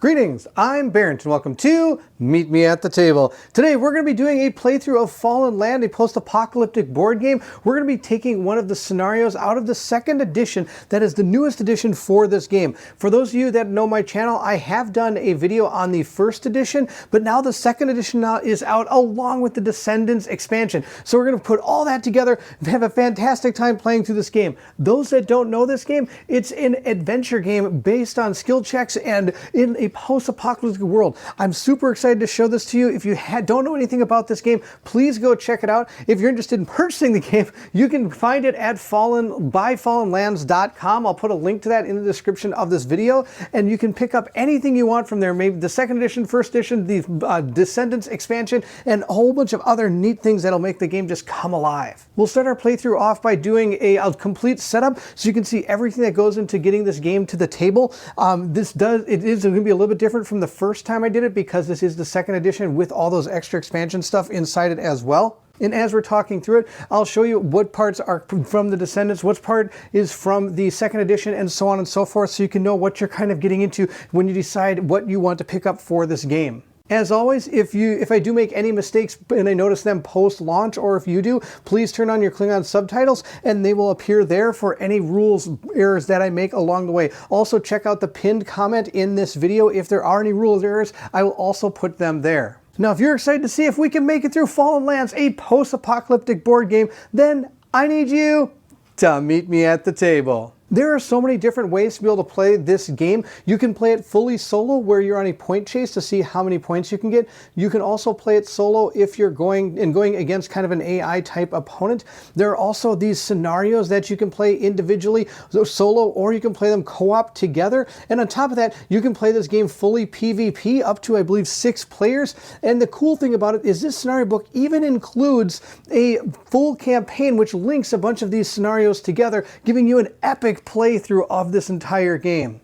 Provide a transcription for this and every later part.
Greetings, I'm Barrett and welcome to Meet Me at the Table. Today we're going to be doing a playthrough of Fallen Land, a post-apocalyptic board game. We're going to be taking one of the scenarios out of the second edition that is the newest edition for this game. For those of you that know my channel, I have done a video on the first edition, but now the second edition now is out along with the Descendants expansion. So we're going to put all that together and have a fantastic time playing through this game. Those that don't know this game, it's an adventure game based on skill checks and in a post-apocalyptic world. I'm super excited to show this to you. If you don't know anything about this game, please go check it out. If you're interested in purchasing the game, you can find it at buyfallenlands.com. I'll put a link to that in the description of this video, and you can pick up anything you want from there. Maybe the second edition, first edition, the Descendants expansion, and a whole bunch of other neat things that'll make the game just come alive. We'll start our playthrough off by doing a complete setup so you can see everything that goes into getting this game to the table. It is going to be a little bit different from the first time I did it because this is the second edition with all those extra expansion stuff inside it as well. And as we're talking through it, I'll show you what parts are from the Descendants, what part is from the second edition, and so on and so forth, so you can know what you're kind of getting into when you decide what you want to pick up for this game. As always, if I do make any mistakes and I notice them post-launch, or if you do, please turn on your Klingon subtitles and they will appear there for any rules errors that I make along the way. Also, check out the pinned comment in this video. If there are any rules errors, I will also put them there. Now, if you're excited to see if we can make it through Fallen Lands, a post-apocalyptic board game, then I need you to meet me at the table. There are so many different ways to be able to play this game. You can play it fully solo where you're on a point chase to see how many points you can get. You can also play it solo if you're going against kind of an AI type opponent. There are also these scenarios that you can play individually, solo, or you can play them co-op together. And on top of that, you can play this game fully PvP up to, I believe, 6 players. And the cool thing about it is this scenario book even includes a full campaign which links a bunch of these scenarios together, giving you an epic playthrough of this entire game.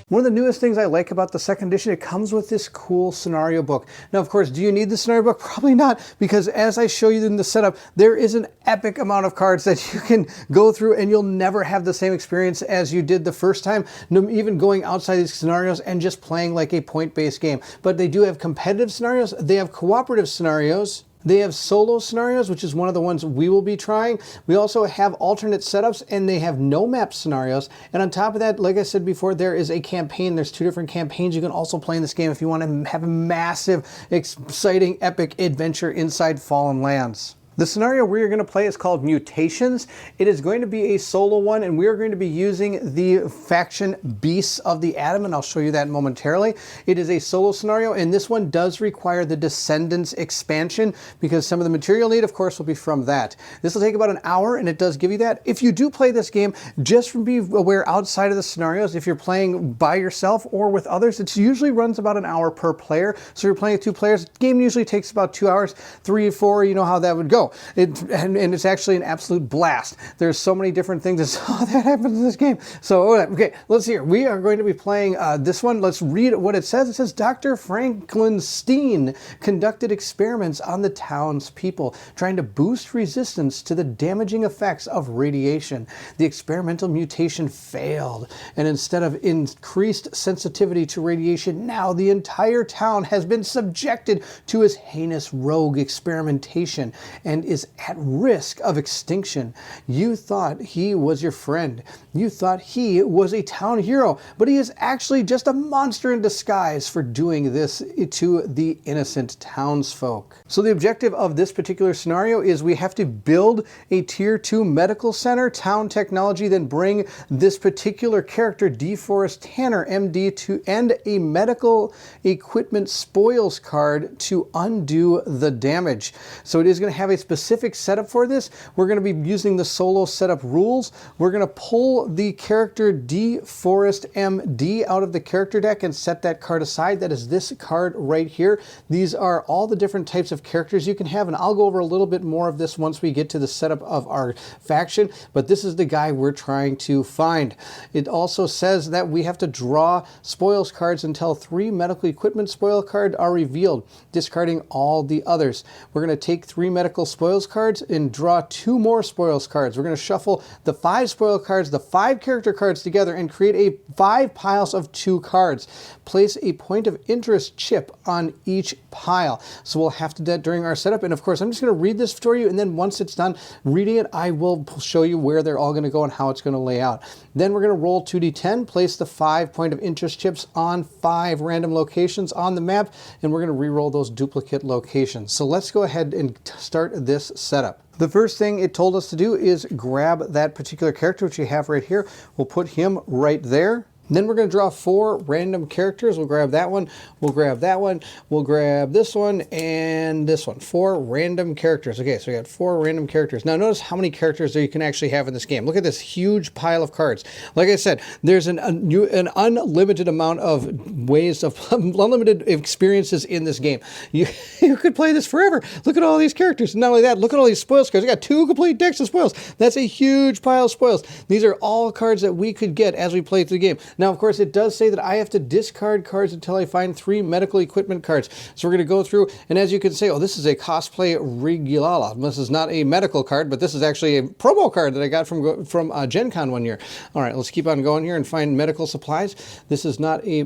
One of the newest things I like about the second edition, it comes with this cool scenario book. Now, of course, do you need the scenario book? Probably not, because as I show you in the setup, there is an epic amount of cards that you can go through and you'll never have the same experience as you did the first time, even going outside these scenarios and just playing like a point-based game. But they do have competitive scenarios, they have cooperative scenarios, they have solo scenarios, which is one of the ones we will be trying. We also have alternate setups, and they have no map scenarios. And on top of that, like I said before, there is a campaign. There's 2 different campaigns you can also play in this game if you want to have a massive, exciting, epic adventure inside Fallen Lands. The scenario we're going to play is called Mutations. It is going to be a solo one, and we are going to be using the faction Beasts of the Atom, and I'll show you that momentarily. It is a solo scenario, and this one does require the Descendants expansion because some of the material need, of course, will be from that. This will take about an hour, and it does give you that. If you do play this game, just be aware outside of the scenarios, if you're playing by yourself or with others, it usually runs about an hour per player. So you're playing with 2 players. The game usually takes about 2 hours, 3 or 4, you know how that would go. And it's actually an absolute blast. There's so many different things that happens in this game. So, okay, let's see here. We are going to be playing this one. Let's read what it says. It says, Dr. Franklin Steen conducted experiments on the town's people, trying to boost resistance to the damaging effects of radiation. The experimental mutation failed, and instead of increased sensitivity to radiation, now the entire town has been subjected to his heinous rogue experimentation and is at risk of extinction. You thought he was your friend. You thought he was a town hero, but he is actually just a monster in disguise for doing this to the innocent townsfolk. So the objective of this particular scenario is we have to build a tier 2 medical center, town technology, then bring this particular character, DeForest Tanner, MD, to end a medical equipment spoils card to undo the damage. So it is going to have a specific setup for this, we're going to be using the solo setup rules. We're going to pull the character DeForest MD out of the character deck and set that card aside. That is this card right here. These are all the different types of characters you can have, and I'll go over a little bit more of this once we get to the setup of our faction, but this is the guy we're trying to find. It also says that we have to draw spoils cards until 3 medical equipment spoil cards are revealed, discarding all the others. We're going to take 3 medical spoils cards and draw 2 more spoils cards. We're going to shuffle the 5 spoil cards, the 5 character cards together, and create a 5 piles of 2 cards. Place a point of interest chip on each pile. So we'll have to do that during our setup. And of course, I'm just going to read this for you, and then once it's done reading it, I will show you where they're all going to go and how it's going to lay out. Then we're going to roll 2d10, place the 5 point of interest chips on 5 random locations on the map, and we're going to re-roll those duplicate locations. So let's go ahead and start this setup. The first thing it told us to do is grab that particular character, which you have right here. We'll put him right there. Then we're going to draw 4 random characters. We'll grab that one, we'll grab that one, we'll grab this one, and this one. 4 random characters. Okay, so we got 4 random characters. Now notice how many characters you can actually have in this game. Look at this huge pile of cards. Like I said, there's an unlimited amount of ways of unlimited experiences in this game. You could play this forever. Look at all these characters. Not only that, look at all these spoils cards. I got 2 complete decks of spoils. That's a huge pile of spoils. These are all cards that we could get as we play through the game. Now, of course, it does say that I have to discard cards until I find 3 medical equipment cards. So we're going to go through, and as you can say, oh, this is a cosplay Regulala. This is not a medical card, but this is actually a promo card that I got from Gen Con one year. All right, let's keep on going here and find medical supplies. This is not a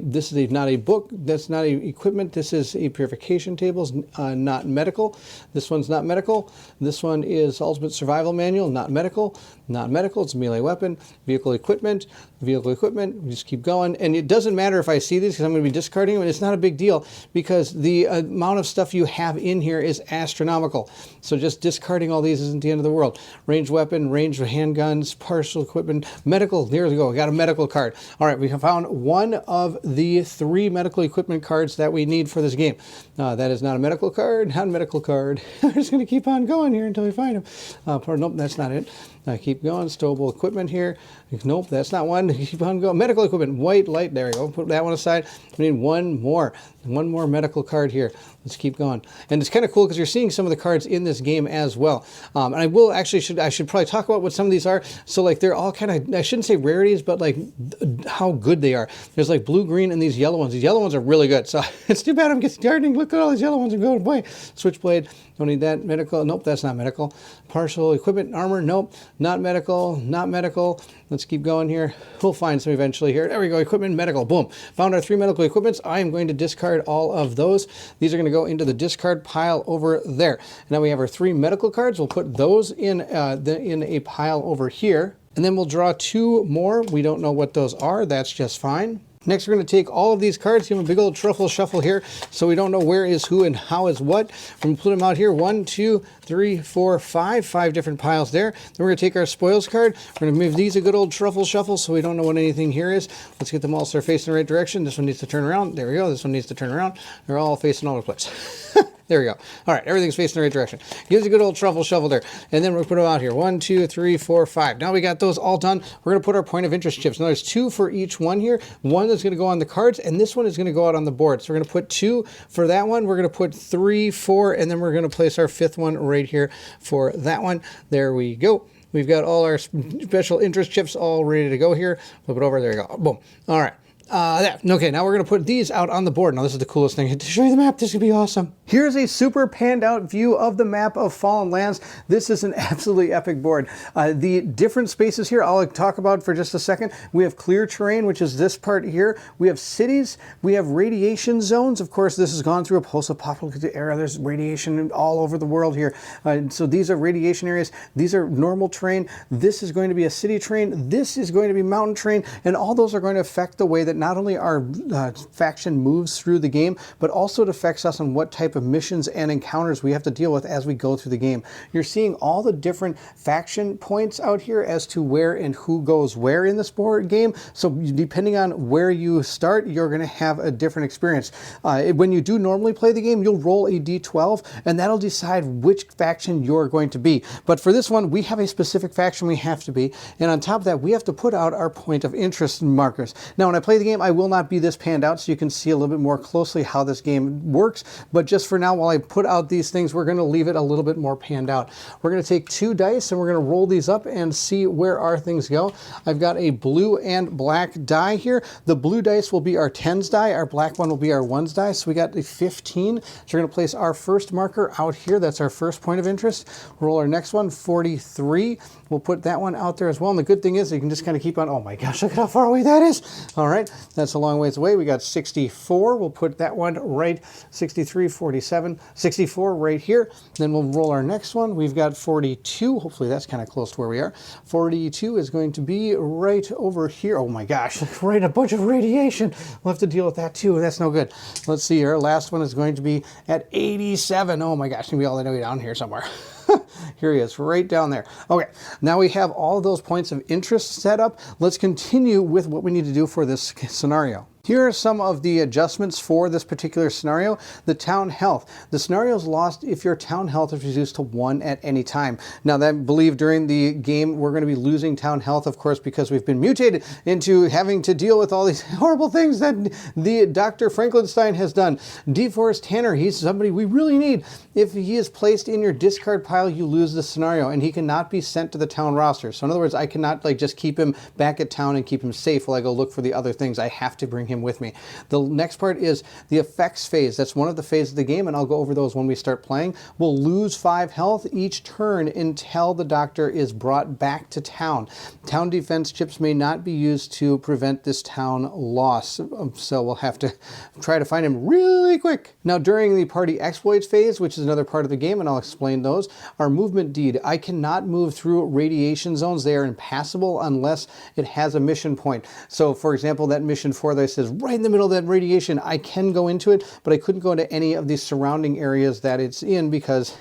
book. That's not a equipment. This is a purification tables, not medical. This one's not medical. This one is Ultimate Survival Manual, not medical. Not medical. It's a melee weapon. Vehicle equipment. Vehicle equipment. We just keep going, and it doesn't matter if I see these because I'm going to be discarding them, and it's not a big deal because the amount of stuff you have in here is astronomical. So just discarding all these isn't the end of the world. Ranged weapon, ranged handguns, partial equipment, medical. There we go. We got a medical card. All right, we have found one of the 3 medical equipment cards that we need for this game. That is not a medical card. Not a medical card. We're just going to keep on going here until we find them. Nope, that's not it. Keep going. Stowable equipment here. Nope, that's not one. Keep on going. Medical equipment, white light. There we go. Put that one aside. We need one more medical card here. Let's keep going. And it's kind of cool because you're seeing some of the cards in this game as well. And I will actually I should probably talk about what some of these are. So like they're all kind of, I shouldn't say rarities, but like how good they are. There's like blue, green, and these yellow ones. These yellow ones are really good. So it's too bad I'm discarding. Look at all these yellow ones and going, boy, Switchblade. Don't need that. Medical. Nope, that's not medical. Partial equipment, armor. Nope, not medical. Not medical. Let's keep going here. We'll find some eventually here. There we go. Equipment, medical. Boom. Found our 3 medical equipments. I am going to discard all of those. These are going to go into the discard pile over there. Now we have our 3 medical cards. We'll put those in a pile over here. And then we'll draw 2 more. We don't know what those are. That's just fine. Next, we're going to take all of these cards, give them a big old truffle shuffle here, so we don't know where is who and how is what. We're going to put them out here, 1, 2, 3, 4, 5 different piles there. Then we're going to take our spoils card. We're going to move these a good old truffle shuffle so we don't know what anything here is. Let's get them all so they're facing the right direction. This one needs to turn around. There we go. This one needs to turn around. They're all facing all over the place. There we go. All right, everything's facing the right direction. Gives a good old truffle shuffle there. And then we'll put them out here. 1, 2, 3, 4, 5. Now we got those all done. We're going to put our point of interest chips. Now there's 2 for each one here. One that's going to go on the cards, and this one is going to go out on the board. So we're going to put 2 for that one. We're going to put 3, 4, and then we're going to place our 5th one right here for that one. There we go. We've got all our special interest chips all ready to go here. Flip it over. There you go. Boom. All right. Okay, now we're going to put these out on the board. Now this is the coolest thing. To show you the map, this is going to be awesome. Here's a super panned out view of the map of Fallen Lands. This is an absolutely epic board. The different spaces here I'll talk about for just a second. We have clear terrain, which is this part here. We have cities. We have radiation zones. Of course, this has gone through a post-apocalyptic era. There's radiation all over the world here. So these are radiation areas. These are normal terrain. This is going to be a city terrain. This is going to be mountain terrain. And all those are going to affect the way that not only our faction moves through the game, but also it affects us on what type of missions and encounters we have to deal with as we go through the game. You're seeing all the different faction points out here as to where and who goes where in this board game. So depending on where you start, you're going to have a different experience. When you do normally play the game, you'll roll a d12, and that'll decide which faction you're going to be. But for this one, we have a specific faction we have to be, and on top of that, we have to put out our point of interest markers. Now, when I play the game, I will not be this panned out, so you can see a little bit more closely how this game works. But just for now, while I put out these things, we're going to leave it a little bit more panned out. We're going to take 2 dice, and we're going to roll these up and see where our things go. I've got a blue and black die here. The blue dice will be our 10s die. Our black one will be our 1s die. So we got a 15. So we're going to place our first marker out here. That's our first point of interest. Roll our next one, 43. We'll put that one out there as well. And the good thing is you can just kind of keep on, oh my gosh, look at how far away that is. All right, that's a long ways away. We got 64. We'll put that one right, 63, 47, 64 right here. Then we'll roll our next one. We've got 42. Hopefully that's kind of close to where we are. 42 is going to be right over here. Oh my gosh, right, a bunch of radiation. We'll have to deal with that too. That's no good. Let's see, our last one is going to be at 87. Oh my gosh, maybe all the way down here somewhere. Here he is, right down there. Okay, now we have all of those points of interest set up. Let's continue with what we need to do for this scenario. Here are some of the adjustments for this particular scenario. The town health. The scenario is lost if your town health is reduced to 1 at any time. Now, I believe during the game we're going to be losing town health, of course, because we've been mutated into having to deal with all these horrible things that the Dr. Frankenstein has done. DeForest Tanner, he's somebody we really need. If he is placed in your discard pile, you lose the scenario, and he cannot be sent to the town roster. So in other words, I cannot just keep him back at town and keep him safe while I go look for the other things. I have to bring him with me. The next part is the effects phase. That's one of the phases of the game, and I'll go over those when we start playing. We'll lose 5 health each turn until the doctor is brought back to town. Town defense chips may not be used to prevent this town loss, so we'll have to try to find him really quick. Now, during the party exploits phase, which is another part of the game, and I'll explain those, our movement deed. I cannot move through radiation zones. They are impassable unless it has a mission point. So, for example, that mission 4 that says right in the middle of that radiation, I can go into it, but I couldn't go into any of the surrounding areas that it's in because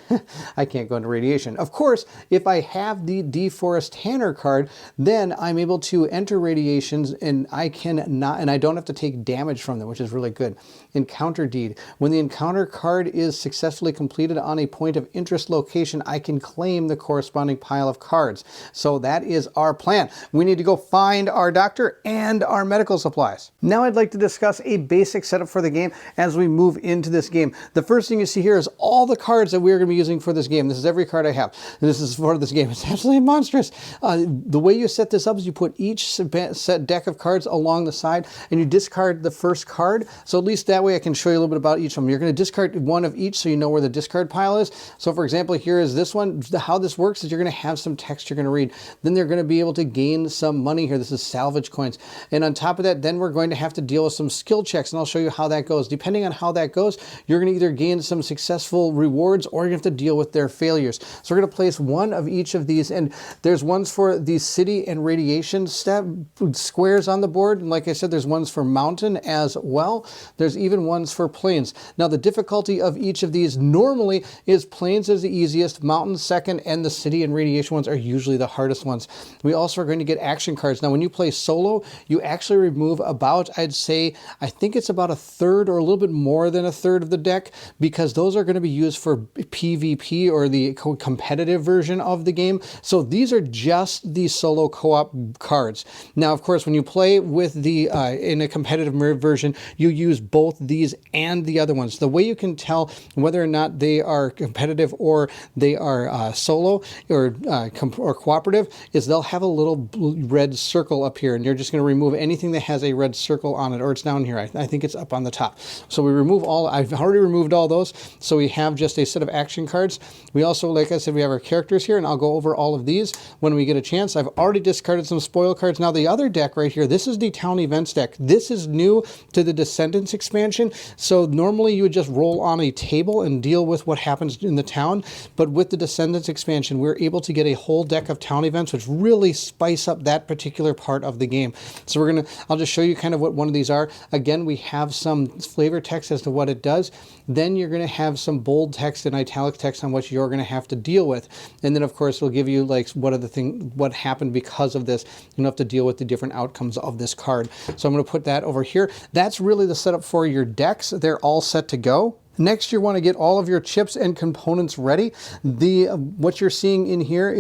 I can't go into radiation. Of course, if I have the DeForest Tanner card, then I'm able to enter radiations, and I don't have to take damage from them, which is really good. Encounter deed. When the encounter card is successfully completed on a point of interest location, I can claim the corresponding pile of cards. So that is our plan. We need to go find our doctor and our medical supplies. Now I'd like to discuss a basic setup for the game as we move into this game. The first thing you see here is all the cards that we're going to be using for this game. This is every card I have. This is for this game. It's absolutely monstrous. The way you set this up is you put each set deck of cards along the side, and you discard the first card. So at least that way I can show you a little bit about each of them. You're going to discard one of each so you know where the discard pile is. So for example, here is this one. How this works is you're going to have some text you're going to read. Then they're going to be able to gain some money here. This is salvage coins. And on top of that, then we're going to have to deal with some skill checks, and I'll show you how that goes. Depending on how that goes, you're going to either gain some successful rewards or you have to deal with their failures. So we're going to place one of each of these, and there's ones for the city and radiation squares on the board. And like I said, there's ones for mountain as well. There's even ones for plains. Now the difficulty of each of these normally is plains is the easiest, mountain second, and the city and radiation ones are usually the hardest ones. We also are going to get action cards. Now when you play solo, you actually remove about, I'd say, I think it's about a third or a little bit more than a third of the deck, because those are going to be used for PvP or the competitive version of the game. So these are just the solo co-op cards. Now, of course, when you play with the in a competitive version, you use both these and the other ones. The way you can tell whether or not they are competitive or they are solo or cooperative is they'll have a little red circle up here, and you're just going to remove anything that has a red circle on it, or it's down here. I think it's up on the top. So we remove all, I've already removed all those. So we have just a set of action cards. We also, like I said, we have our characters here, and I'll go over all of these when we get a chance. I've already discarded some spoil cards. Now the other deck right here, this is the Town Events deck. This is new to the Descendants expansion. So normally you would just roll on a table and deal with what happens in the town. But with the Descendants expansion, we're able to get a whole deck of town events, which really spice up that particular part of the game. So I'll just show you kind of what one one of these are. Again, we have some flavor text as to what it does. Then you're going to have some bold text and italic text on what you're going to have to deal with. And then, of course, it'll give you like what happened because of this. You don't have to deal with the different outcomes of this card. So I'm going to put that over here. That's really the setup for your decks. They're all set to go. Next, you want to get all of your chips and components ready. What you're seeing in here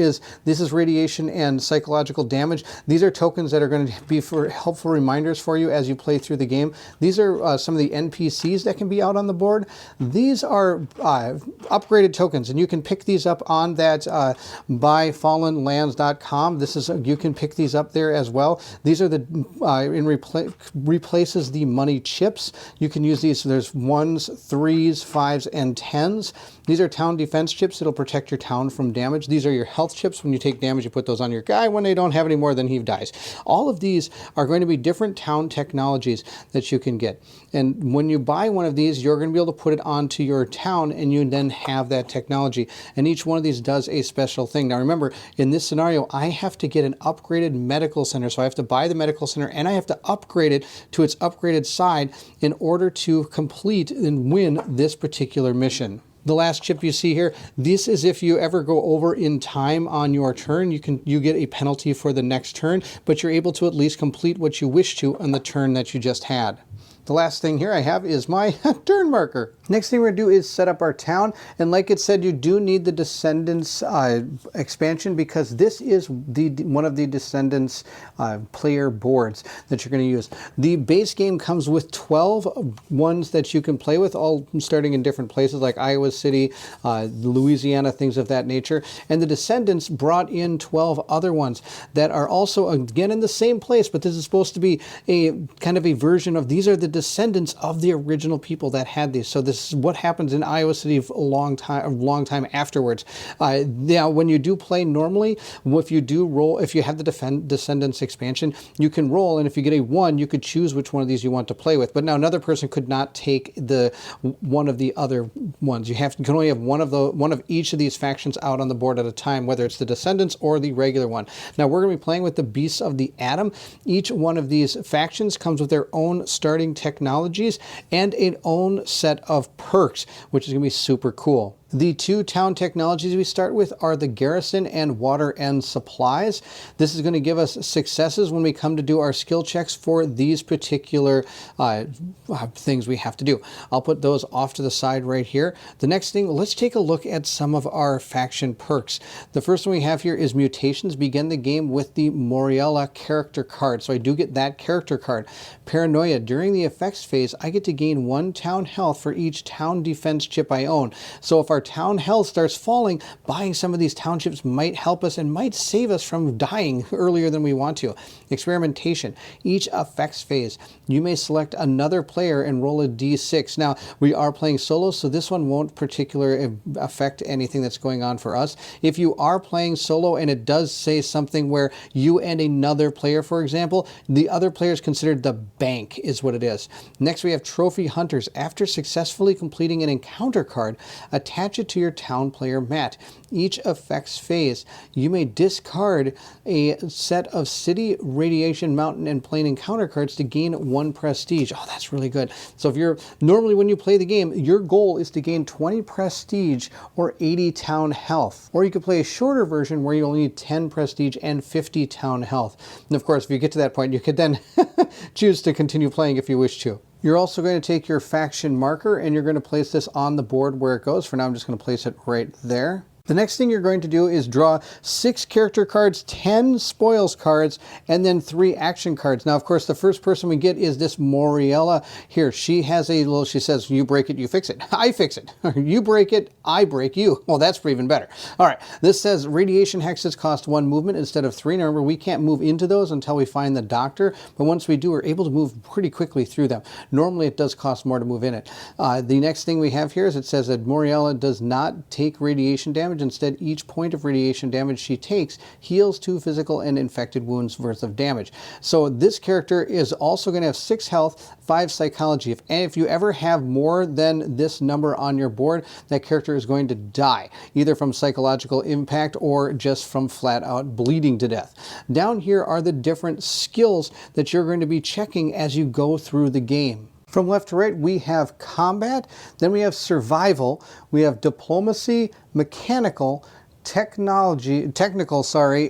this is radiation and psychological damage. These are tokens that are going to be for helpful reminders for you as you play through the game. These are some of the NPCs that can be out on the board. These are upgraded tokens, and you can pick these up on that buyfallenlands.com. You can pick these up there as well. These are replaces the money chips. You can use these. So there's 1s, 3s, 5s, and 10s. These are town defense chips. It'll protect your town from damage. These are your health chips. When you take damage, you put those on your guy. When they don't have any more, then he dies. All of these are going to be different town technologies that you can get. And when you buy one of these, you're going to be able to put it onto your town, and you then have that technology. And each one of these does a special thing. Now remember, in this scenario, I have to get an upgraded medical center. So I have to buy the medical center, and I have to upgrade it to its upgraded side in order to complete and win this particular mission. The last chip you see here, this is if you ever go over in time on your turn, you get a penalty for the next turn, but you're able to at least complete what you wish to on the turn that you just had. The last thing here I have is my turn marker. Next thing we're going to do is set up our town. And like it said, you do need the Descendants expansion, because this is one of the Descendants player boards that you're going to use. The base game comes with 12 ones that you can play with, all starting in different places like Iowa City, Louisiana, things of that nature. And the Descendants brought in 12 other ones that are also, again, in the same place, but this is supposed to be a kind of a version of, these are the descendants of the original people that had these. So this is what happens in Iowa City a long time afterwards. Now, when you do play normally, if you do roll, if you have the Descendants expansion, you can roll, and if you get a 1, you could choose which one of these you want to play with. But now another person could not take one of the other ones. You can only have one of each of these factions out on the board at a time, whether it's the Descendants or the regular one. Now we're going to be playing with the Beasts of the Atom. Each one of these factions comes with their own starting technologies and an own set of perks, which is going to be super cool. The 2 town technologies we start with are the garrison and water and supplies. This is going to give us successes when we come to do our skill checks for these particular things we have to do. I'll put those off to the side right here. The next thing, let's take a look at some of our faction perks. The first one we have here is mutations. Begin the game with the Moriella character card. So I do get that character card. Paranoia. During the effects phase, I get to gain 1 town health for each town defense chip I own. So if our town health starts falling, buying some of these townships might help us and might save us from dying earlier than we want to. Experimentation. Each effects phase, you may select another player and roll a d6. Now, we are playing solo, so this one won't particularly affect anything that's going on for us. If you are playing solo and it does say something where you and another player, for example, the other player is considered the bank, is what it is. Next, we have Trophy Hunters. After successfully completing an encounter card, attach it to your town player mat. Each effects phase, you may discard a set of city, radiation, mountain, and plane encounter cards to gain 1 prestige. Oh, that's really good. So if you're normally, when you play the game, your goal is to gain 20 prestige or 80 town health. Or you could play a shorter version where you only need 10 prestige and 50 town health. And of course, if you get to that point, you could then choose to continue playing if you wish to. You're also going to take your faction marker and you're going to place this on the board where it goes. For now, I'm just going to place it right there. The next thing you're going to do is draw 6 character cards, 10 spoils cards, and then 3 action cards. Now, of course, the first person we get is this Moriella here. She has a little, she says, you break it, you fix it. I fix it. You break it, I break you. Well, that's even better. All right, this says radiation hexes cost 1 movement instead of 3. Now, remember, we can't move into those until we find the doctor, but once we do, we're able to move pretty quickly through them. Normally, it does cost more to move in it. The next thing we have here is it says that Moriella does not take radiation damage. damage. Instead, each point of radiation damage she takes heals 2 physical and infected wounds worth of damage. So this character is also going to have 6 health, 5 psychology. If you ever have more than this number on your board, that character is going to die, either from psychological impact or just from flat out bleeding to death. Down here are the different skills that you're going to be checking as you go through the game. From left to right, we have combat, then we have survival, we have diplomacy, mechanical, technical,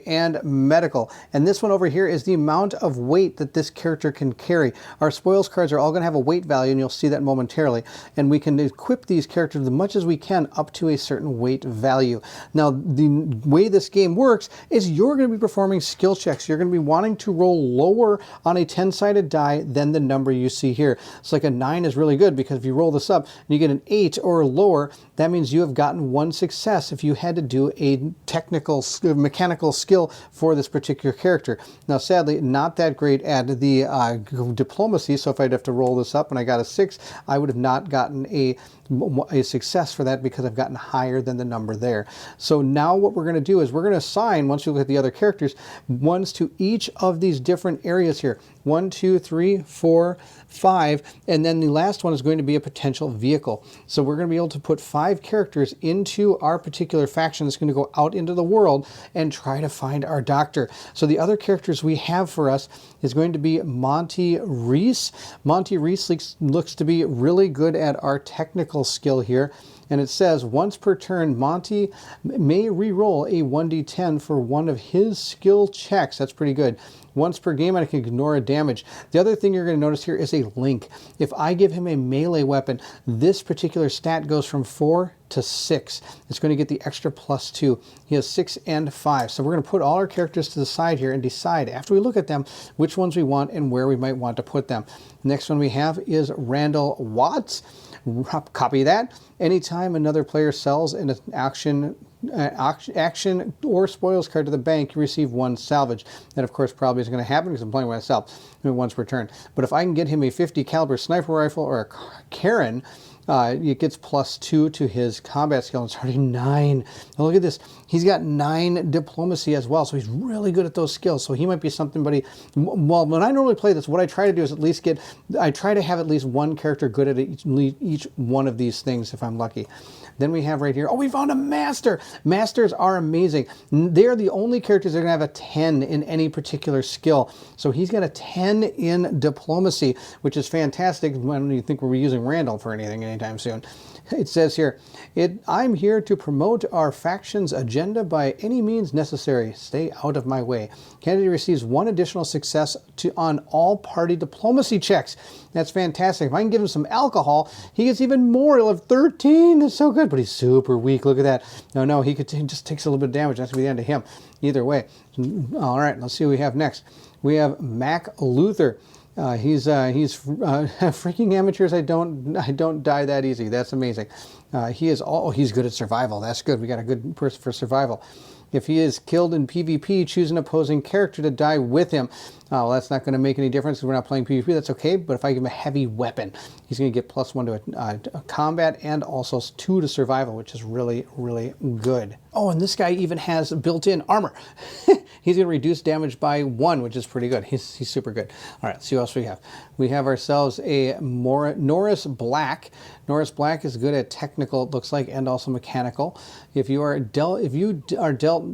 and medical. And this one over here is the amount of weight that this character can carry. Our spoils cards are all going to have a weight value, and you'll see that momentarily. And we can equip these characters as much as we can up to a certain weight value. Now, the way this game works is you're going to be performing skill checks. You're going to be wanting to roll lower on a 10-sided die than the number you see here. So like a 9 is really good, because if you roll this up and you get an 8 or lower, that means you have gotten 1 success if you had to do a mechanical skill for this particular character. Now, sadly, not that great at the diplomacy, so if I'd have to roll this up and I got a 6, I would have not gotten a success for that, because I've gotten higher than the number there. So now what we're going to do is we're going to assign, once we look at the other characters, ones to each of these different areas here. 1, 2, 3, 4, 5, and then the last one is going to be a potential vehicle. So we're going to be able to put 5 characters into our particular faction that's going to go out into the world and try to find our doctor. So the other characters we have for us is going to be Monty Reese. Monty Reese looks to be really good at our technical skill here. And it says, once per turn, Monty may re-roll a 1d10 for one of his skill checks. That's pretty good. Once per game, I can ignore a damage. The other thing you're going to notice here is a link. If I give him a melee weapon, this particular stat goes from 4 to 6. It's going to get the extra +2. He has 6 and 5. So we're going to put all our characters to the side here and decide, after we look at them, which ones we want and where we might want to put them. The next one we have is Randall Watts. Copy that. Anytime another player sells an action or spoils card to the bank, you receive 1 salvage. That, of course, probably isn't going to happen because I'm playing by myself once per turn. But if I can get him a 50 caliber sniper rifle or a Karen, it gets +2 to his combat skill. It's already 9. Now look at this. He's got 9 diplomacy as well, so he's really good at those skills. So he might be something, well, when I normally play this, what I try to do is I try to have at least 1 character good at each one of these things if I'm lucky. Then we have right here, we found a master. Masters are amazing. They're the only characters that are going to have a 10 in any particular skill. So he's got a 10 in diplomacy, which is fantastic when you think we're using Randall for anything anytime soon. It says here, I'm here to promote our faction's agenda by any means necessary. Stay out of my way. Candidate receives 1 additional success on all party diplomacy checks. That's fantastic. If I can give him some alcohol, he gets even more. He'll have 13. That's so good, but he's super weak. Look at that. No, he just takes a little bit of damage. That's going to be the end of him. Either way. All right, let's see what we have next. We have Mac Luther. He's freaking amateurs. I don't die that easy. That's amazing. He's good at survival. That's good. We got a good person for survival. If he is killed in PvP, choose an opposing character to die with him. Well, that's not going to make any difference because we're not playing PvP. That's okay. But if I give him a heavy weapon, he's going to get +1 to a combat and also 2 to survival, which is really, really good. Oh, and this guy even has built-in armor. He's going to reduce damage by 1, which is pretty good. He's super good. All right, let's see what else we have. We have ourselves a Norris Black. Norris Black is good at technical, it looks like, and also mechanical. If you are dealt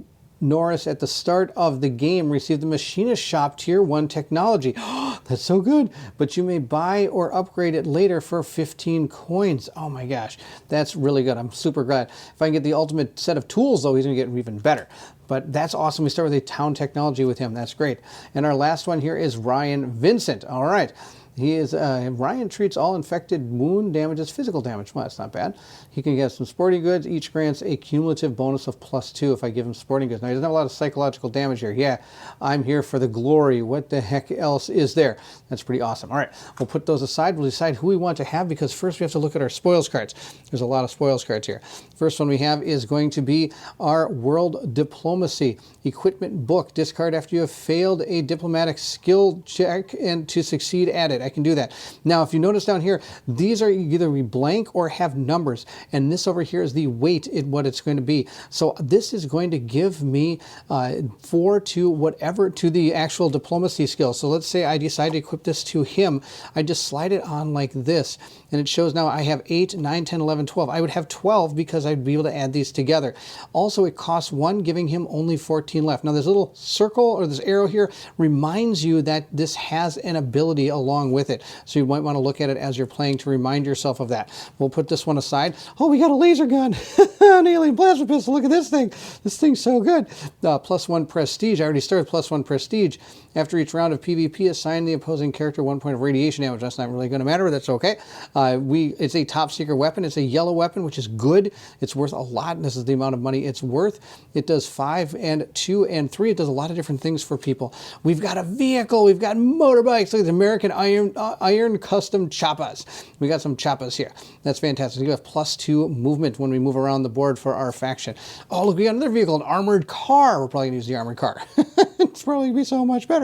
Norris at the start of the game, receive the Machinist Shop Tier 1 technology. That's so good. But you may buy or upgrade it later for 15 coins. Oh my gosh, that's really good. I'm super glad. If I can get the ultimate set of tools, though, he's going to get even better. But that's awesome. We start with a town technology with him. That's great. And our last one here is Ryan Vincent. All right. He is Ryan treats all infected wound damage as physical damage. Well, that's not bad. He can get some sporting goods. Each grants a cumulative bonus of +2 if I give him sporting goods. Now, he doesn't have a lot of psychological damage here. Yeah, I'm here for the glory. What the heck else is there? That's pretty awesome. All right, we'll put those aside. We'll decide who we want to have because first we have to look at our spoils cards. There's a lot of spoils cards here. First one we have is going to be our World Diplomacy Equipment Book. Discard after you have failed a diplomatic skill check and to succeed at it. I can do that. Now, if you notice down here, these are either blank or have numbers, and this over here is the weight in what it's going to be. So this is going to give me 4 to whatever, to the actual diplomacy skill. So let's say I decide to equip this to him. I just slide it on like this, and it shows now I have 8, 9, 10, 11, 12. I would have 12 because I'd be able to add these together. Also, it costs 1, giving him only 14 left. Now, this little circle or this arrow here reminds you that this has an ability along with it. So you might want to look at it as you're playing to remind yourself of that. We'll put this one aside. Oh, we got a laser gun. An alien plasma pistol. Look at this thing. This thing's so good. +1 prestige. I already started with +1 prestige. After each round of PvP, assign the opposing character 1 point of radiation damage. That's not really going to matter, but that's okay. It's a top secret weapon. It's a yellow weapon, which is good. It's worth a lot. This is the amount of money it's worth. It does 5 and 2 and 3. It does a lot of different things for people. We've got a vehicle. We've got motorbikes. Look at the American Iron Custom Choppas. We got some Choppas here. That's fantastic. We have +2 movement when we move around the board for our faction. Oh, look, we got another vehicle, an armored car. We're probably going to use the armored car. It's probably going to be so much better.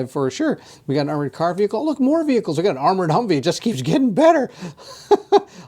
For sure. We got an armored car vehicle. Look, more vehicles. We got an armored Humvee. It just keeps getting better.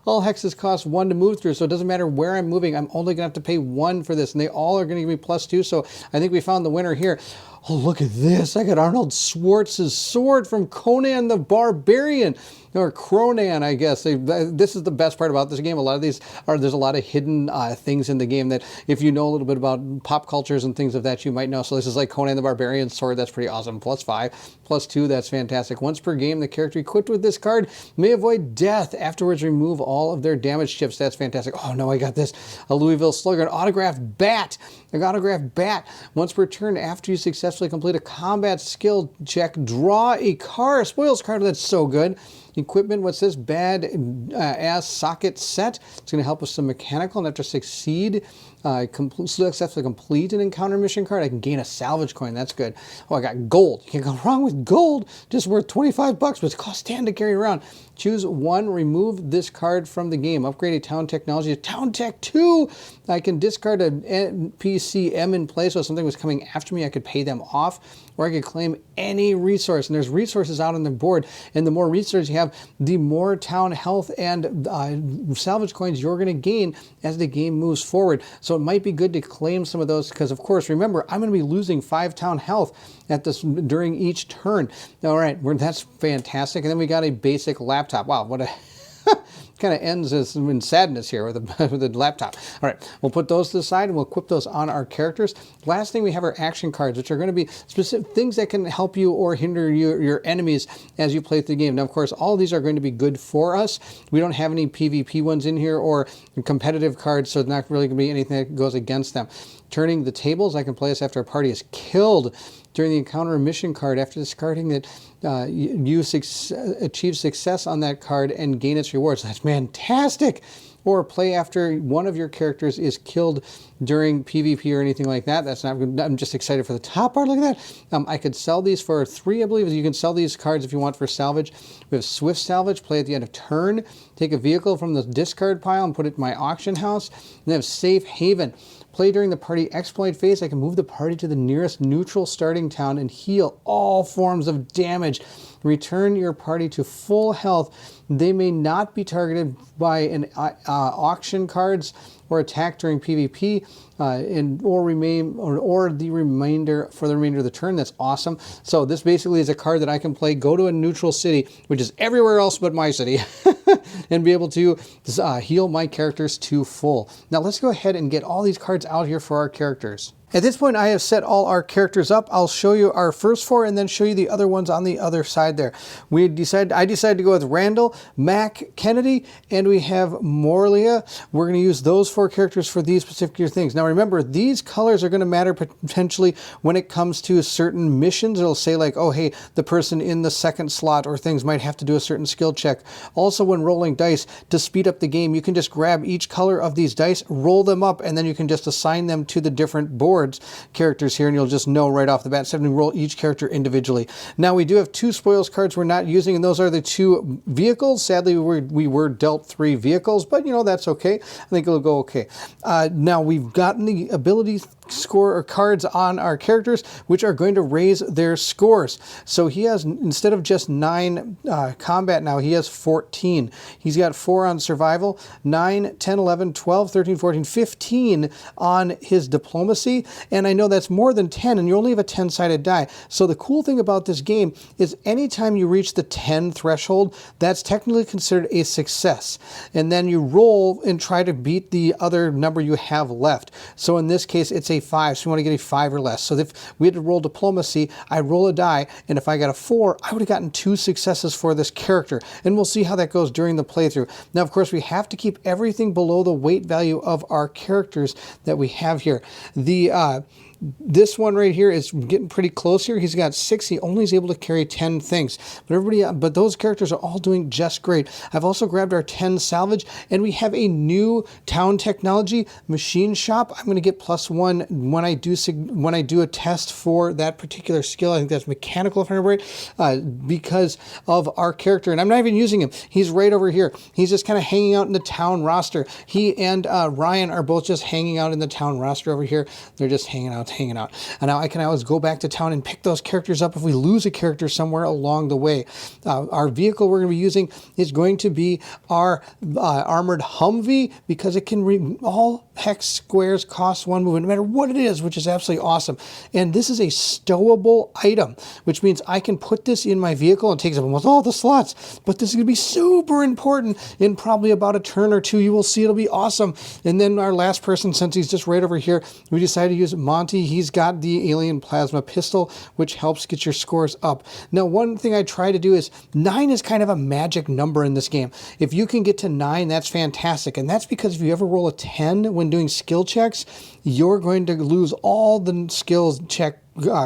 All hexes cost 1 to move through, so it doesn't matter where I'm moving. I'm only going to have to pay 1 for this, and they all are going to give me +2, so I think we found the winner here. Oh, look at this. I got Arnold Schwartz's sword from Conan the Barbarian. Or Cronan, I guess. This is the best part about this game. A lot of these there's a lot of hidden things in the game that if you know a little bit about pop cultures and things of that, you might know. So this is like Conan the Barbarian sword. That's pretty awesome. +5, +2, that's fantastic. Once per game, the character equipped with this card may avoid death. Afterwards, remove all of their damage chips. That's fantastic. Oh no, I got this. A Louisville Slugger, an autographed bat. An autographed bat. Once per turn, after you successfully complete a combat skill check, draw a card. Spoils card. That's so good. Equipment, what's this? Bad ass socket set. It's going to help with some mechanical, and after succeedly complete an encounter mission card, I can gain a salvage coin. That's good. Oh, I got gold. You can't go wrong with gold. Just worth 25 bucks, but it costs 10 to carry around. Choose 1, remove this card from the game. Upgrade a Town Technology to Town Tech 2. I can discard an NPCM in place, so if something was coming after me, I could pay them off, or I could claim any resource. And there's resources out on the board, and the more resources you have, the more town health and salvage coins you're going to gain as the game moves forward. So it might be good to claim some of those, because of course, remember, I'm going to be losing 5 town health at this during each turn. All right, that's fantastic. And then we got a basic laptop. Wow, what a kind of ends in sadness here with the laptop. All right, we'll put those to the side and we'll equip those on our characters. Last thing we have are action cards, which are going to be specific things that can help you or hinder your enemies as you play through the game. Now, of course, all of these are going to be good for us. We don't have any PvP ones in here or competitive cards, so it's not really going to be anything that goes against them. Turning the tables, I can play this after a party is killed. During the encounter mission card, after discarding it, you achieve success on that card and gain its rewards. That's fantastic. Or play after one of your characters is killed during PvP or anything like that. That's not good. I'm just excited for the top part. Look at that. I could sell these for 3, I believe. You can sell these cards if you want for salvage. We have Swift Salvage, play at the end of turn. Take a vehicle from the discard pile and put it in my auction house. And then have Safe Haven. Play during the party exploit phase. I can move the party to the nearest neutral starting town and heal all forms of damage. Return your party to full health. They may not be targeted by an auction cards or attack during PvP, or the remainder for the remainder of the turn. That's awesome. So this basically is a card that I can play, go to a neutral city, which is everywhere else but my city, and be able to heal my characters to full. Now let's go ahead and get all these cards out here for our characters. At this point, I have set all our characters up. I'll show you our first 4 and then show you the other ones on the other side there. I decided to go with Randall, Mac, Kennedy, and we have Morlia. We're going to use those 4 characters for these particular things. Now remember, these colors are going to matter potentially when it comes to certain missions. It'll say like, oh hey, the person in the second slot or things might have to do a certain skill check. Also, when rolling dice, to speed up the game, you can just grab each color of these dice, roll them up, and then you can just assign them to the different boards. cards, characters here, and you'll just know right off the bat instead of roll each character individually. Now we do have 2 spoils cards we're not using, and those are the 2 vehicles. Sadly, we were dealt 3 vehicles, but that's okay. I think it'll go okay. Now we've gotten the ability score or cards on our characters, which are going to raise their scores. So he has, instead of just 9 combat now, he has 14. He's got 4 on survival, 9, 10, 11, 12, 13, 14, 15 on his diplomacy. And I know that's more than 10, and you only have a 10-sided die. So the cool thing about this game is anytime you reach the 10 threshold, that's technically considered a success. And then you roll and try to beat the other number you have left. So in this case, it's a 5, so we want to get a 5 or less. So if we had to roll diplomacy, I roll a die, and if I got a 4, I would have gotten 2 successes for this character. And we'll see how that goes during the playthrough. Now, of course, we have to keep everything below the weight value of our characters that we have here. This one right here is getting pretty close here. He's got 6. He only is able to carry 10 things. But those characters are all doing just great. I've also grabbed our 10 salvage, and we have a new town technology machine shop. I'm going to get +1 when I do a test for that particular skill. I think that's mechanical, if I remember right, because of our character. And I'm not even using him. He's right over here. He's just kind of hanging out in the town roster. He and Ryan are both just hanging out in the town roster over here. They're just hanging out. And now I can always go back to town and pick those characters up if we lose a character somewhere along the way. Our vehicle we're going to be using is going to be our armored Humvee, because it can all hex squares cost 1 movement, no matter what it is, which is absolutely awesome. And this is a stowable item, which means I can put this in my vehicle and it takes up almost all the slots. But this is going to be super important in probably about a turn or 2. You will see it'll be awesome. And then our last person, since he's just right over here, we decided to use Monty. He's got the alien plasma pistol, which helps get your scores up. Now, one thing I try to do is 9 is kind of a magic number in this game. If you can get to 9, that's fantastic. And that's because if you ever roll a 10 when doing skill checks, you're going to lose all the skills check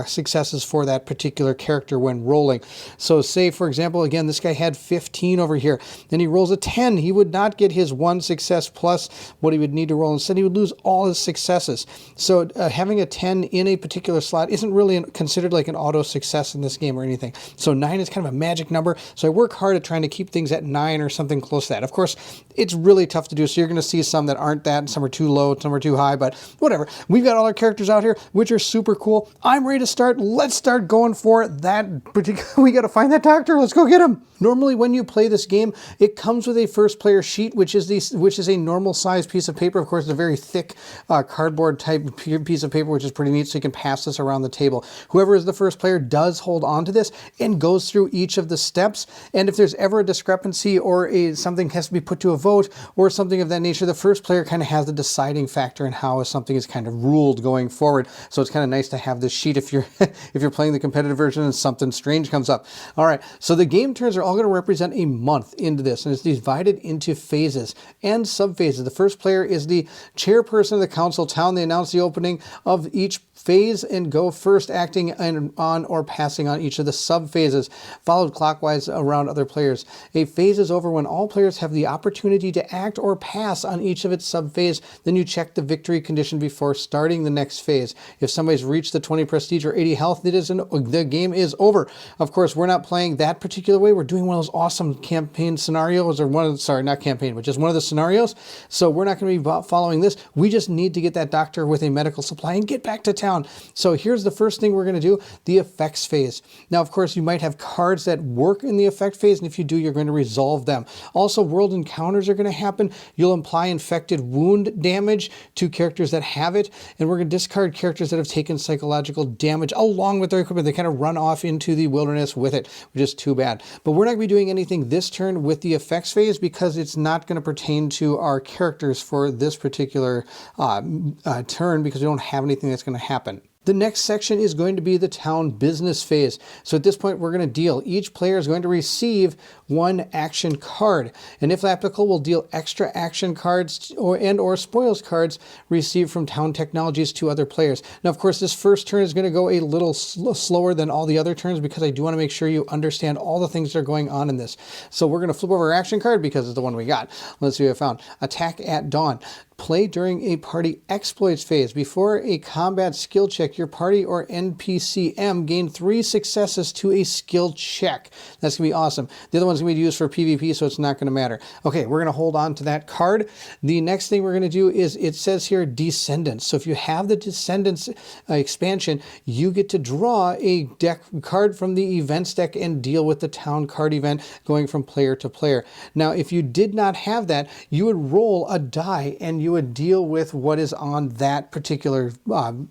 successes for that particular character when rolling. So say, for example, again, this guy had 15 over here, then he rolls a 10. He would not get his 1 success plus what he would need to roll. Instead, he would lose all his successes. So having a 10 in a particular slot isn't really considered like an auto success in this game or anything. So 9 is kind of a magic number. So I work hard at trying to keep things at 9 or something close to that. Of course, it's really tough to do. So you're going to see some that aren't that, and some are too low, some are too high, but whatever. We've got all our characters out here, which are super cool. I'm ready to start. Let's start going for that particular. We got to find that doctor. Let's go get him. Normally, when you play this game, it comes with a first player sheet, which is a normal size piece of paper. Of course, it's a very thick cardboard type piece of paper, which is pretty neat. So you can pass this around the table. Whoever is the first player does hold on to this and goes through each of the steps. And if there's ever a discrepancy or something has to be put to a vote or something of that nature, the first player kind of has the deciding factor in how something is kind of ruled going forward. So it's kind of nice to have this sheet if you're if you're playing the competitive version and something strange comes up. All right, so the game turns are all going to represent a month into this, and it's divided into phases and subphases. The first player is the chairperson of the council town. They announce the opening of each phase and go first, acting on or passing on each of the sub-phases, followed clockwise around other players. A phase is over when all players have the opportunity to act or pass on each of its sub-phase. Then you check the victory condition before starting the next phase. If somebody's reached the 20 prestige or 80 health, the game is over. Of course, we're not playing that particular way. We're doing one of those awesome campaign scenarios, or not campaign, but just one of the scenarios. So we're not going to be following this. We just need to get that doctor with a medical supply and get back to town. So here's the first thing we're going to do, the effects phase. Now, of course, you might have cards that work in the effect phase, and if you do, you're going to resolve them. Also, world encounters are going to happen. You'll apply infected wound damage to characters that have it, and we're going to discard characters that have taken psychological damage along with their equipment. They kind of run off into the wilderness with it, which is too bad. But we're not going to be doing anything this turn with the effects phase because it's not going to pertain to our characters for this particular turn, because we don't have anything that's going to happen. The next section is going to be the town business phase. So at this point, we're going to deal. Each player is going to receive one action card, and if applicable, we'll deal extra action cards or spoils cards received from town technologies to other players. Now, of course, this first turn is going to go a little slower than all the other turns because I do want to make sure you understand all the things that are going on in this. So we're going to flip over our action card because it's the one we got. Let's see what I found. Attack at dawn. Play during a party exploits phase. Before a combat skill check, your party or NPCM gain 3 successes to a skill check. That's going to be awesome. The other one's going to be used for PvP, so it's not going to matter. Okay, we're going to hold on to that card. The next thing we're going to do is, it says here, Descendants. So if you have the Descendants expansion, you get to draw a deck card from the events deck and deal with the town card event going from player to player. Now, if you did not have that, you would roll a die and you would deal with what is on that particular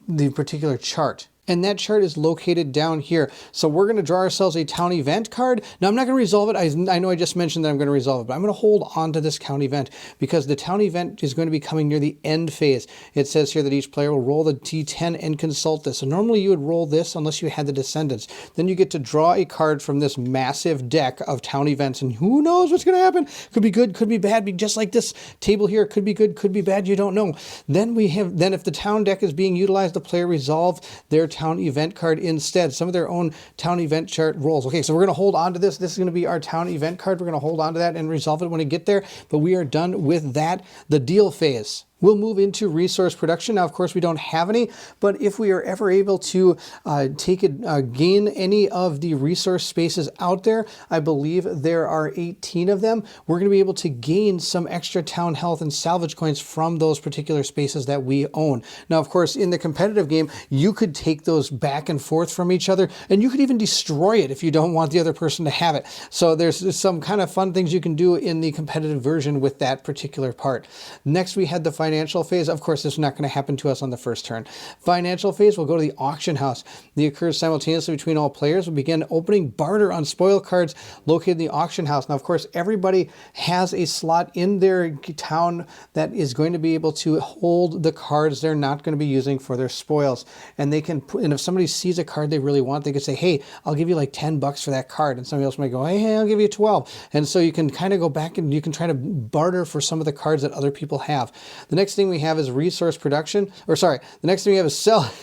the particular chart. And that chart is located down here. So we're going to draw ourselves a town event card. Now, I'm not going to resolve it. I know I just mentioned that I'm going to resolve it, but I'm going to hold on to this town event because the town event is going to be coming near the end phase. It says here that each player will roll the D10 and consult this. So normally you would roll this unless you had the Descendants. Then you get to draw a card from this massive deck of town events, and who knows what's going to happen. Could be good, could be bad. Just like this table here, could be good, could be bad. You don't know. Then if the town deck is being utilized, the player resolve their town event card instead, some of their own town event chart rolls. Okay, so we're going to hold on to this. This is going to be our town event card. We're going to hold on to that and resolve it when we get there, but we are done with that, the deal phase. We'll move into resource production. Now, of course, we don't have any, but if we are ever able to gain any of the resource spaces out there, I believe there are 18 of them, we're going to be able to gain some extra town health and salvage coins from those particular spaces that we own. Now, of course, in the competitive game, you could take those back and forth from each other, and you could even destroy it if you don't want the other person to have it. So there's some kind of fun things you can do in the competitive version with that particular part. Next, we had the financial phase. Of course, this is not going to happen to us on the first turn. Financial phase will go to the auction house. The occurs simultaneously between all players. We'll begin opening barter on spoil cards located in the auction house. Now, of course, everybody has a slot in their town that is going to be able to hold the cards they're not going to be using for their spoils. And they can, and if somebody sees a card they really want, they could say, hey, I'll give you like $10 for that card. And somebody else might go, hey, I'll give you 12. And so you can kind of go back and you can try to barter for some of the cards that other people have. The next thing we have is resource production, the next thing we have is sell.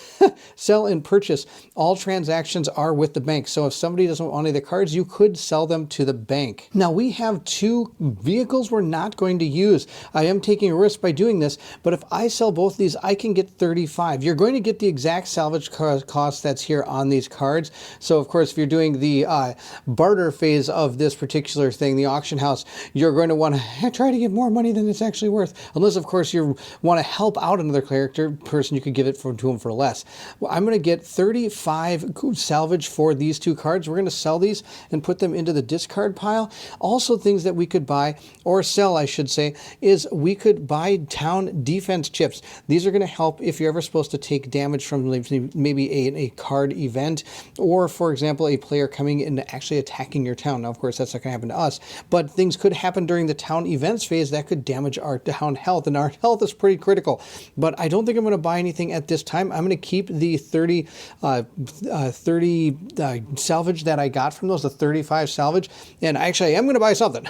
Sell and purchase. All transactions are with the bank. So if somebody doesn't want any of the cards, you could sell them to the bank. Now, we have 2 vehicles we're not going to use. I am taking a risk by doing this, but if I sell both of these, I can get 35. You're going to get the exact salvage cost that's here on these cards. So, of course, if you're doing the barter phase of this particular thing, the auction house, you're going to want to try to get more money than it's actually worth. Unless, of course, you want to help out another person, you could give it to them for less. Well, I'm going to get 35 salvage for these 2 cards. We're going to sell these and put them into the discard pile. Also, things that we could buy, or sell, I should say, is we could buy town defense chips. These are going to help if you're ever supposed to take damage from maybe a card event, or, for example, a player coming in and actually attacking your town. Now, of course, that's not going to happen to us, but things could happen during the town events phase that could damage our town health, and our health is pretty critical. But I don't think I'm going to buy anything at this time. I'm going to keep the 30 salvage that I got from those, the 35 salvage, and actually I am going to buy something.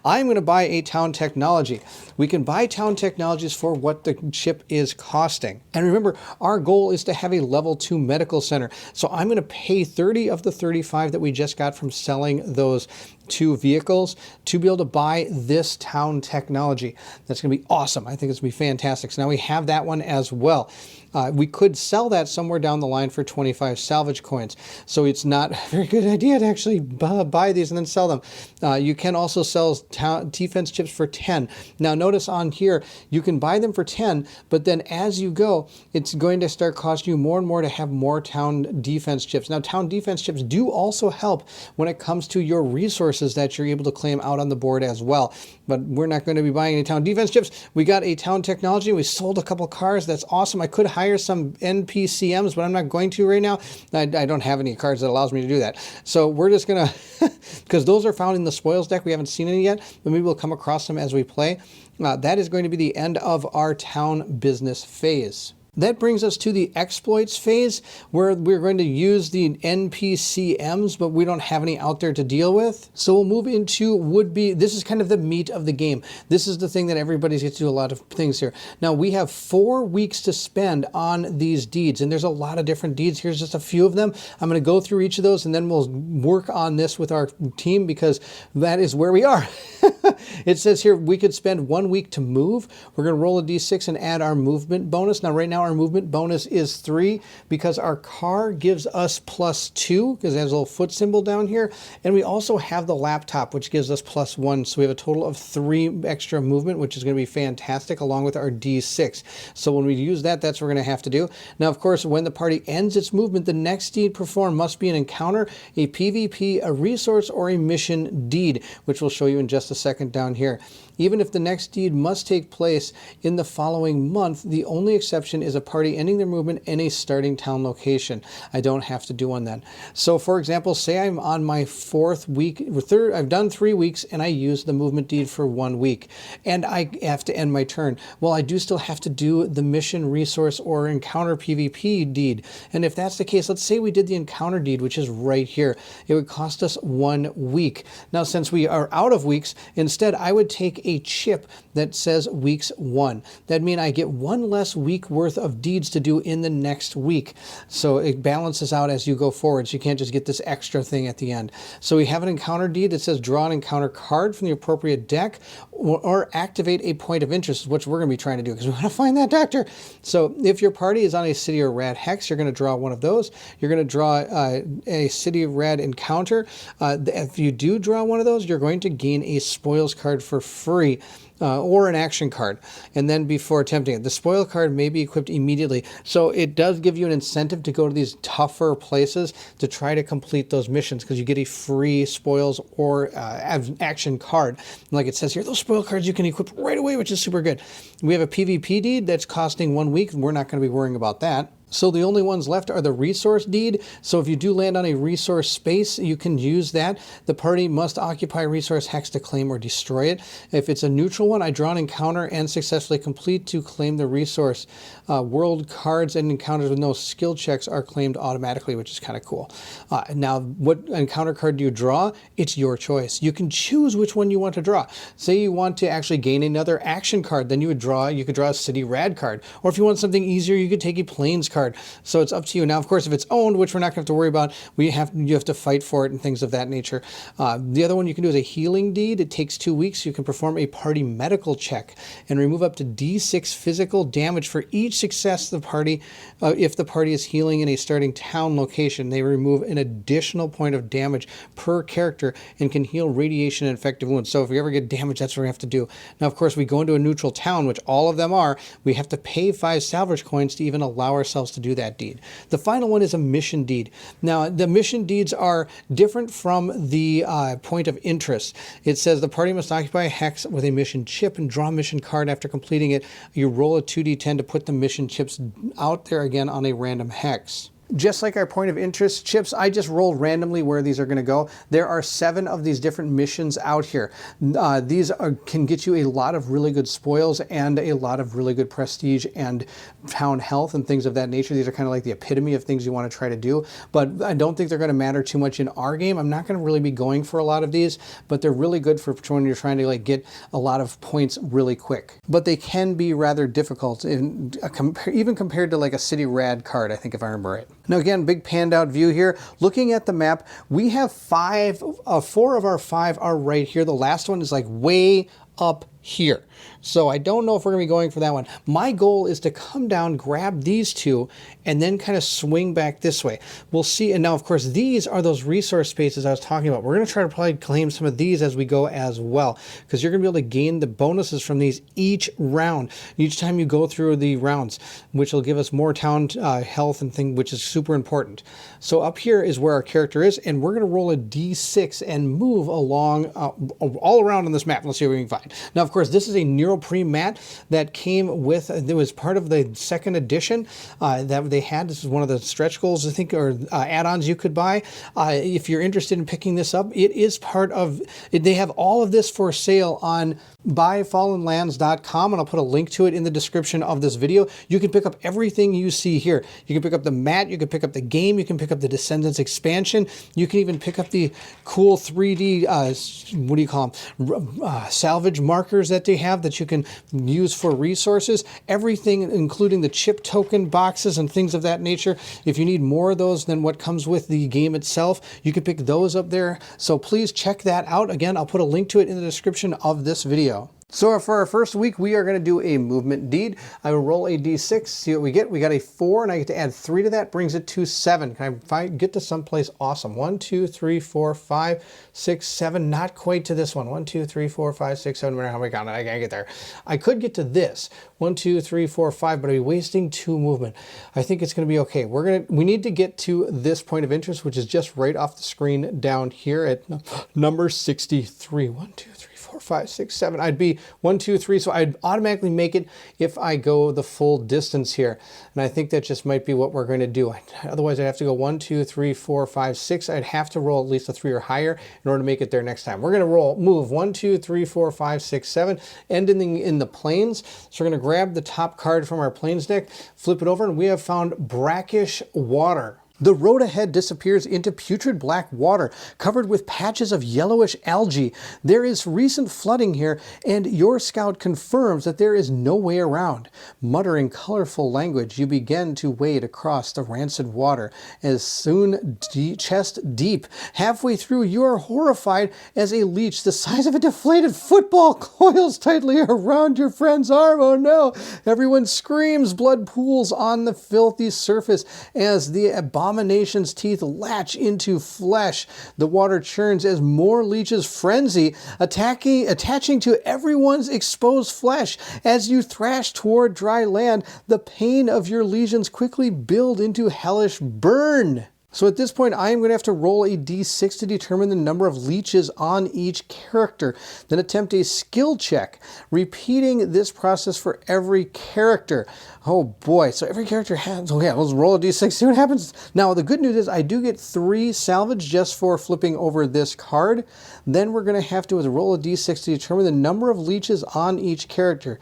I'm going to buy a town technology. We can buy town technologies for what the chip is costing. And remember, our goal is to have a level 2 medical center. So I'm going to pay 30 of the 35 that we just got from selling those 2 vehicles to be able to buy this town technology. That's going to be awesome. I think it's going to be fantastic. So now we have that one as well. We could sell that somewhere down the line for 25 salvage coins. So it's not a very good idea to actually buy these and then sell them. You can also sell defense chips for 10. Now notice on here, you can buy them for 10, but then as you go, it's going to start costing you more and more to have more town defense chips. Now, town defense chips do also help when it comes to your resources that you're able to claim out on the board as well. But we're not going to be buying any town defense chips. We got a town technology. We sold a couple cars. That's awesome. I could hire some NPCMs, but I'm not going to right now. I don't have any cards that allows me to do that. So we're just going to, because those are found in the spoils deck. We haven't seen any yet, but maybe we'll come across them as we play. That is going to be the end of our town business phase. That brings us to the exploits phase, where we're going to use the NPCMs, but we don't have any out there to deal with. So we'll move into would-be. This is kind of the meat of the game. This is the thing that everybody's gets to do a lot of things here. Now we have 4 weeks to spend on these deeds, and there's a lot of different deeds. Here's just a few of them. I'm going to go through each of those, and then we'll work on this with our team, because that is where we are. It says here we could spend 1 week to move. We're going to roll a d6 and add our movement bonus. Now right now our movement bonus is 3 because our car gives us +2 because it has a little foot symbol down here. And we also have the laptop, which gives us +1. So we have a total of 3 extra movement, which is going to be fantastic, along with our d6. So when we use that, that's what we're going to have to do. Now, of course, when the party ends its movement, the next deed performed must be an encounter, a PvP, a resource, or a mission deed, which we'll show you in just a second down here. Even if the next deed must take place in the following month, the only exception is a party ending their movement in a starting town location. I don't have to do one then. So for example, say I'm on my 4th week, I've done 3 weeks and I use the movement deed for 1 week and I have to end my turn. Well, I do still have to do the mission, resource, or encounter PvP deed. And if that's the case, let's say we did the encounter deed, which is right here. It would cost us 1 week. Now, since we are out of weeks, instead I would take a chip that says weeks 1. That means I get 1 less week worth of deeds to do in the next week. So it balances out as you go forward. So you can't just get this extra thing at the end. So we have an encounter deed that says draw an encounter card from the appropriate deck or activate a point of interest, which we're going to be trying to do because we want to find that doctor. So if your party is on a City of Rad hex, you're going to draw one of those. You're going to draw a City of Rad encounter. If you do draw one of those, you're going to gain a spoils card for free. Or an action card, and then before attempting it. The spoil card may be equipped immediately, so it does give you an incentive to go to these tougher places to try to complete those missions, because you get a free spoils or action card. Like it says here, those spoil cards you can equip right away, which is super good. We have a PvP deed that's costing 1 week. We're not going to be worrying about that. So the only ones left are the resource deed. So if you do land on a resource space, you can use that. The party must occupy a resource hex to claim or destroy it. If it's a neutral one, I draw an encounter and successfully complete to claim the resource. World cards and encounters with no skill checks are claimed automatically, which is kind of cool. Now, what encounter card do you draw? It's your choice. You can choose which one you want to draw. Say you want to actually gain another action card, then you could draw a City Rad card. Or if you want something easier, you could take a Plains card. So it's up to you. Now, of course, if it's owned, which we're not going to have to worry about, you have to fight for it and things of that nature. The other one you can do is a healing deed. It takes 2 weeks. You can perform a party medical check and remove up to D6 physical damage for each success of the party. If the party is healing in a starting town location, they remove an additional point of damage per character and can heal radiation and infected wounds. So if we ever get damaged, that's what we have to do. Now, of course, we go into a neutral town, which all of them are. We have to pay 5 salvage coins to even allow ourselves to do that deed. The final one is a mission deed. Now, the mission deeds are different from the point of interest. It says the party must occupy a hex with a mission chip and draw a mission card. After completing it, you roll a 2d10 to put the mission chips out there again on a random hex. Just like our point of interest chips, I just rolled randomly where these are going to go. There are 7 of these different missions out here. These can get you a lot of really good spoils and a lot of really good prestige and town health and things of that nature. These are kind of like the epitome of things you want to try to do, but I don't think they're going to matter too much in our game. I'm not going to really be going for a lot of these, but they're really good for when you're trying to get a lot of points really quick. But they can be rather difficult, even compared to like a City Rad card, I think, if I remember right. Now again, big panned out view here. Looking at the map, we have 4 of our 5 are right here. The last one is like way up here. So I don't know if we're going to be going for that one. My goal is to come down, grab these 2, and then kind of swing back this way. We'll see. And now, of course, these are those resource spaces I was talking about. We're going to try to probably claim some of these as we go as well, because you're going to be able to gain the bonuses from these each round, each time you go through the rounds, which will give us more town health and thing, which is super important. So up here is where our character is, and we're going to roll a d6 and move along all around on this map. Let's see what we can find. Now, of course, this is a Pre-Mat that came with, it was part of the second edition that they had. This is one of the stretch goals, I think, or add-ons you could buy. If you're interested in picking this up, it is part of, they have all of this for sale on buyfallenlands.com, and I'll put a link to it in the description of this video. You can pick up everything you see here. You can pick up the mat, you can pick up the game, you can pick up the Descendants expansion, you can even pick up the cool 3D, what do you call them, salvage markers that they have that you can use for resources. Everything, including the chip token boxes and things of that nature. If you need more of those than what comes with the game itself, you can pick those up there. So please check that out. Again, I'll put a link to it in the description of this video. So for our first week, we are going to do a movement deed. I will roll a d6, see what we get. We got a 4, and I get to add 3 to that, brings it to 7. Can I get to someplace awesome? 1, 2, 3, 4, 5, 6, 7. Not quite to this one. 1, 2, 3, 4, 5, 6, 7. No matter how we count it, I can't get there. I could get to this. 1, 2, 3, 4, 5, but I'd be wasting 2 movement. I think it's going to be okay. We need to get to this point of interest, which is just right off the screen down here at number 63. 1, 2, 3, 4, 5, 6, 7. I'd be 1, 2, 3, so I'd automatically make it if I go the full distance here. And I think that just might be what we're going to do. Otherwise, I'd have to go 1, 2, 3, 4, 5, 6. I'd have to roll at least a 3 or higher in order to make it there next time. We're going to move 1, 2, 3, 4, 5, 6, 7, ending in the plains. So we're going to grab the top card from our plains deck, flip it over, and we have found Brackish Water. The road ahead disappears into putrid black water covered with patches of yellowish algae. There is recent flooding here, and your scout confirms that there is no way around. Muttering colorful language, you begin to wade across the rancid water. As soon chest deep, halfway through, you are horrified as a leech the size of a deflated football coils tightly around your friend's arm. Oh no! Everyone screams. Blood pools on the filthy surface as the abomination's teeth latch into flesh. The water churns as more leeches frenzy, attaching to everyone's exposed flesh. As you thrash toward dry land, the pain of your lesions quickly build into hellish burn. So at this point, I am going to have to roll a d6 to determine the number of leeches on each character, then attempt a skill check, repeating this process for every character. Oh boy, so every character has, okay, let's roll a d6, see what happens. Now, the good news is I do get 3 salvage just for flipping over this card. Then we're going to have to roll a d6 to determine the number of leeches on each character.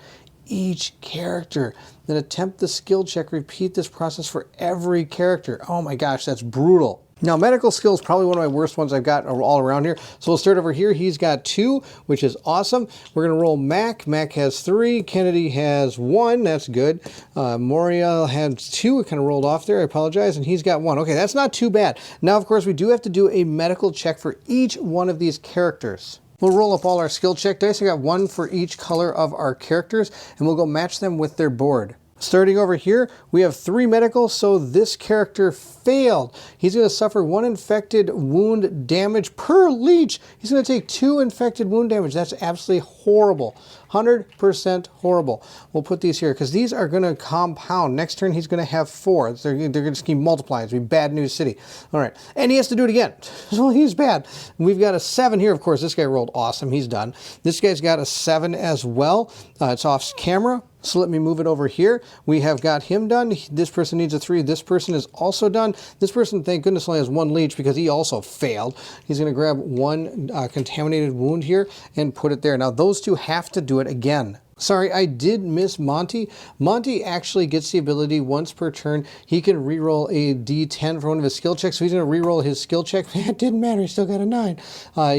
Then attempt the skill check. Repeat this process for every character. Oh my gosh, that's brutal. Now, medical skill is probably one of my worst ones I've got all around here. So we'll start over here. He's got 2, which is awesome. We're going to roll Mac. Mac has 3. Kennedy has 1. That's good. Moriel has 2. It kind of rolled off there. I apologize. And he's got 1. Okay, that's not too bad. Now, of course, we do have to do a medical check for each one of these characters. We'll roll up all our skill check dice. I got 1 for each color of our characters, and we'll go match them with their board. Starting over here, we have 3 medical, so this character failed. He's going to suffer 1 infected wound damage per leech. He's going to take 2 infected wound damage. That's absolutely horrible. 100% horrible. We'll put these here because these are going to compound. Next turn, he's going to have 4. They're going to just keep multiplying. It's going to be bad news city. All right. And he has to do it again. So he's bad. We've got a 7 here. Of course, this guy rolled awesome. He's done. This guy's got a 7 as well. It's off camera. So let me move it over here. We have got him done. This person needs a 3. This person is also done. This person, thank goodness, only has 1 leech because he also failed. He's going to grab 1 contaminated wound here and put it there. Now, those 2 have to do it again. Sorry, I did miss Monty. Monty actually gets the ability once per turn. He can re-roll a d10 for one of his skill checks. So he's going to re-roll his skill check. It didn't matter. He still got a 9.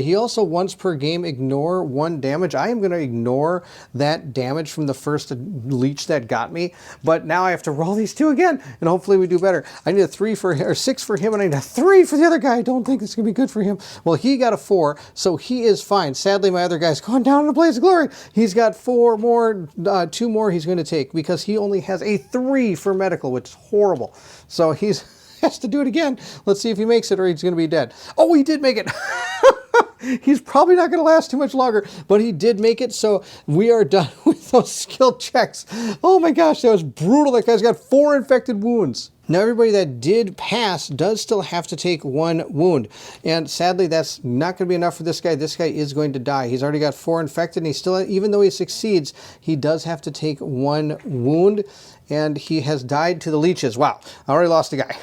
He also once per game ignore 1 damage. I am going to ignore that damage from the first leech that got me. But now I have to roll these 2 again, and hopefully we do better. I need a 3 for or 6 for him, and I need a 3 for the other guy. I don't think it's going to be good for him. Well, he got a 4, so he is fine. Sadly, my other guy's going down in a blaze of glory. He's got 4 more. 2 more he's going to take because he only has a 3 for medical, which is horrible. So he's has to do it again. Let's see if he makes it or he's going to be dead. Oh, he did make it. He's probably not going to last too much longer, but he did make it, so we are done with those skill checks. Oh my gosh, that was brutal. That guy's got 4 infected wounds. Now, everybody that did pass does still have to take 1 wound. And sadly, that's not going to be enough for this guy. This guy is going to die. He's already got 4 infected, and he still, even though he succeeds, he does have to take 1 wound. And he has died to the leeches. Wow, I already lost a guy.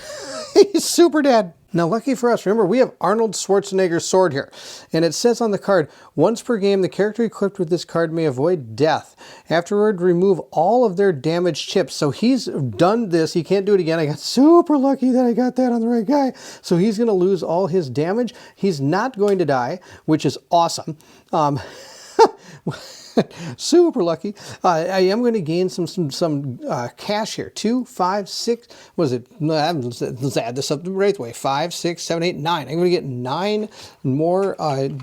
He's super dead. Now, lucky for us, remember, we have Arnold Schwarzenegger's sword here. And it says on the card, once per game, the character equipped with this card may avoid death. Afterward, remove all of their damaged chips. So he's done this. He can't do it again. I got super lucky that I got that on the right guy. So he's going to lose all his damage. He's not going to die, which is awesome. Super lucky. I am going to gain some cash here. 2, 5, 6. What is it? Let's add this up the right way. 5, 6, 7, 8, 9. I'm going to get 9 more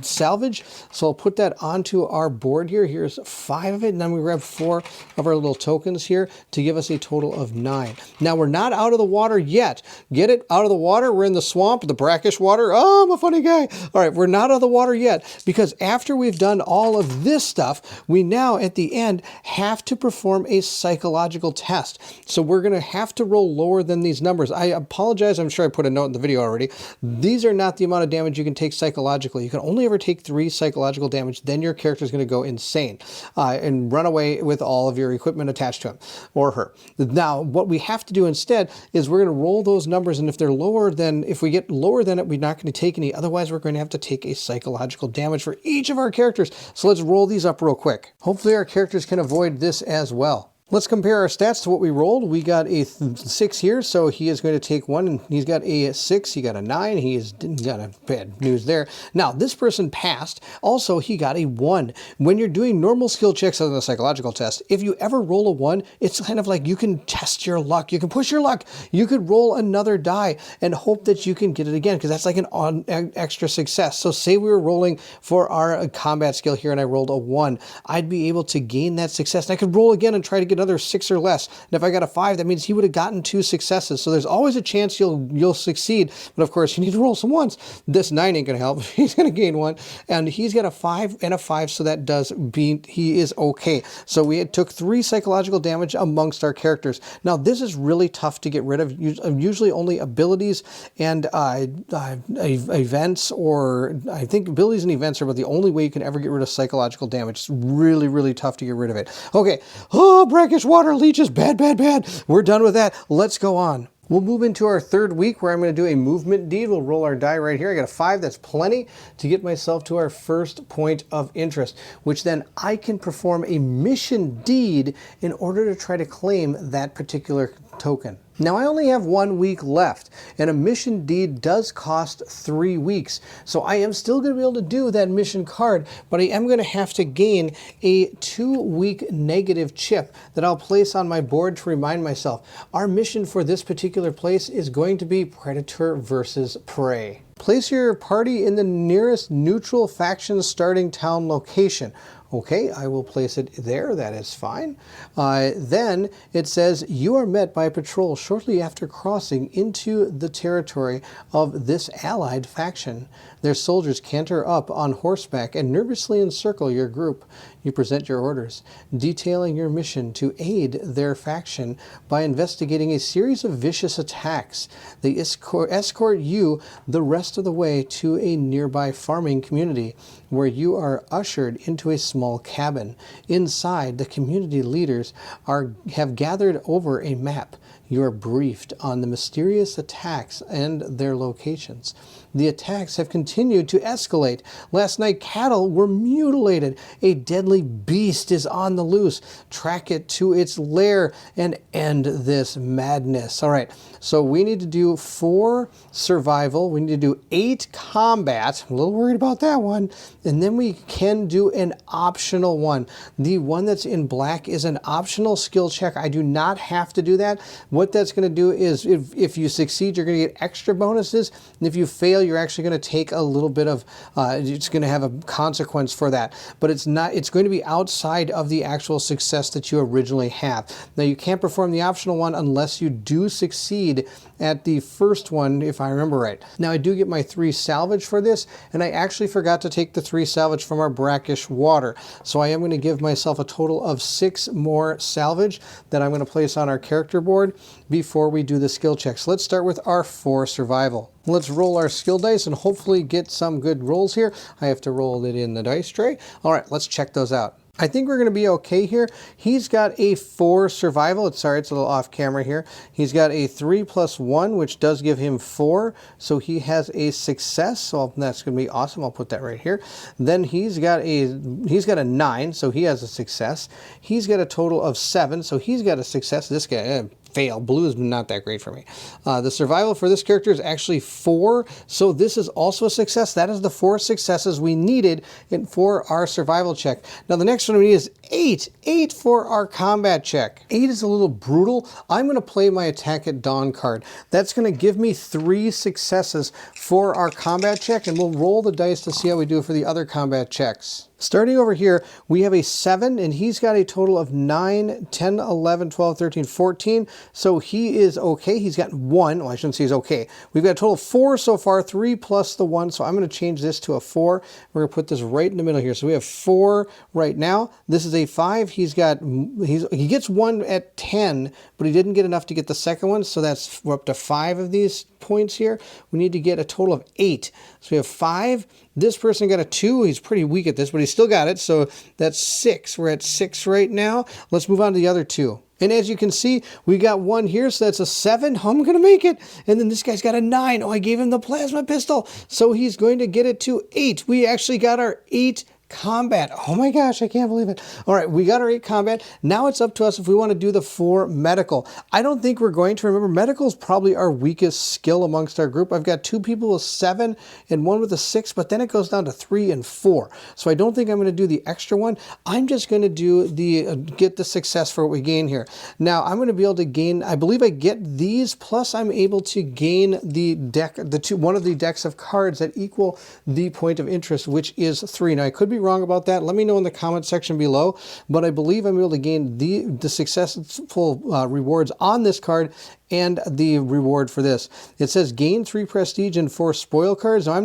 salvage. So I'll put that onto our board here. Here's 5 of it, and then we grab 4 of our little tokens here to give us a total of 9. Now we're not out of the water yet. Get it out of the water. We're in the swamp, the brackish water. Oh, I'm a funny guy. All right, we're not out of the water yet, because after we've done all of this stuff, we now at the end have to perform a psychological test. So we're going to have to roll lower than these numbers. I apologize. I'm sure I put a note in the video already. These are not the amount of damage you can take psychologically. You can only ever take 3 psychological damage. Then your character is going to go insane and run away with all of your equipment attached to him or her. Now, what we have to do instead is we're going to roll those numbers. And if they're lower than, if we get lower than it, we're not going to take any. Otherwise, we're going to have to take a psychological damage for each of our characters. So let's roll these up real quick. Hopefully our characters can avoid this as well. Let's compare our stats to what we rolled. We got a 6 here, so he is going to take 1, and he's got a 6, he got a 9, he's got a bad news there. Now, this person passed. Also, he got a 1. When you're doing normal skill checks other than a psychological test, if you ever roll a 1, it's kind of like you can test your luck. You can push your luck. You could roll another die and hope that you can get it again, because that's like an extra success. So say we were rolling for our combat skill here, and I rolled a 1. I'd be able to gain that success, and I could roll again and try to get another 6 or less. And if I got a 5, that means he would have gotten 2 successes. So there's always a chance you'll succeed. But of course, you need to roll some 1s. This 9 ain't going to help. He's going to gain 1. And he's got a 5 and a 5, so that does mean he is okay. So we took 3 psychological damage amongst our characters. Now, this is really tough to get rid of. Usually only abilities and events, or I think abilities and events are about the only way you can ever get rid of psychological damage. It's really, really tough to get rid of it. Okay. Oh, brackish water, leeches, bad, bad, bad. We're done with that. Let's go on. We'll move into our 3rd week, where I'm going to do a movement deed. We'll roll our die right here. I got a 5. That's plenty to get myself to our first point of interest, which then I can perform a mission deed in order to try to claim that particular token. Now, I only have 1 week left, and a mission deed does cost 3 weeks. So I am still going to be able to do that mission card, but I am going to have to gain a 2-week negative chip that I'll place on my board to remind myself. Our mission for this particular place is going to be Predator versus Prey. Place your party in the nearest neutral faction starting town location. Okay, I will place it there. That is fine. Then it says you are met by a patrol shortly after crossing into the territory of this allied faction. Their soldiers canter up on horseback and nervously encircle your group. You present your orders, detailing your mission to aid their faction by investigating a series of vicious attacks. They escort you the rest of the way to a nearby farming community, where you are ushered into a small cabin. Inside, the community leaders have gathered over a map. You are briefed on the mysterious attacks and their locations. The attacks have continued to escalate. Last night, cattle were mutilated. A deadly beast is on the loose. Track it to its lair and end this madness. All right, so we need to do 4 survival. We need to do 8 combat. I'm a little worried about that one. And then we can do an optional one. The one that's in black is an optional skill check. I do not have to do that. What that's going to do is if you succeed, you're going to get extra bonuses. And if you fail, fail, you're actually going to take a little bit of, it's going to have a consequence for that. But it's going to be outside of the actual success that you originally have. Now, you can't perform the optional one unless you do succeed at the first one, if I remember right. Now, I do get my 3 salvage for this, and I actually forgot to take the 3 salvage from our brackish water. So I am going to give myself a total of 6 more salvage that I'm going to place on our character board before we do the skill checks. Let's start with our 4 survival. Let's roll our skill dice and hopefully get some good rolls here. I have to roll it in the dice tray. All right, let's check those out. I think we're going to be okay here. He's got a 4 survival. Sorry, it's a little off camera here. He's got a 3 + 1, which does give him 4. So he has a success. So that's going to be awesome. I'll put that right here. Then he's got a 9, so he has a success. He's got a total of 7, so he's got a success. This guy, fail. Blue is not that great for me. The survival for this character is actually 4, so this is also a success. That is the 4 successes we needed for our survival check. Now the next one we need is 8. 8 for our combat check. 8 is a little brutal. I'm going to play my Attack at Dawn card. That's going to give me 3 successes for our combat check, and we'll roll the dice to see how we do for the other combat checks. Starting over here, we have a 7, and he's got a total of 9, 10, 11, 12, 13, 14. So he is okay. He's got 1. Well, I shouldn't say he's okay. We've got a total of 4 so far, 3 plus the 1. So I'm going to change this to a 4. We're going to put this right in the middle here. So we have 4 right now. This is a 5. He gets 1 at 10, but he didn't get enough to get the second one. So that's, we're up to 5 of these points here. We need to get a total of 8. So we have 5. This person got a 2. He's pretty weak at this, but he still got it. So that's 6. We're at 6 right now. Let's move on to the other 2. And as you can see, we got 1 here, so that's a 7. I'm going to make it. And then this guy's got a 9. Oh, I gave him the plasma pistol. So he's going to get it to 8. We actually got our 8 combat. Oh my gosh, I can't believe it. All right, we got our 8 combat. Now it's up to us if we want to do the 4 medical. I don't think we're going to. Remember, medical is probably our weakest skill amongst our group. I've got 2 people with 7 and 1 with a 6, but then it goes down to 3 and 4. So I don't think I'm going to do the extra one. I'm just going to do the get the success for what we gain here. Now I'm going to be able to gain, I believe I get these, plus I'm able to gain the deck, one of the decks of cards that equal the point of interest, which is 3. Now I could be wrong about that. Let me know in the comment section below, but I believe I'm able to gain the successful rewards on this card and the reward for this. It says gain 3 prestige and 4 spoil cards. Now I'm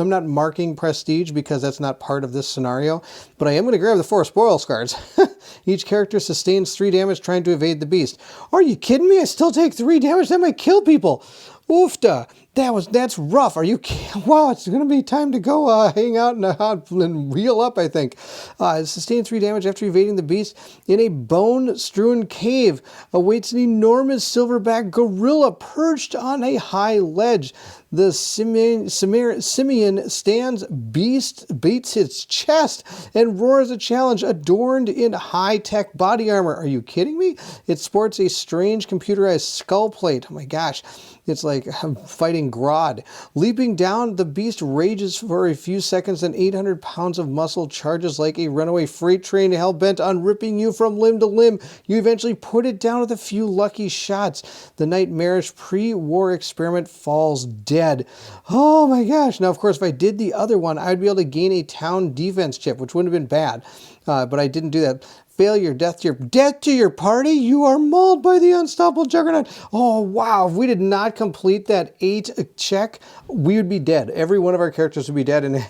not marking prestige because that's not part of this scenario, but I am going to grab the 4 spoils cards. Each character sustains 3 damage trying to evade the beast. Are you kidding me? I still take 3 damage? That might kill people. Oofta. That's rough. Are you kidding? Wow, it's going to be time to go hang out and heal up, I think. Sustain 3 damage after evading the beast. In a bone-strewn cave awaits an enormous silverback gorilla perched on a high ledge. The simian stands, beats its chest, and roars a challenge adorned in high-tech body armor. Are you kidding me? It sports a strange computerized skull plate. Oh my gosh. It's like I'm fighting Grodd. Leaping down, the beast rages for a few seconds, and 800 pounds of muscle charges like a runaway freight train hell-bent on ripping you from limb to limb. You eventually put it down with a few lucky shots. The nightmarish pre-war experiment falls dead. Oh my gosh. Now, of course, if I did the other one, I'd be able to gain a town defense chip, which wouldn't have been bad, but I didn't do that. Failure, death to your party. You are mauled by the unstoppable juggernaut. Oh, wow. If we did not complete that 8 check, we would be dead. Every one of our characters would be dead, and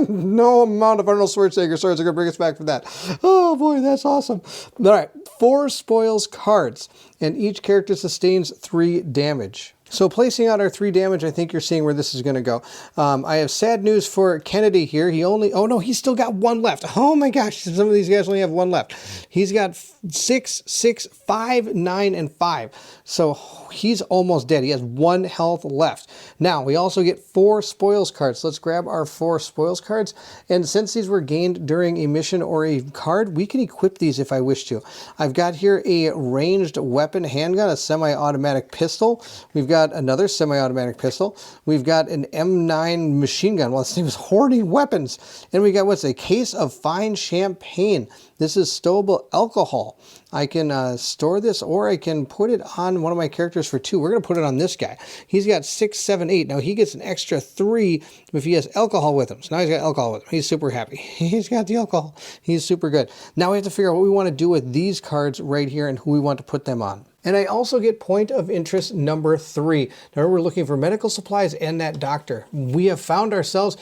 no amount of Arnold Schwarzenegger swords are going to bring us back from that. Oh, boy, that's awesome. All right, 4 spoils cards, and each character sustains 3 damage. So placing out our 3 damage, I think you're seeing where this is going to go. I have sad news for Kennedy here. Oh no, he's still got 1 left. Oh my gosh, some of these guys only have 1 left. He's got 6, 6, 5, 9, and 5. So he's almost dead. He has 1 health left. Now, we also get 4 spoils cards. Let's grab our 4 spoils cards. And since these were gained during a mission or a card, we can equip these if I wish to. I've got here a ranged weapon handgun, a semi-automatic pistol. We've got another semi-automatic pistol. We've got an M9 machine gun. Well, this thing is hoarding weapons. And we got, what's a case of fine champagne. This is stowable alcohol. I can store this, or I can put it on one of my characters for 2. We're going to put it on this guy. He's got 6, 7, 8. Now he gets an extra 3 if he has alcohol with him. So now he's got alcohol with him. He's super happy. He's got the alcohol. He's super good. Now we have to figure out what we want to do with these cards right here and who we want to put them on. And I also get point of interest number 3. Now we're looking for medical supplies and that doctor. We found ourselves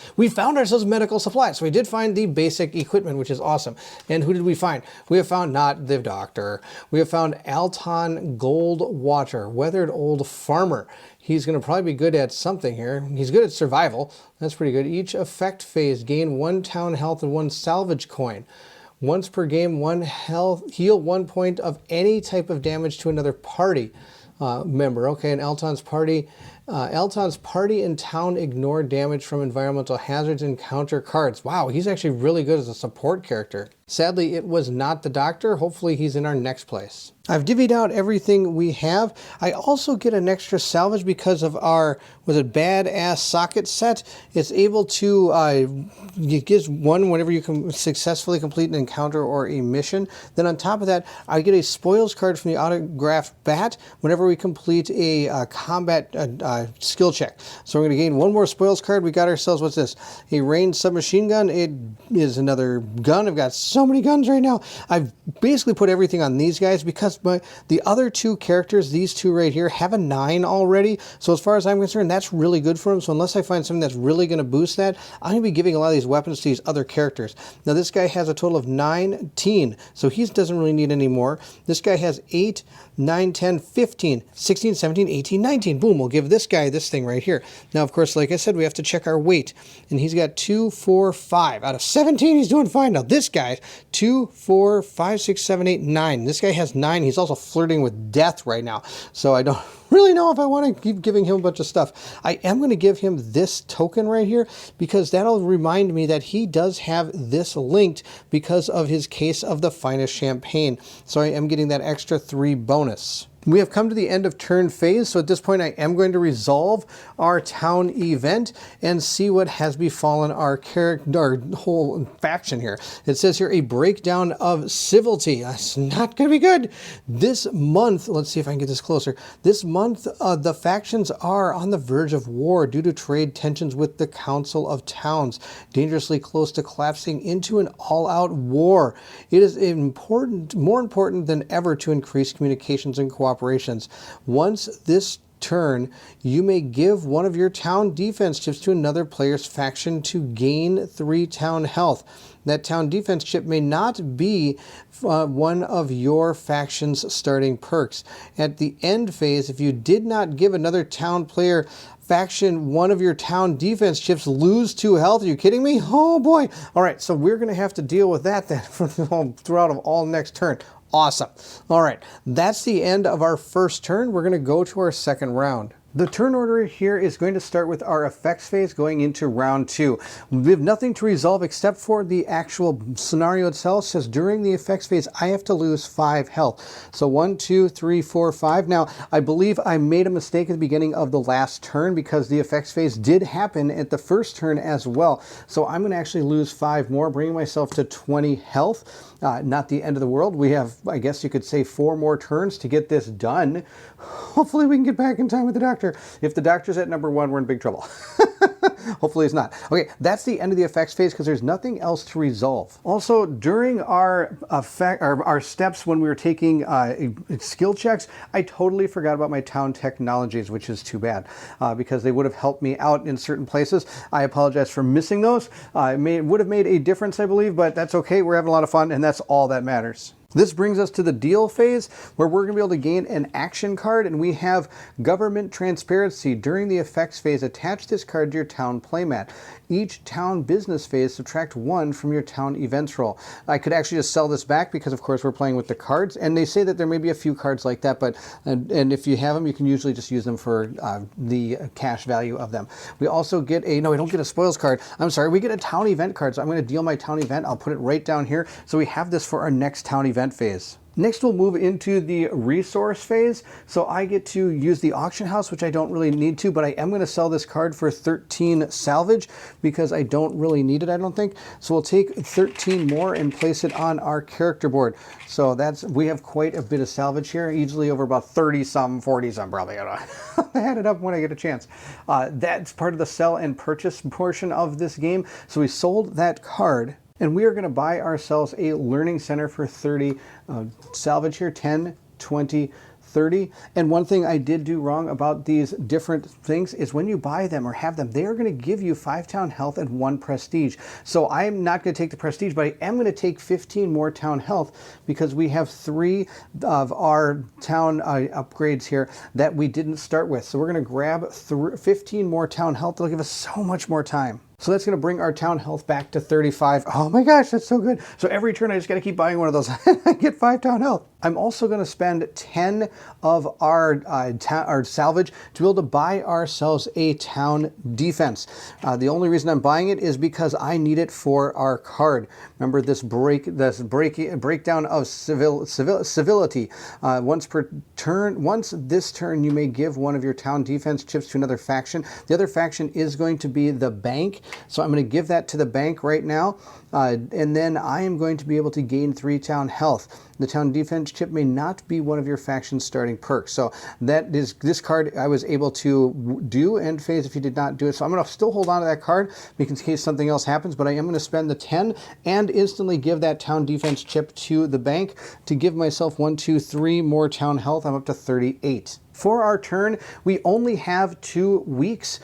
medical supplies. So we did find the basic equipment, which is awesome. And who did we find? We have found not the doctor. We have found Alton Goldwater, weathered old farmer. He's going to probably be good at something here. He's good at survival. That's pretty good. Each effect phase, gain 1 town health and 1 salvage coin. Once per game, 1 health, heal 1 point of any type of damage to another party member. Okay, and Alton's party in town ignore damage from environmental hazards and counter cards. Wow, he's actually really good as a support character. Sadly, it was not the doctor. Hopefully he's in our next place. I've divvied out everything we have. I also get an extra salvage because of our, was it badass socket set? It's able to, it gives 1 whenever you can successfully complete an encounter or a mission. Then on top of that, I get a spoils card from the autographed bat whenever we complete a combat skill check. So we're going to gain 1 more spoils card. We got ourselves, what's this? A ranged submachine gun. It is another gun. I've got so many guns right now. I've basically put everything on these guys because the other 2 characters, these 2 right here, have a 9 already. So as far as I'm concerned, that's really good for them. So unless I find something that's really going to boost that, I'm going to be giving a lot of these weapons to these other characters. Now this guy has a total of 19, so he doesn't really need any more. This guy has 8, 9, 10, 15, 16, 17, 18, 19. Boom, we'll give this guy this thing right here. Now, of course, like I said, we have to check our weight. And he's got 2, 4, 5. Out of 17, he's doing fine. Now this guy, 2, 4, 5, 6, 7, 8, 9. This guy has 9. He's also flirting with death right now. So I don't really know if I want to keep giving him a bunch of stuff. I am going to give him this token right here because that'll remind me that he does have this linked because of his case of the finest champagne. So I am getting that extra 3 bonus. We have come to the end of turn phase, so at this point I am going to resolve our town event and see what has befallen our whole faction here. It says here, a breakdown of civility. That's not going to be good. This month, let's see if I can get this closer. This month, the factions are on the verge of war due to trade tensions with the Council of Towns, dangerously close to collapsing into an all-out war. It is more important than ever to increase communications and cooperation. Once this turn, you may give 1 of your town defense chips to another player's faction to gain 3 town health. That town defense chip may not be one of your faction's starting perks. At the end phase, if you did not give another town player faction 1 of your town defense chips, lose 2 health. Are you kidding me? Oh boy. All right, so we're going to have to deal with that then throughout of all next turn. Awesome. All right, that's the end of our first turn. We're going to go to our second round. The turn order here is going to start with our effects phase going into round 2. We have nothing to resolve except for the actual scenario itself. It says during the effects phase, I have to lose 5 health. So 1, 2, 3, 4, 5. Now, I believe I made a mistake at the beginning of the last turn because the effects phase did happen at the first turn as well. So I'm going to actually lose 5 more, bringing myself to 20 health. Not the end of the world. We have, I guess you could say, 4 more turns to get this done. Hopefully we can get back in time with the doctor. If the doctor's at number 1, we're in big trouble. Hopefully it's not. Okay, that's the end of the effects phase because there's nothing else to resolve. Also, during our steps when we were taking skill checks, I totally forgot about my town technologies, which is too bad because they would have helped me out in certain places. I apologize for missing those. It would have made a difference, I believe, but that's okay. We're having a lot of fun, and that's all that matters. This brings us to the deal phase where we're going to be able to gain an action card, and we have Government Transparency. During the effects phase, attach this card to your town playmat. Each town business phase, subtract 1 from your town events roll. I could actually just sell this back because of course we're playing with the cards, and they say that there may be a few cards like that, but and if you have them, you can usually just use them for the cash value of them. We also get no, we don't get a spoils card. I'm sorry, we get a town event card. So I'm going to deal my town event. I'll put it right down here. So we have this for our next town event. event phase. Next, we'll move into the resource phase. So I get to use the auction house, which I don't really need to, but I am going to sell this card for 13 salvage because I don't really need it, I don't think. So we'll take 13 more and place it on our character board. So we have quite a bit of salvage here, easily over about 30 some, 40 some probably. I add it up when I get a chance. That's part of the sell and purchase portion of this game. So we sold that card. And we are going to buy ourselves a learning center for 30 salvage here, 10, 20, 30. And one thing I did do wrong about these different things is when you buy them or have them, they are going to give you 5 town health and 1 prestige. So I'm not going to take the prestige, but I am going to take 15 more town health because we have 3 of our town upgrades here that we didn't start with. So we're going to grab 15 more town health. That'll give us so much more time. So that's going to bring our town health back to 35. Oh my gosh, that's so good. So every turn I just got to keep buying one of those. I get 5 town health. I'm also going to spend 10 of our salvage to be able to buy ourselves a town defense. The only reason I'm buying it is because I need it for our card. Remember this breakdown of civility. Once this turn, you may give one of your town defense chips to another faction. The other faction is going to be the bank. So I'm going to give that to the bank right now. And then I am going to be able to gain 3 town health. The town defense chip may not be one of your faction's starting perks. So that is this card I was able to do end phase if you did not do it. So I'm going to still hold on to that card in case something else happens, but I am going to spend the 10 and instantly give that town defense chip to the bank to give myself 1, 2, 3 more town health. I'm up to 38. For our turn, we only have 2 weeks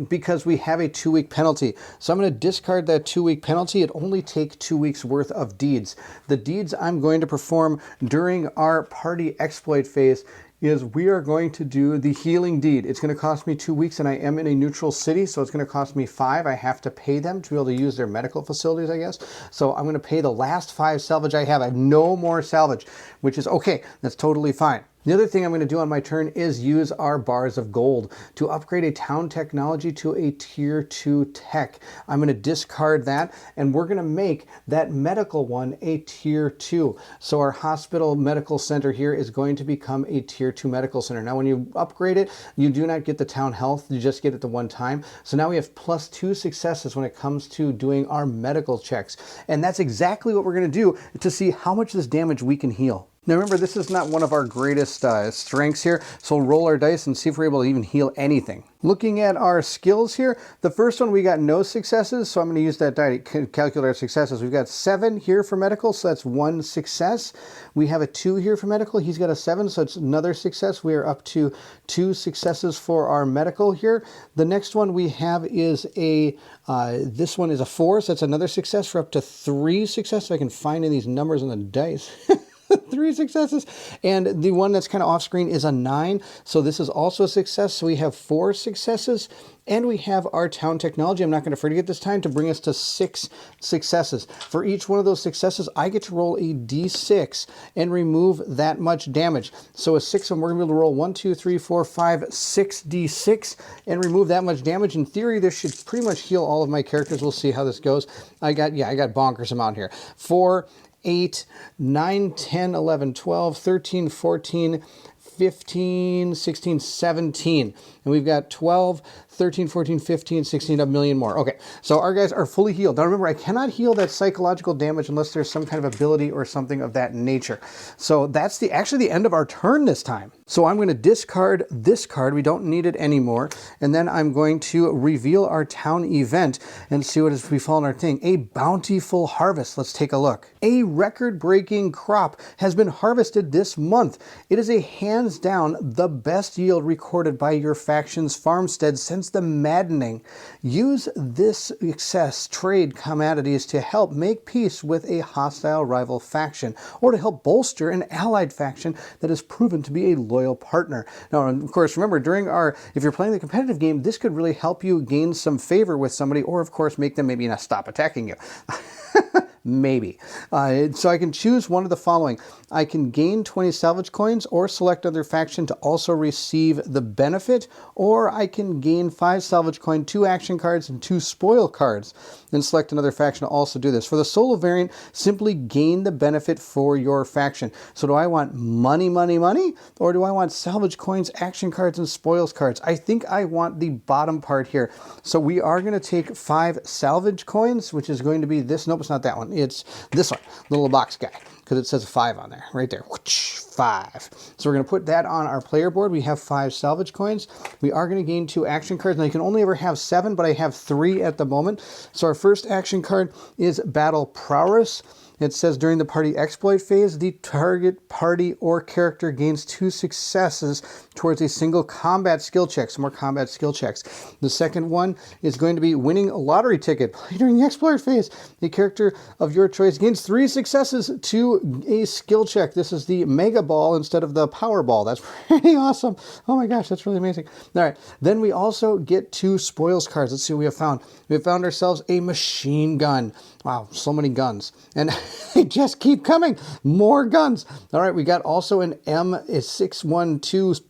because we have a 2-week penalty. So I'm going to discard that 2-week penalty. It only takes 2 weeks worth of deeds. The deeds I'm going to perform during our party exploit phase is we are going to do the healing deed. It's going to cost me 2 weeks and I am in a neutral city, so it's going to cost me 5. I have to pay them to be able to use their medical facilities, I guess. So I'm going to pay the last 5 salvage I have. I have no more salvage, which is okay. That's totally fine. The other thing I'm going to do on my turn is use our bars of gold to upgrade a town technology to a tier 2 tech. I'm going to discard that and we're going to make that medical one a tier 2. So our hospital medical center here is going to become a tier 2 medical center. Now when you upgrade it, you do not get the town health, you just get it the one time. So now we have +2 successes when it comes to doing our medical checks. And that's exactly what we're going to do to see how much this damage we can heal. Now remember, this is not one of our greatest strengths here, so we'll roll our dice and see if we're able to even heal anything. Looking at our skills here, the first one we got no successes, so I'm going to use that die to calculate our successes. We've got 7 here for medical, so that's 1 success. We have a 2 here for medical. He's got a 7, so it's another success. We are up to 2 successes for our medical here. The next one we have is this one is a 4, so that's another success for up to 3 successes. If I can find in these numbers on the dice. 3 successes. And the one that's kind of off screen is a 9. So this is also a success. So we have 4 successes. And we have our town technology. I'm not going to forget this time to bring us to 6 successes. For each one of those successes, I get to roll a d6 and remove that much damage. So a 6 of them, we're going to be able to roll 1, 2, 3, 4, 5, 6 d6 and remove that much damage. In theory, this should pretty much heal all of my characters. We'll see how this goes. I got bonkers amount here. 4, 8, 9, 10, 11, 12, 13, 14, 15, 16, 17. And we've got 12, 13, 14, 15, 16, a million more. Okay, so our guys are fully healed. Now remember, I cannot heal that psychological damage unless there's some kind of ability or something of that nature. So that's actually the end of our turn this time. So I'm going to discard this card. We don't need it anymore. And then I'm going to reveal our town event and see what has befallen our thing. A bountiful harvest. Let's take a look. A record-breaking crop has been harvested this month. It is a hands down the best yield recorded by your faction's farmstead since the maddening. Use this excess trade commodities to help make peace with a hostile rival faction or to help bolster an allied faction that has proven to be a loyal partner. Now, of course, remember, if you're playing the competitive game, this could really help you gain some favor with somebody or, of course, make them maybe not stop attacking you. Maybe. So I can choose one of the following. I can gain 20 salvage coins or select other faction to also receive the benefit, or I can gain 5 salvage coin, 2 action cards, and 2 spoil cards, and select another faction to also do this. For the solo variant, simply gain the benefit for your faction. So do I want money, money, money, or do I want salvage coins, action cards, and spoils cards? I think I want the bottom part here. So we are going to take 5 salvage coins, which is going to be this. Nope, it's not that one. It's this one, the little box guy, because it says 5 on there, right there. 5. So we're going to put that on our player board. We have 5 salvage coins. We are going to gain 2 action cards. Now you can only ever have 7, but I have 3 at the moment. So our first action card is Battle Prowess. It says during the party exploit phase, the target party or character gains 2 successes towards a single combat skill check. Some more combat skill checks. The second one is going to be winning a lottery ticket. During the exploit phase, the character of your choice gains 3 successes to a skill check. This is the Mega Ball instead of the Power Ball. That's pretty awesome. Oh my gosh, that's really amazing. All right, then we also get 2 spoils cards. Let's see what we have found. We have found ourselves a machine gun. Wow, so many guns. And they just keep coming. More guns. All right, we got also an M612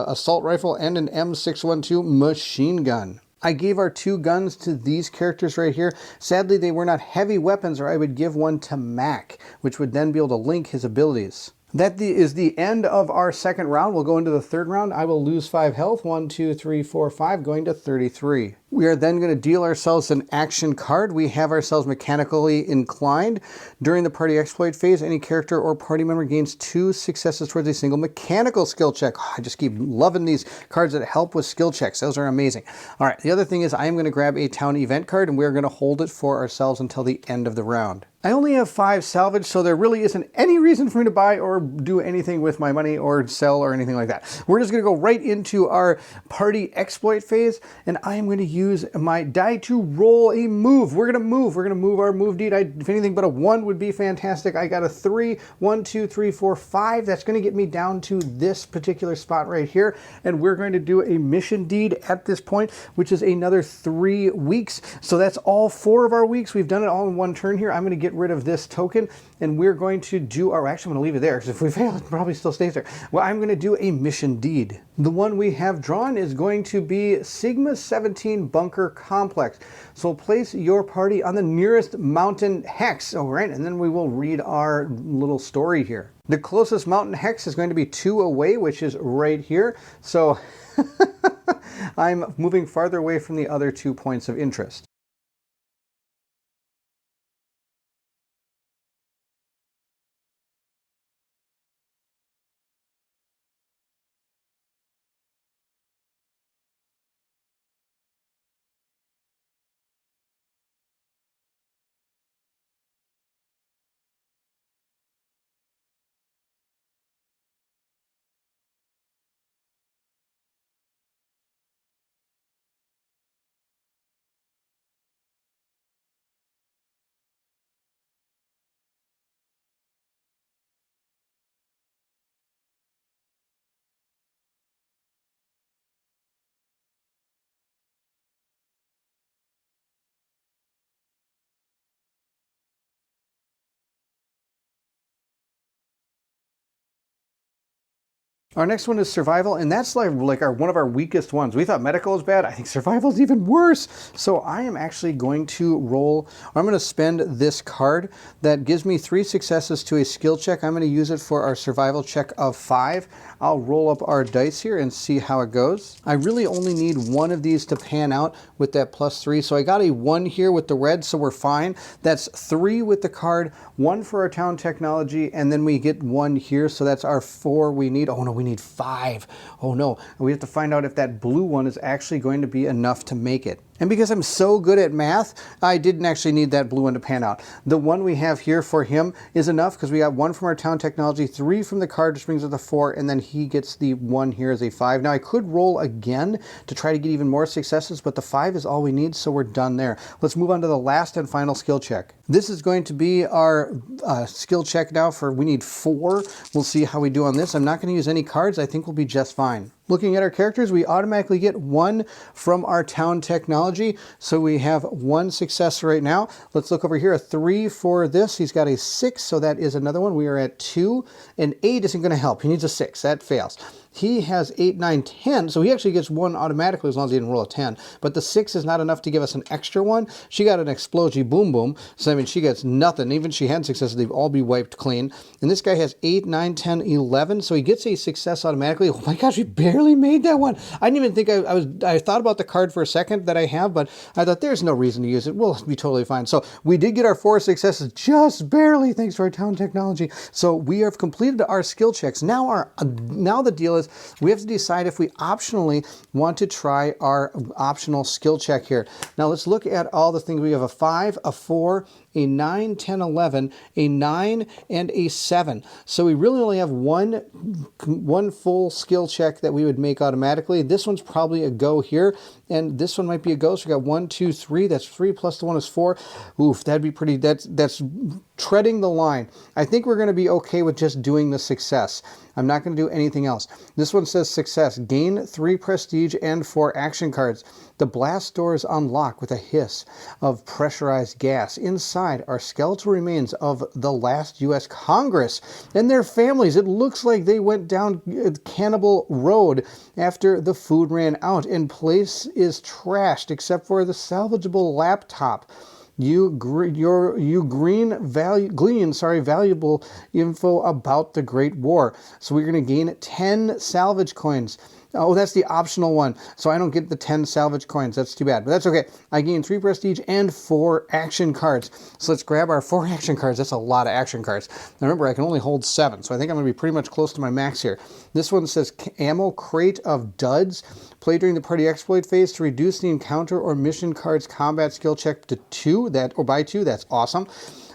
assault rifle and an M612 machine gun. I gave our 2 guns to these characters right here. Sadly, they were not heavy weapons, or I would give one to Mac, which would then be able to link his abilities. That is the end of our second round. We'll go into the third round. I will lose 5 health. 1, 2, 3, 4, 5, going to 33. We are then going to deal ourselves an action card. We have ourselves Mechanically Inclined. During the party exploit phase, any character or party member gains 2 successes towards a single mechanical skill check. Oh, I just keep loving these cards that help with skill checks. Those are amazing. All right, the other thing is I am going to grab a town event card, and we're going to hold it for ourselves until the end of the round. I only have 5 salvage, so there really isn't any reason for me to buy or do anything with my money or sell or anything like that. We're just going to go right into our party exploit phase, and I am going to use my die to roll a move. We're going to move. We're going to move our move deed. If anything but a 1 would be fantastic. I got a 3. 1, 2, 3, 4, 5. That's going to get me down to this particular spot right here, and we're going to do a mission deed at this point, which is another 3 weeks. So that's all 4 of our weeks. We've done it all in one turn here. I'm going to get rid of this token, and we're going to do our, actually I'm going to leave it there, because if we fail, it probably still stays there. Well, I'm going to do a mission deed. The one we have drawn is going to be Sigma 17 Bunker Complex. So place your party on the nearest mountain hex. All right, and then we will read our little story here. The closest mountain hex is going to be 2 away, which is right here. So I'm moving farther away from the other 2 points of interest. Our next one is survival, and that's like one of our weakest ones. We thought medical was bad. I think survival is even worse. So I am actually going to roll, or I'm going to spend this card that gives me 3 successes to a skill check. I'm going to use it for our survival check of 5. I'll roll up our dice here and see how it goes. I really only need 1 of these to pan out with that +3. So I got a 1 here with the red, so we're fine. That's 3 with the card, 1 for our town technology, and then we get 1 here. So that's our 4 we need. Oh no, we need 5. Oh no, we have to find out if that blue one is actually going to be enough to make it. And because I'm so good at math, I didn't actually need that blue one to pan out. The 1 we have here for him is enough because we got 1 from our town technology, 3 from the card, which brings us to 4, and then he gets the 1 here as a 5. Now I could roll again to try to get even more successes, but the 5 is all we need, so we're done there. Let's move on to the last and final skill check. This is going to be our skill check now for, we need 4. We'll see how we do on this. I'm not going to use any cards. I think we'll be just fine. Looking at our characters, we automatically get 1 from our town technology. So we have 1 success right now. Let's look over here, a 3 for this. He's got a 6, so that is another one. We are at 2, and 8 isn't going to help. He needs a 6. That fails. He has 8, 9, 10, so he actually gets 1 automatically as long as he didn't roll a 10. But the 6 is not enough to give us an extra 1. She got an explosion boom boom, so I mean she gets nothing. Even if she had successes, they've all be wiped clean. And this guy has 8, 9, 10, 11, so he gets a success automatically. Oh my gosh, we barely made that one. I didn't even think I thought about the card for a second that I have, but I thought there's no reason to use it. We'll be totally fine. So we did get our 4 successes just barely thanks to our town technology. So we have completed our skill checks. Now the deal is we have to decide if we optionally want to try our optional skill check here. Now let's look at all the things. We have a 5, a 4, a 9, 10, 11, a 9, and a 7. So we really only have one full skill check that we would make automatically. This one's probably a go here, and this one might be a go. So we got 1, 2, 3. That's 3 plus the 1 is 4. Oof, that'd be pretty. That's treading the line. I think we're going to be okay with just doing the success. I'm not going to do anything else. This one says success. Gain 3 prestige and 4 action cards. The blast doors unlock with a hiss of pressurized gas. Inside are skeletal remains of the last U.S. Congress and their families. It looks like they went down Cannibal Road after the food ran out, and place is trashed except for the salvageable laptop. You glean valuable info about the Great War. So we're going to gain 10 salvage coins. Oh, that's the optional one. So I don't get the 10 salvage coins. That's too bad, but that's okay. I gain 3 prestige and 4 action cards. So let's grab our 4 action cards. That's a lot of action cards. Now remember, I can only hold 7, so I think I'm going to be pretty much close to my max here. This one says ammo crate of duds. Play during the party exploit phase to reduce the encounter or mission card's combat skill check to 2, by 2. That's awesome.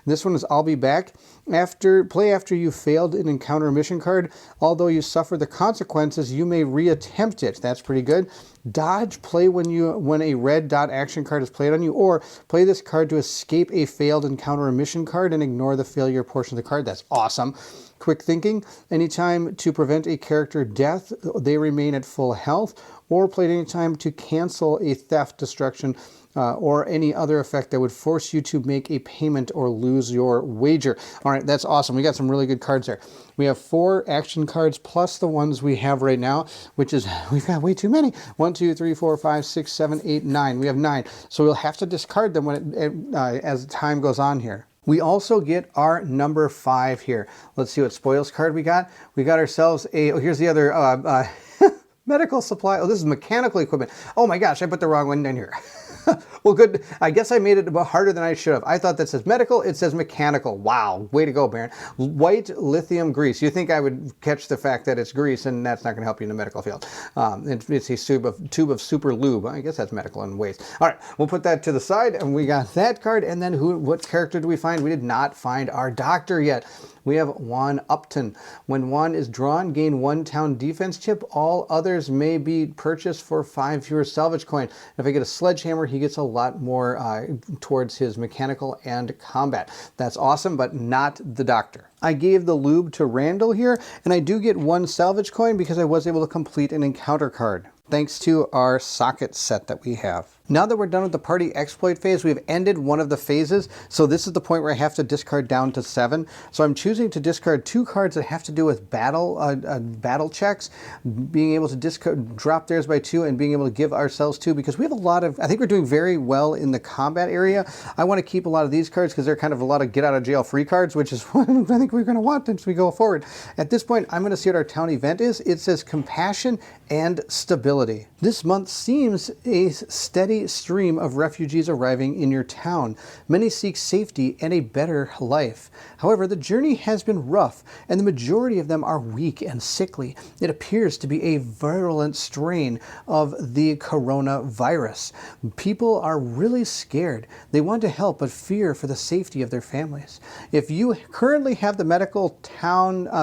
This one is I'll be back. Play after you failed an encounter or mission card. Although you suffer the consequences, you may reattempt it. That's pretty good. Dodge, play when a red dot action card is played on you, or play this card to escape a failed encounter or mission card and ignore the failure portion of the card. That's awesome. Quick thinking, anytime to prevent a character death, they remain at full health, or play at any time to cancel a theft, destruction, or any other effect that would force you to make a payment or lose your wager. All right, that's awesome. We got some really good cards there. We have 4 action cards plus the ones we have right now, which is, we've got way too many. 1, 2, 3, 4, 5, 6, 7, 8, 9. We have 9. So we'll have to discard them as time goes on here. We also get our number 5 here. Let's see what spoils card we got. We got ourselves here's the other medical supply. Oh, this is mechanical equipment. Oh my gosh, I put the wrong one down here. Well, good. I guess I made it harder than I should have. I thought that says medical. It says mechanical. Wow. Way to go, Baron. White lithium grease. You think I would catch the fact that it's grease, and that's not going to help you in the medical field. It's a tube of super lube. I guess that's medical in waste. All right. We'll put that to the side, and we got that card. And then what character do we find? We did not find our doctor yet. We have Juan Upton. When Juan is drawn, gain 1 town defense chip. All others may be purchased for 5 fewer salvage coin. If I get a sledgehammer, he gets a lot more towards his mechanical and combat. That's awesome, but not the doctor. I gave the lube to Randall here, and I do get 1 salvage coin because I was able to complete an encounter card, thanks to our socket set that we have. Now that we're done with the party exploit phase, we've ended one of the phases. So this is the point where I have to discard down to 7. So I'm choosing to discard 2 cards that have to do with battle checks, being able to drop theirs by 2 and being able to give ourselves 2, because we have a lot of, I think we're doing very well in the combat area. I want to keep a lot of these cards because they're kind of a lot of get out of jail free cards, which is what I think we're going to want as we go forward. At this point, I'm going to see what our town event is. It says compassion and stability. This month seems a steady stream of refugees arriving in your town. Many seek safety and a better life. However, the journey has been rough, and the majority of them are weak and sickly. It appears to be a virulent strain of the coronavirus. People are really scared. They want to help, but fear for the safety of their families. If you currently have the medical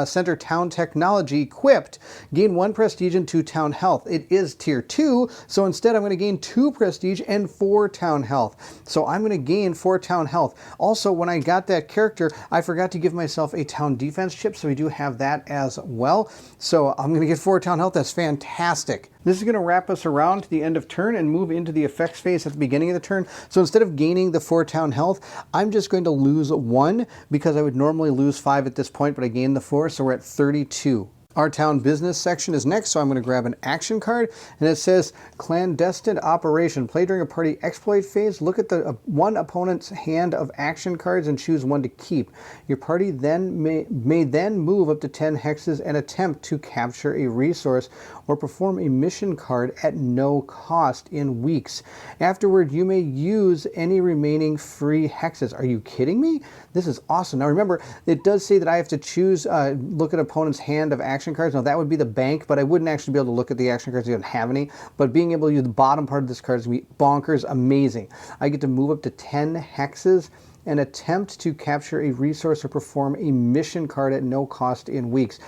center town technology equipped, gain 1 prestige and 2 town health. It is is tier 2, so instead I'm going to gain 2 prestige and 4 town health. So I'm going to gain 4 town health. Also, when I got that character, I forgot to give myself a town defense chip, so we do have that as well. So I'm going to get 4 town health. That's fantastic. This is going to wrap us around to the end of turn and move into the effects phase at the beginning of the turn. So instead of gaining the 4 town health, I'm just going to lose 1 because I would normally lose 5 at this point, but I gained the 4, so we're at 32. Our town business section is next, so I'm going to grab an action card, and it says Clandestine Operation. Play during a party exploit phase. Look at the one opponent's hand of action cards and choose one to keep. Your party then may then move up to 10 hexes and attempt to capture a resource or perform a mission card at no cost in weeks. Afterward, you may use any remaining free hexes. Are you kidding me? This is awesome. Now remember, it does say that I have to choose, look at opponent's hand of action cards. Now that would be the bank, but I wouldn't actually be able to look at the action cards. I don't have any, but being able to use the bottom part of this card is going to be bonkers amazing. I get to move up to 10 hexes and attempt to capture a resource or perform a mission card at no cost in weeks.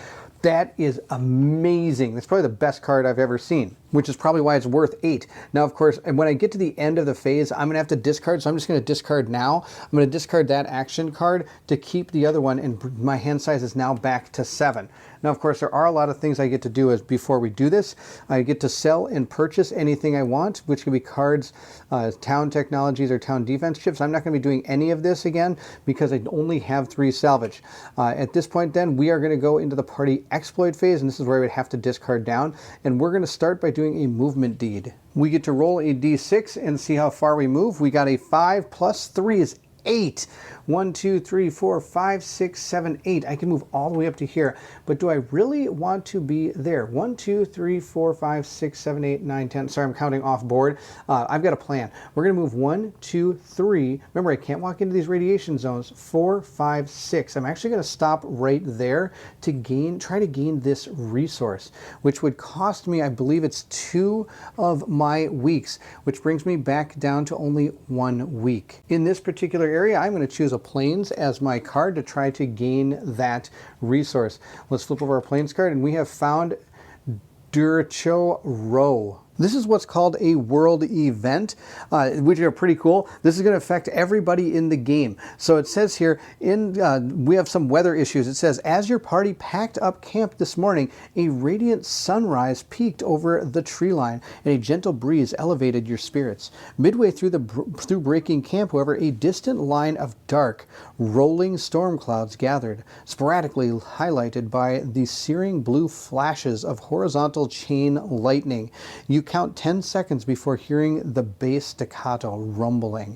That is amazing. That's probably the best card I've ever seen, which is probably why it's worth 8. Now, of course, when I get to the end of the phase, I'm going to have to discard, so I'm just going to discard now. I'm going to discard that action card to keep the other one, and my hand size is now back to 7. Now, of course, there are a lot of things I get to do before we do this. I get to sell and purchase anything I want, which can be cards, town technologies, or town defense chips. I'm not going to be doing any of this again because I only have 3 salvage. At this point, then, we are going to go into the party exploit phase, and this is where I would have to discard down, and we're going to start by doing a movement deed. We get to roll a d6 and see how far we move. We got a 5 plus 3 is 8. 1, 2, 3, 4, 5, 6, 7, 8. I can move all the way up to here, but do I really want to be there? 1, 2, 3, 4, 5, 6, 7, 8, 9, 10. Sorry, I'm counting off board. I've got a plan. We're going to move 1, 2, 3. Remember, I can't walk into these radiation zones. 4, 5, 6. I'm actually going to stop right there to try to gain this resource, which would cost me, I believe it's 2 of my weeks, which brings me back down to only 1 week. In this particular area, I'm going to choose a plains as my card to try to gain that resource. Let's flip over our plains card, and we have found Duracho Row. This is what's called a world event, which are pretty cool. This is going to affect everybody in the game. So it says here, we have some weather issues. It says, as your party packed up camp this morning, a radiant sunrise peaked over the tree line, and a gentle breeze elevated your spirits. Midway through breaking camp, however, a distant line of dark, rolling storm clouds gathered, sporadically highlighted by the searing blue flashes of horizontal chain lightning. You count 10 seconds before hearing the bass staccato rumbling.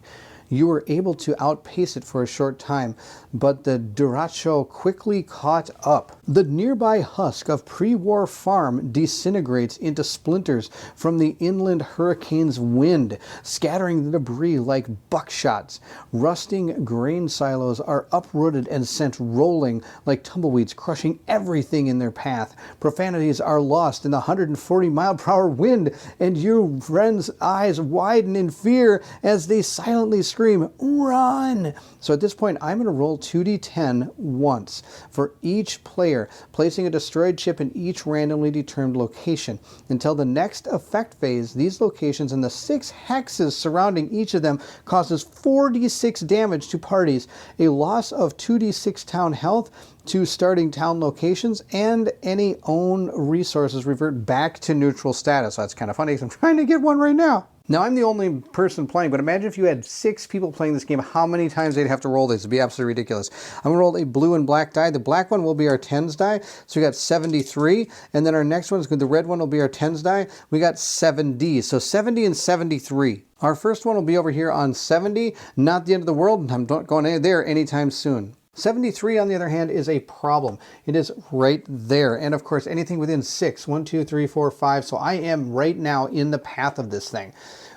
You were able to outpace it for a short time, but the Duracho quickly caught up. The nearby husk of pre-war farm disintegrates into splinters from the inland hurricane's wind, scattering the debris like buckshots. Rusting grain silos are uprooted and sent rolling like tumbleweeds, crushing everything in their path. Profanities are lost in the 140-mile-per-hour wind, and your friends' eyes widen in fear as they silently scream, "Run!" So at this point, I'm going to roll 2d10 once for each player, placing a destroyed chip in each randomly determined location. Until the next effect phase, these locations and the 6 hexes surrounding each of them causes 4d6 damage to parties, a loss of 2d6 town health to starting town locations, and any own resources revert back to neutral status. So that's kind of funny because I'm trying to get one right now. Now, I'm the only person playing, but imagine if you had 6 people playing this game, how many times they'd have to roll this. It'd be absolutely ridiculous. I'm going to roll a blue and black die. The black one will be our 10s die, so we got 73. And then our next one, the red one will be our 10s die. We got 7Ds, so 70 and 73. Our first one will be over here on 70, not the end of the world. I'm not going there anytime soon. 73, on the other hand, is a problem. It is right there. And of course, anything within 6, 1, 2, 3, 4, 5. So I am right now in the path of this thing.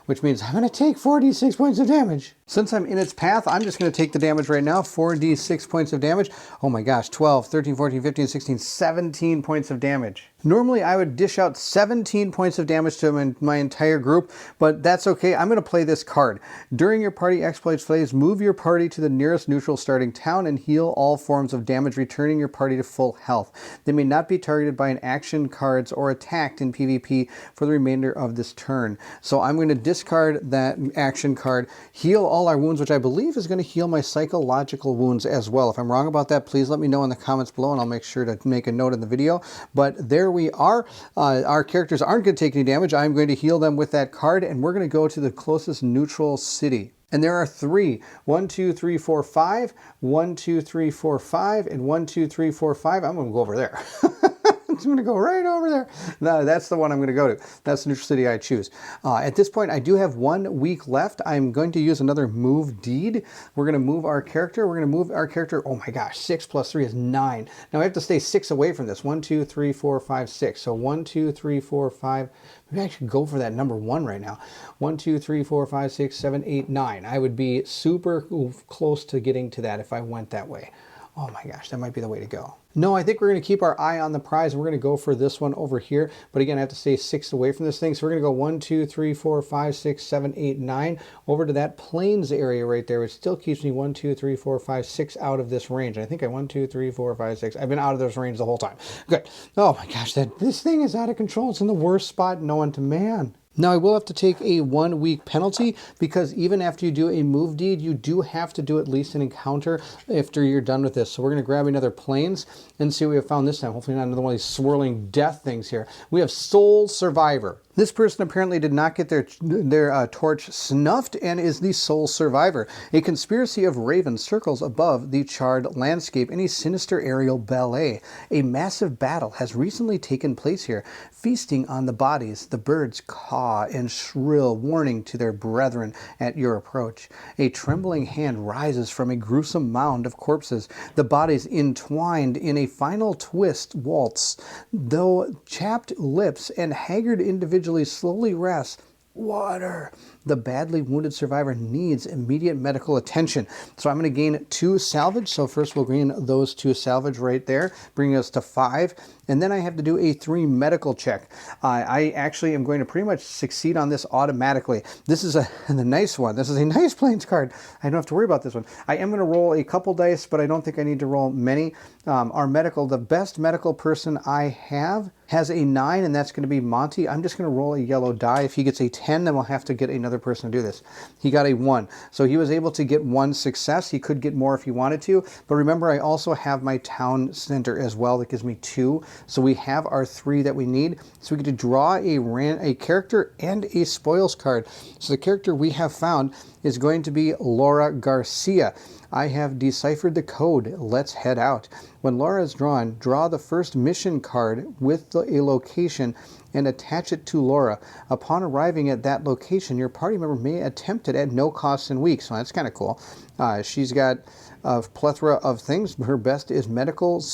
which means I'm going to take 4d6 points of damage. Since I'm in its path, I'm just going to take the damage right now, 4d6 points of damage. Oh my gosh, 12, 13, 14, 15, 16, 17 points of damage. Normally I would dish out 17 points of damage to my entire group, but that's okay. I'm going to play this card. During your party exploits phase, move your party to the nearest neutral starting town and heal all forms of damage, returning your party to full health. They may not be targeted by an action cards or attacked in PvP for the remainder of this turn. So I'm going to discard that action card, heal all our wounds, which I believe is going to heal my psychological wounds as well. If I'm wrong about that, please let me know in the comments below and I'll make sure to make a note in the video. But there we are. Our characters aren't going to take any damage. I'm going to heal them with that card, and we're going to go to the closest neutral city. And there are 3. 1, 2, 3, 4, 5. 1, 2, 3, 4, 5. And 1, 2, 3, 4, 5. I'm going to go over there. I'm going to go right over there. No, that's the one I'm going to go to. That's the neutral city I choose. At this point, I do have 1 week left. I'm going to use another move deed. We're going to move our character. We're going to move our character. Oh my gosh, 6 plus 3 is 9. Now I have to stay 6 away from this. 1, 2, 3, 4, 5, 6. So 1, 2, 3, 4, 5. Maybe I should go for that number 1 right now. 1, 2, 3, 4, 5, 6, 7, 8, 9. I would be super close to getting to that if I went that way. Oh my gosh, that might be the way to go. No, I think we're going to keep our eye on the prize. We're going to go for this one over here. But again, I have to stay 6 away from this thing. So we're going to go 1, 2, 3, 4, 5, 6, 7, 8, 9 over to that plains area right there, which still keeps me 1, 2, 3, 4, 5, 6 out of this range. And I think I 1, 2, 3, 4, 5, 6. I've been out of this range the whole time. Good. Oh my gosh, this thing is out of control. It's in the worst spot known to man. Now I will have to take a 1 week penalty because even after you do a move deed, you do have to do at least an encounter after you're done with this. So we're going to grab another plains and see what we have found this time. Hopefully not another one of these swirling death things here. We have Sole Survivor. This person apparently did not get their torch snuffed and is the sole survivor. A conspiracy of ravens circles above the charred landscape in a sinister aerial ballet. A massive battle has recently taken place here, feasting on the bodies. The birds caw in shrill warning to their brethren at your approach. A trembling hand rises from a gruesome mound of corpses, the bodies entwined in a final twist waltz. Though chapped lips and haggard individuals slowly rest. Water. The badly wounded survivor needs immediate medical attention. So I'm going to gain 2 salvage. So first we'll gain those 2 salvage right there, bringing us to 5. And then I have to do a 3 medical check. I actually am going to pretty much succeed on this automatically. This is the nice one. This is a nice plains card. I don't have to worry about this one. I am going to roll a couple dice, but I don't think I need to roll many. Our medical, the best medical person I have has a 9, and that's going to be Monty. I'm just going to roll a yellow die. If he gets a 10, then we'll have to get another person to do this. He got a 1. So he was able to get 1 success. He could get more if he wanted to. But remember, I also have my town center as well. That gives me 2. So we have our 3 that we need. So we get to draw a character and a spoils card. So the character we have found is going to be Laura Garcia. I have deciphered the code. Let's head out. When Laura is drawn, draw the first mission card with a location and attach it to Laura. Upon arriving at that location, your party member may attempt it at no cost in weeks. So that's kind of cool. She's got a plethora of things. Her best is medical,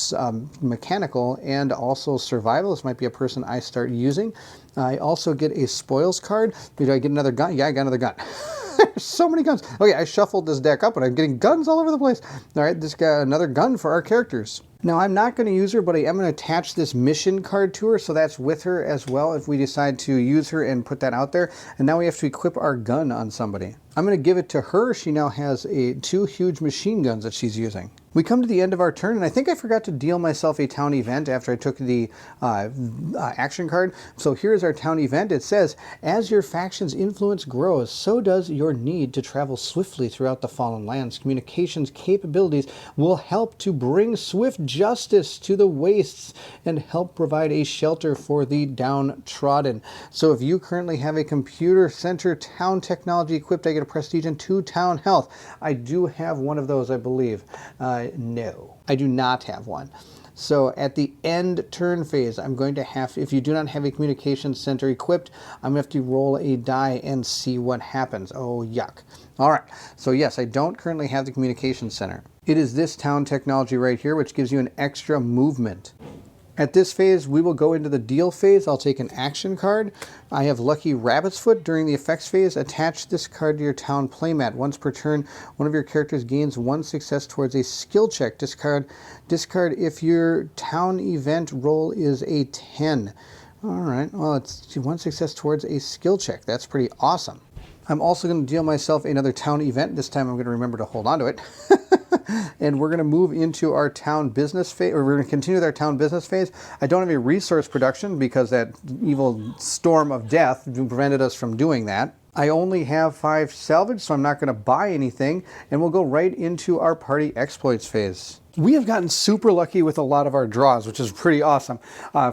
mechanical, and also survival. This might be a person I start using. I also get a spoils card. Do I get another gun? Yeah, I got another gun. There's so many guns. Okay, I shuffled this deck up, and I'm getting guns all over the place. All right, this got another gun for our characters. Now, I'm not going to use her, but I am going to attach this mission card to her, so that's with her as well if we decide to use her and put that out there. And now we have to equip our gun on somebody. I'm going to give it to her. She now has 2 huge machine guns that she's using. We come to the end of our turn, and I think I forgot to deal myself a town event after I took the action card. So here's our town event. It says, as your faction's influence grows, so does your need to travel swiftly throughout the Fallen Lands. Communications capabilities will help to bring swift justice to the wastes and help provide a shelter for the downtrodden. So if you currently have a computer center town technology equipped, I get a prestige and 2 town health. I do have one of those, I believe. No, I do not have one. So at the end turn phase, I'm going to have, if you do not have a communications center equipped, I'm going to have to roll a die and see what happens. Oh, yuck. All right. So yes, I don't currently have the communications center. It is this town technology right here, which gives you an extra movement. At this phase, we will go into the deal phase. I'll take an action card. I have Lucky Rabbit's Foot. During the effects phase, attach this card to your town playmat. Once per turn, one of your characters gains 1 success towards a skill check. Discard if your town event roll is a 10. All right, well, it's 1 success towards a skill check. That's pretty awesome. I'm also going to deal myself another town event. This time I'm going to remember to hold on to it. And we're going to move into our town business phase, or we're going to continue with our town business phase. I don't have a resource production because that evil storm of death prevented us from doing that. I only have 5 salvage, so I'm not going to buy anything, and we'll go right into our party exploits phase. We have gotten super lucky with a lot of our draws, which is pretty awesome.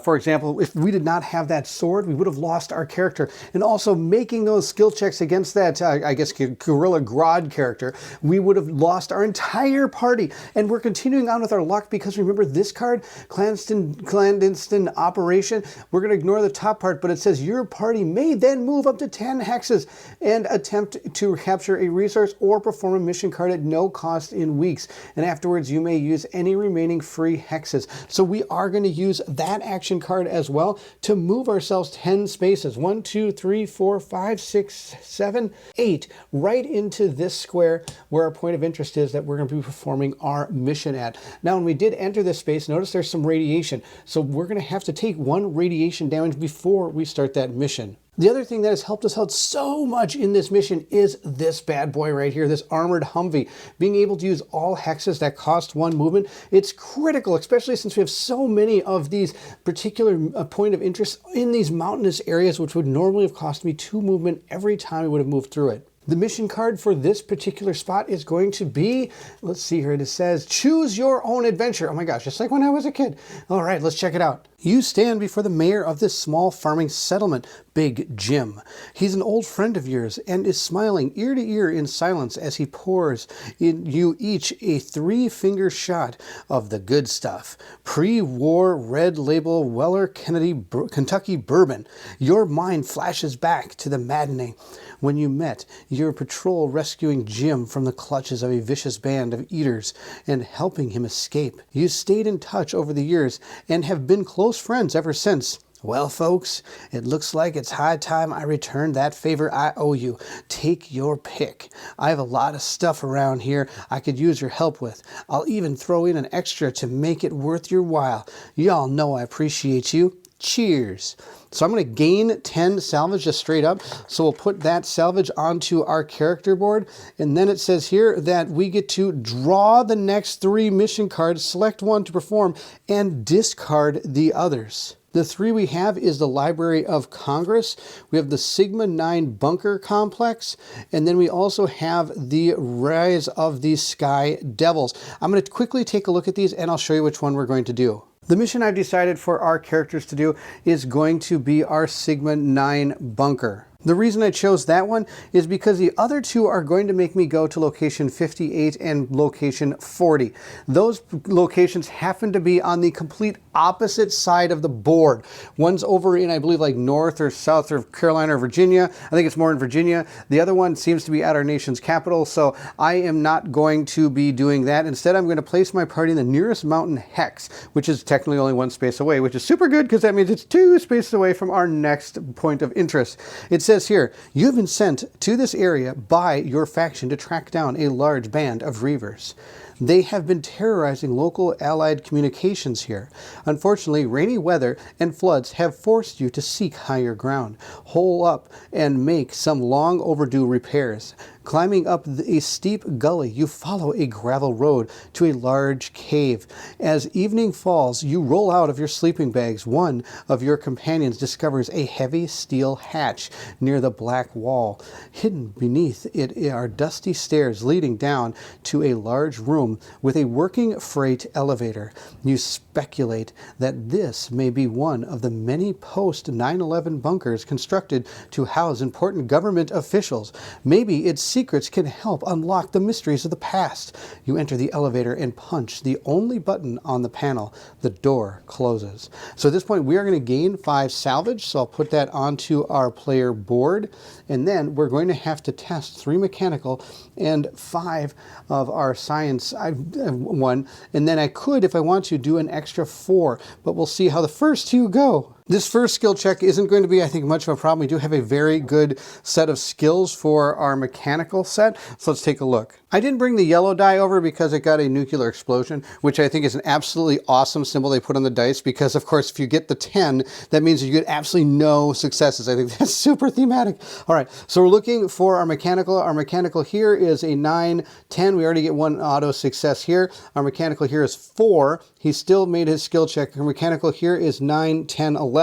For example, if we did not have that sword, we would have lost our character. And also making those skill checks against that, I guess, Gorilla Grodd character, we would have lost our entire party. And we're continuing on with our luck because remember this card, Clandestine Operation, we're going to ignore the top part, but it says your party may then move up to 10 hexes and attempt to capture a resource or perform a mission card at no cost in weeks. And afterwards, you may use any remaining free hexes. So we are going to use that action card as well to move ourselves 10 spaces. 1, 2, 3, 4, 5, 6, 7, 8, right into this square where our point of interest is that we're going to be performing our mission at. Now, when we did enter this space, notice there's some radiation. So we're going to have to take 1 radiation damage before we start that mission. The other thing that has helped us out so much in this mission is this bad boy right here, this armored Humvee. Being able to use all hexes that cost 1 movement, it's critical, especially since we have so many of these particular point of interest in these mountainous areas, which would normally have cost me 2 movement every time I would have moved through it. The mission card for this particular spot is going to be, let's see here, it says, choose your own adventure. Oh my gosh, just like when I was a kid. All right, let's check it out. You stand before the mayor of this small farming settlement, Big Jim. He's an old friend of yours and is smiling ear to ear in silence as he pours in you each a 3-finger shot of the good stuff. Pre-war red label Weller Kentucky bourbon. Your mind flashes back to the maddening when you met your patrol rescuing Jim from the clutches of a vicious band of eaters and helping him escape. You stayed in touch over the years and have been close friends ever since. Well, folks, it looks like it's high time I returned that favor I owe you. Take your pick. I have a lot of stuff around here I could use your help with. I'll even throw in an extra to make it worth your while. Y'all know I appreciate you. Cheers. So I'm going to gain 10 salvage just straight up. So we'll put that salvage onto our character board. And then it says here that we get to draw the next 3 mission cards, select one to perform, and discard the others. The 3 we have is the Library of Congress. We have the Sigma 9 Bunker Complex. And then we also have the Rise of the Sky Devils. I'm going to quickly take a look at these and I'll show you which one we're going to do. The mission I've decided for our characters to do is going to be our Sigma 9 Bunker. The reason I chose that one is because the other 2 are going to make me go to location 58 and location 40. Those locations happen to be on the complete opposite side of the board. One's over in, I believe, like North or South of Carolina or Virginia. I think it's more in Virginia. The other one seems to be at our nation's capital, so I am not going to be doing that. Instead, I'm going to place my party in the nearest mountain hex, which is technically only 1 space away, which is super good because that means it's 2 spaces away from our next point of interest. It says here, you have been sent to this area by your faction to track down a large band of Reavers. They have been terrorizing local allied communications here. Unfortunately, rainy weather and floods have forced you to seek higher ground, hole up, and make some long overdue repairs. Climbing up a steep gully, you follow a gravel road to a large cave. As evening falls, you roll out of your sleeping bags. One of your companions discovers a heavy steel hatch near the black wall. Hidden beneath it are dusty stairs leading down to a large room with a working freight elevator. You speculate that this may be one of the many post-9/11 bunkers constructed to house important government officials. Maybe its secrets can help unlock the mysteries of the past. You enter the elevator and punch the only button on the panel. The door closes. So at this point, we are going to gain 5 salvage. So I'll put that onto our player board. And then we're going to have to test 3 mechanical and 5 of our science one, and then I could, if I want to, do an extra 4, but we'll see how the first 2 go. This first skill check isn't going to be, I think, much of a problem. We do have a very good set of skills for our mechanical set, so let's take a look. I didn't bring the yellow die over because it got a nuclear explosion, which I think is an absolutely awesome symbol they put on the dice, because of course if you get the 10, that means you get absolutely no successes. I think that's super thematic. All right, so we're looking for our mechanical. Our mechanical here is a 9, 10. We already get 1 auto success here. Our mechanical here is 4. He still made his skill check. Our mechanical here is 9, 10, 11.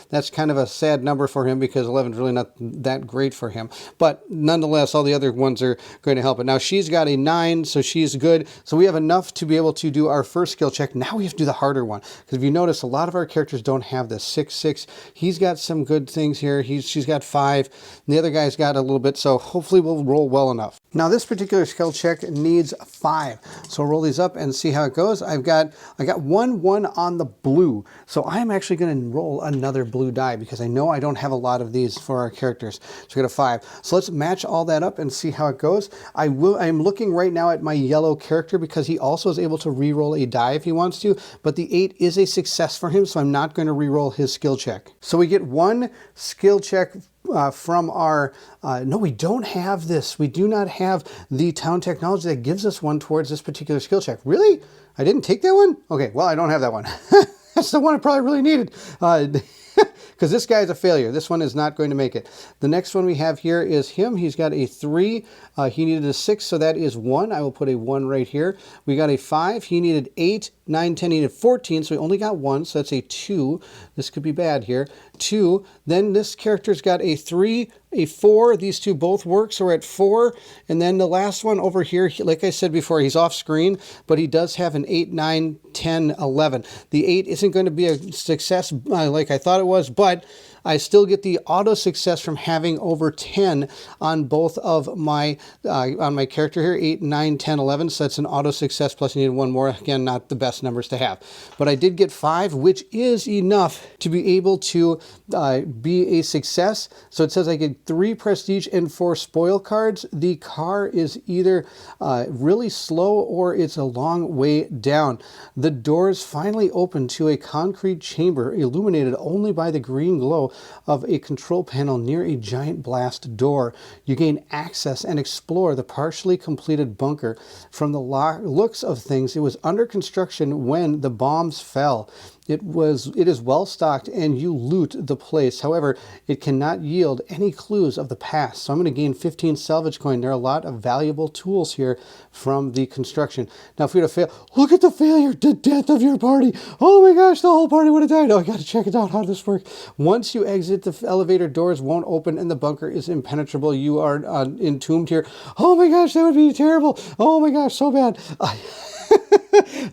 That's kind of a sad number for him because 11 is really not that great for him. But nonetheless, all the other ones are going to help it. Now she's got a 9, so she's good. So we have enough to be able to do our first skill check. Now we have to do the harder one, because if you notice, a lot of our characters don't have this 6, 6. He's got some good things here. She's got 5. And the other guy's got a little bit, so hopefully we'll roll well enough. Now this particular skill check needs 5. So I'll roll these up and see how it goes. I got 1, 1 on the blue. So I'm actually going to roll another blue die because I know I don't have a lot of these for our characters. So I got a 5. So let's match all that up and see how it goes. I'm looking right now at my yellow character because he also is able to re-roll a die if he wants to, but the 8 is a success for him, so I'm not going to re-roll his skill check. So we get 1 skill check from our, no, we don't have this. We do not have the town technology that gives us 1 towards this particular skill check. Really? I didn't take that one? Okay, well, I don't have that one. That's the one I probably really needed. Because this guy is a failure. This one is not going to make it. The next one we have here is him. He's got a 3. He needed a 6, so that is 1. I will put a 1 right here. We got a 5. He needed 8, 9, 10. He needed 14, so he only got 1, so that's a 2. This could be bad here. 2. Then this character's got a 3, a 4. These 2 both work, so we're at 4. And then the last one over here, like I said before, he's off screen, but he does have an 8, 9, 10, 11. The 8 isn't going to be a success like I thought it was, but I still get the auto success from having over 10 on both of my on my character here, 8, 9, 10, 11. So that's an auto success, plus you need 1 more. Again, not the best numbers to have. But I did get 5, which is enough to be able to be a success. So it says I get 3 prestige and 4 spoil cards. The car is either really slow or it's a long way down. The doors finally open to a concrete chamber illuminated only by the green glow of a control panel near a giant blast door. You gain access and explore the partially completed bunker. From the looks of things, it was under construction when the bombs fell. It is well stocked and you loot the place. However, it cannot yield any clues of the past. So I'm going to gain 15 salvage coin. There are a lot of valuable tools here from the construction. Now, if we were to fail, look at the failure, the death of your party. Oh my gosh, the whole party would have died. Oh, I got to check it out. How does this work? Once you exit, the elevator doors won't open and the bunker is impenetrable. You are entombed here. Oh my gosh, that would be terrible. Oh my gosh, so bad.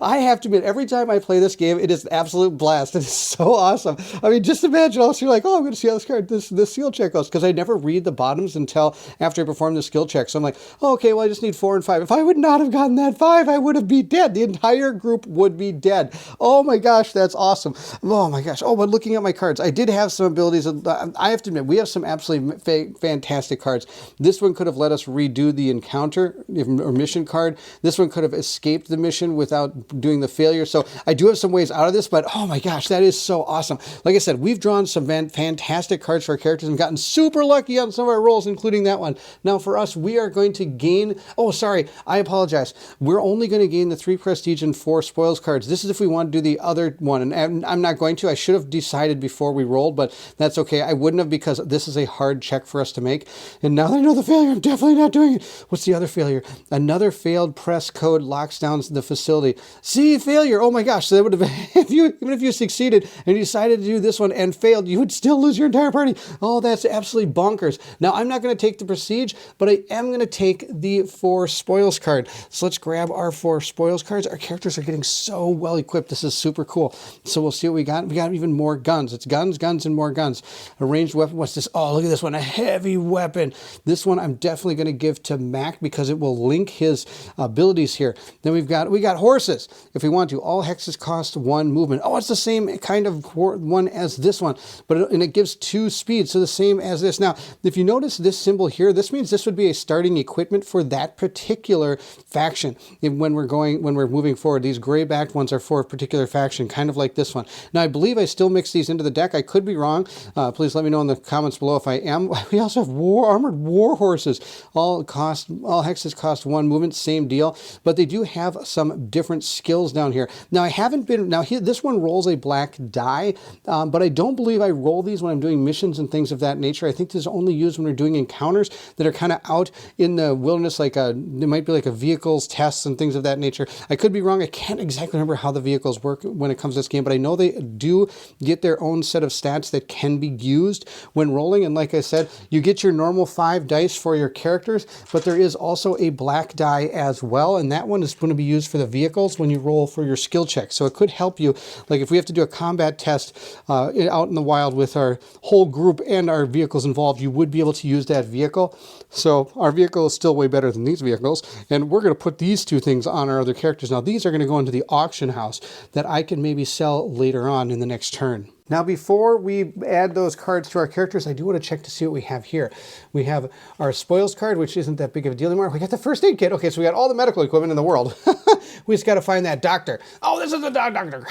I have to admit, every time I play this game, it is an absolute blast. It is so awesome. I mean, just imagine also you're like, oh, I'm going to see how this skill check goes, because I never read the bottoms until after I perform the skill check. So I'm like, oh, okay, well, I just need 4 and 5. If I would not have gotten that 5, I would have been dead. The entire group would be dead. Oh my gosh, that's awesome. Oh my gosh. Oh, but looking at my cards, I did have some abilities. I have to admit, we have some absolutely fantastic cards. This one could have let us redo the encounter or mission card. This one could have escaped the mission without doing the failure. So I do have some ways out of this, but oh my gosh, that is so awesome. Like I said, we've drawn some fantastic cards for our characters and gotten super lucky on some of our rolls, including that one. Now for us, we are going to gain, oh, sorry, I apologize. We're only going to gain the 3 prestige and 4 spoils cards. This is if we want to do the other one, and I'm not going to. I should have decided before we rolled, but that's okay. I wouldn't have, because this is a hard check for us to make. And now that I know the failure, I'm definitely not doing it. What's the other failure? Another failed press code locks down the facility. See, failure. Oh my gosh. So that would have been, even if you succeeded and you decided to do this one and failed, you would still lose your entire party. Oh, that's absolutely bonkers. Now, I'm not going to take the prestige, but I am going to take the 4 spoils card. So let's grab our 4 spoils cards. Our characters are getting so well equipped. This is super cool. So we'll see what we got. We got even more guns. It's guns, guns, and more guns. A ranged weapon. What's this? Oh, look at this one. A heavy weapon. This one I'm definitely going to give to Mac because it will link his abilities here. Then we got horses. If we want to, all hexes cost 1 movement. Oh, it's the same kind of one as this one, and it gives 2 speed, so the same as this. Now, if you notice this symbol here, this means this would be a starting equipment for that particular faction. When we're moving forward, these gray-backed ones are for a particular faction, kind of like this one. Now, I believe I still mix these into the deck. I could be wrong. Please let me know in the comments below if I am. We also have armored war horses. All hexes cost 1 movement, same deal, but they do have some different skills down here. Now, this one rolls a black die, but I don't believe I roll these when I'm doing missions and things of that nature. I think this is only used when we're doing encounters that are kind of out in the wilderness, there might be like a vehicles tests and things of that nature. I could be wrong. I can't exactly remember how the vehicles work when it comes to this game, but I know they do get their own set of stats that can be used when rolling. And like I said, you get your normal 5 dice for your characters, but there is also a black die as well, and that one is going to be used for the vehicles when you roll for your skill check. So it could help you, like if we have to do a combat test out in the wild with our whole group and our vehicles involved, you would be able to use that vehicle. So our vehicle is still way better than these vehicles, and we're going to put these 2 things on our other characters. Now these are going to go into the auction house that I can maybe sell later on in the next turn. Now, before we add those cards to our characters, I do want to check to see what we have here. We have our spoils card, which isn't that big of a deal anymore. We got the first aid kit. Okay, so we got all the medical equipment in the world. We just got to find that doctor. Oh, this is the doctor.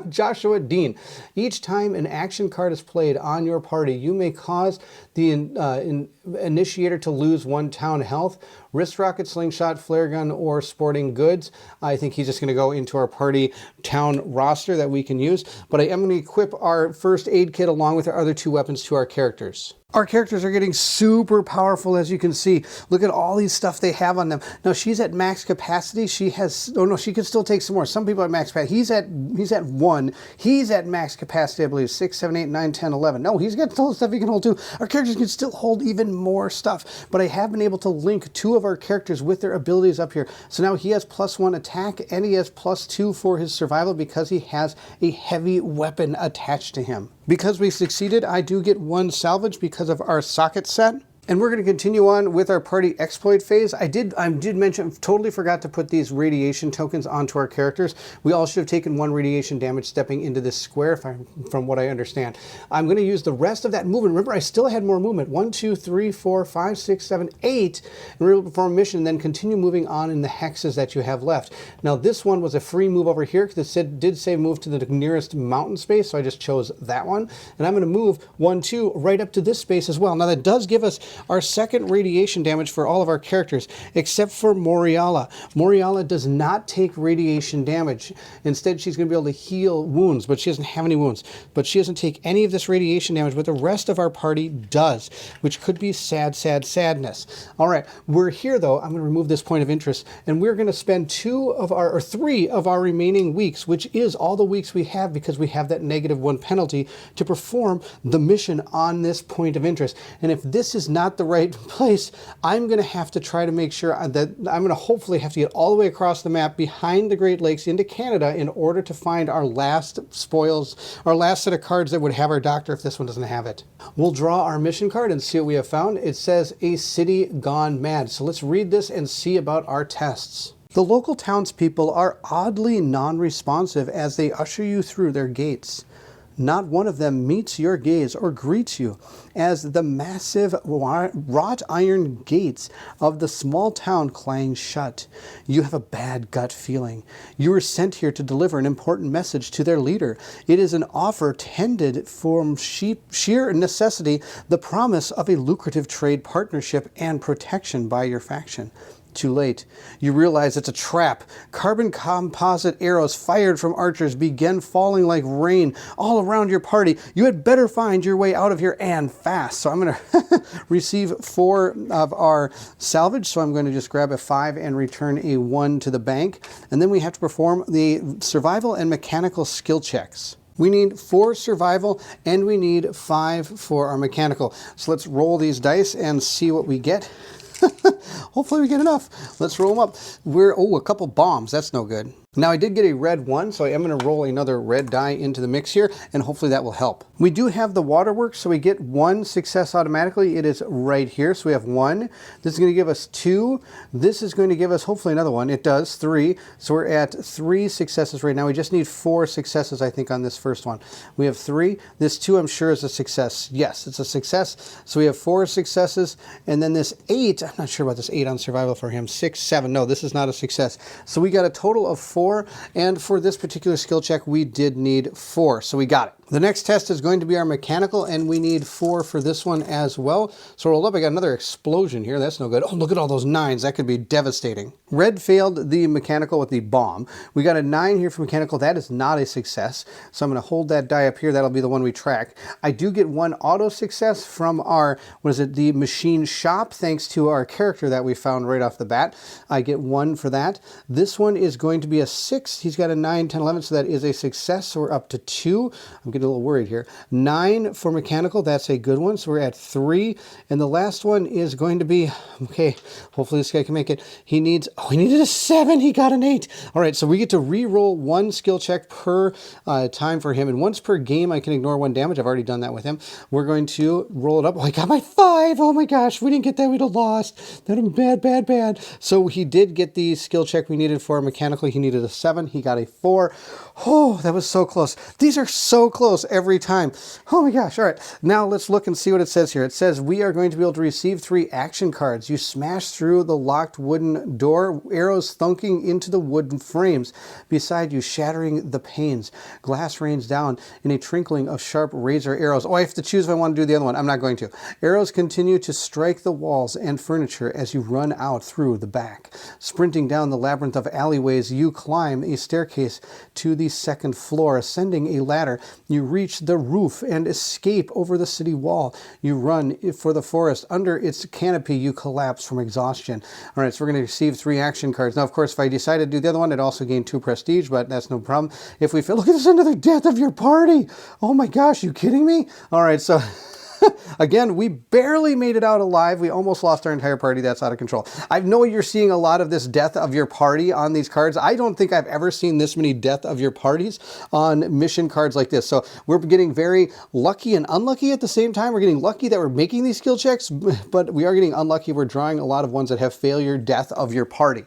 Joshua Dean. Each time an action card is played on your party, you may cause the initiator to lose 1 town health, wrist rocket, slingshot, flare gun, or sporting goods. I think he's just going to go into our party town roster that we can use, but I am going to equip our first aid kit along with our other 2 weapons to our characters. Our characters are getting super powerful, as you can see. Look at all these stuff they have on them. Now, she's at max capacity. She can still take some more. Some people are at max capacity. He's at 1. He's at max capacity, I believe, 6, 7, 8, 9, 10, 11. No, he's got all the stuff he can hold too. Our characters can still hold even more stuff, but I have been able to link 2 of our characters with their abilities up here. So now he has +1 attack, and he has +2 for his survival because he has a heavy weapon attached to him. Because we succeeded, I do get 1 salvage because of our socket set. And we're going to continue on with our party exploit phase. I did mention, totally forgot to put these radiation tokens onto our characters. We all should have taken 1 radiation damage stepping into this square, from what I understand. I'm going to use the rest of that movement. Remember, I still had more movement. 1, 2, 3, 4, 5, 6, 7, 8. And we're able to perform a mission, then continue moving on in the hexes that you have left. Now, this one was a free move over here because it did say move to the nearest mountain space, so I just chose that one. And I'm going to move 1, 2 right up to this space as well. Now, that does give us our second radiation damage for all of our characters, except for Moriala. Moriala does not take radiation damage. Instead, she's going to be able to heal wounds, but she doesn't have any wounds. But she doesn't take any of this radiation damage, but the rest of our party does, which could be sadness. All right, we're here though. I'm going to remove this point of interest, and we're going to spend 3 of our remaining weeks, which is all the weeks we have because we have that -1 penalty to perform the mission on this point of interest. And if this is not the right place, I'm going to have to try to make sure that I'm going to hopefully have to get all the way across the map behind the Great Lakes into Canada in order to find our last spoils, our last set of cards that would have our doctor if this one doesn't have it. We'll draw our mission card and see what we have found. It says a city gone mad. So let's read this and see about our tests. The local townspeople are oddly non-responsive as they usher you through their gates. Not one of them meets your gaze or greets you, as the massive wrought iron gates of the small town clang shut. You have a bad gut feeling. You were sent here to deliver an important message to their leader. It is an offer tended from sheer necessity, the promise of a lucrative trade partnership and protection by your faction. Too late. You realize it's a trap. Carbon composite arrows fired from archers begin falling like rain all around your party. You had better find your way out of here, and fast. So I'm going to receive 4 of our salvage. So I'm going to just grab a 5 and return a 1 to the bank. And then we have to perform the survival and mechanical skill checks. We need 4 survival and we need 5 for our mechanical. So let's roll these dice and see what we get. Hopefully we get enough. Let's roll them up. A couple bombs. That's no good. Now I did get a red one, so I am going to roll another red die into the mix here, and hopefully that will help. We do have the waterworks, so we get one success automatically. It is right here, so we have one. This is going to give us 2. This is going to give us hopefully another one. It does, 3. So we're at 3 successes right now. We just need 4 successes, I think, on this first one. We have 3. This 2, I'm sure, is a success. Yes, it's a success. So we have 4 successes, and then this 8, I'm not sure about this 8 on survival for him. 6, 7, no, this is not a success. So we got a total of 4, and for this particular skill check, we did need 4, so we got it. The next test is going to be our mechanical, and we need 4 for this one as well. So roll up, I got another explosion here. That's no good. Oh, look at all those 9s. That could be devastating. Red failed the mechanical with the bomb. We got a 9 here for mechanical. That is not a success. So I'm going to hold that die up here. That'll be the one we track. I do get 1 auto success from our, the machine shop, thanks to our character that we found right off the bat. I get 1 for that. This one is going to be a 6. He's got a 9, 10, 11, so that is a success. So we're up to 2. I'm getting a little worried here. 9 for mechanical, that's a good one. So we're at 3. And the last one is going to be, okay, hopefully this guy can make it. He needed a 7. He got an 8. All right, so we get to re-roll 1 skill check per time for him. And once per game, I can ignore 1 damage. I've already done that with him. We're going to roll it up. Oh, I got my 5. Oh my gosh, if we didn't get that, we'd have lost. That would have been bad. So he did get the skill check we needed for mechanical. He needed a 7. He got a 4. Oh, that was so close. These are so close every time. Oh my gosh. All right. Now let's look and see what it says here. It says we are going to be able to receive 3 action cards. You smash through the locked wooden door, arrows thunking into the wooden frames. Beside you, shattering the panes. Glass rains down in a trinkling of sharp razor arrows. Oh, I have to choose if I want to do the other one. I'm not going to. Arrows continue to strike the walls and furniture as you run out through the back. Sprinting down the labyrinth of alleyways, you climb a staircase to the 2nd floor. Ascending a ladder, you reach the roof and escape over the city wall. You run for the forest. Under its canopy, you collapse from exhaustion. All right, so we're going to receive 3 action cards. Now, of course, if I decide to do the other one, I'd also gain 2 prestige, but that's no problem. If we fail, look at this, another death of your party. Oh my gosh, you kidding me? All right, so again, we barely made it out alive. We almost lost our entire party. That's out of control. I know you're seeing a lot of this death of your party on these cards. I don't think I've ever seen this many death of your parties on mission cards like this. So we're getting very lucky and unlucky at the same time. We're getting lucky that we're making these skill checks, but we are getting unlucky. We're drawing a lot of ones that have failure, death of your party.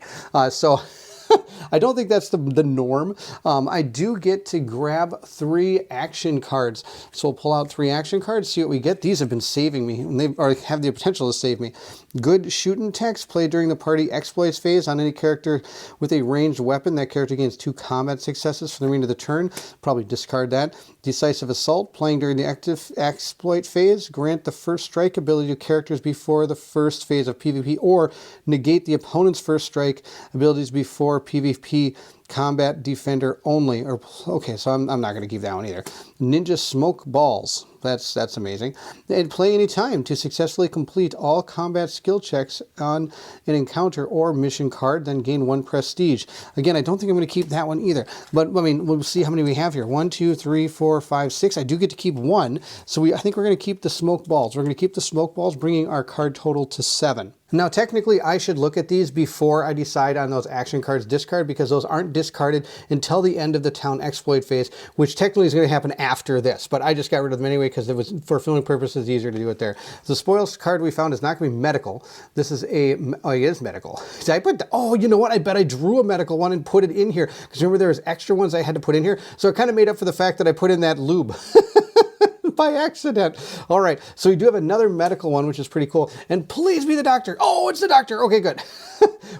I don't think that's the norm. I do get to grab 3 action cards. So we'll pull out 3 action cards, see what we get. These have been saving me, and they have the potential to save me. Good shooting text, played during the party exploits phase on any character with a ranged weapon. That character gains 2 combat successes for the remainder of the turn. Probably discard that. Decisive assault, playing during the active exploit phase. Grant the first strike ability to characters before the first phase of PvP, or negate the opponent's first strike abilities before PvP combat defender only. Or okay, so I'm not going to give that one either. Ninja smoke balls. That's amazing. And play any time to successfully complete all combat skill checks on an encounter or mission card, then gain 1 prestige. Again, I don't think I'm going to keep that one either. But I mean, we'll see how many we have here. 1, 2, 3, 4, 5, 6. I do get to keep 1. So I think we're going to keep the smoke balls. We're going to keep the smoke balls, bringing our card total to 7. Now, technically, I should look at these before I decide on those action cards discard, because those aren't discarded until the end of the town exploit phase, which technically is going to happen after this. But I just got rid of them anyway because it was, for filming purposes, easier to do it there. The spoils card we found is not going to be medical. This is oh, it is medical. Did I put oh, you know what? I bet I drew a medical one and put it in here. Because remember, there was extra ones I had to put in here. So it kind of made up for the fact that I put in that lube. By accident. All right, so we do have another medical one, which is pretty cool. And please be the doctor. Oh, it's the doctor. Okay, good.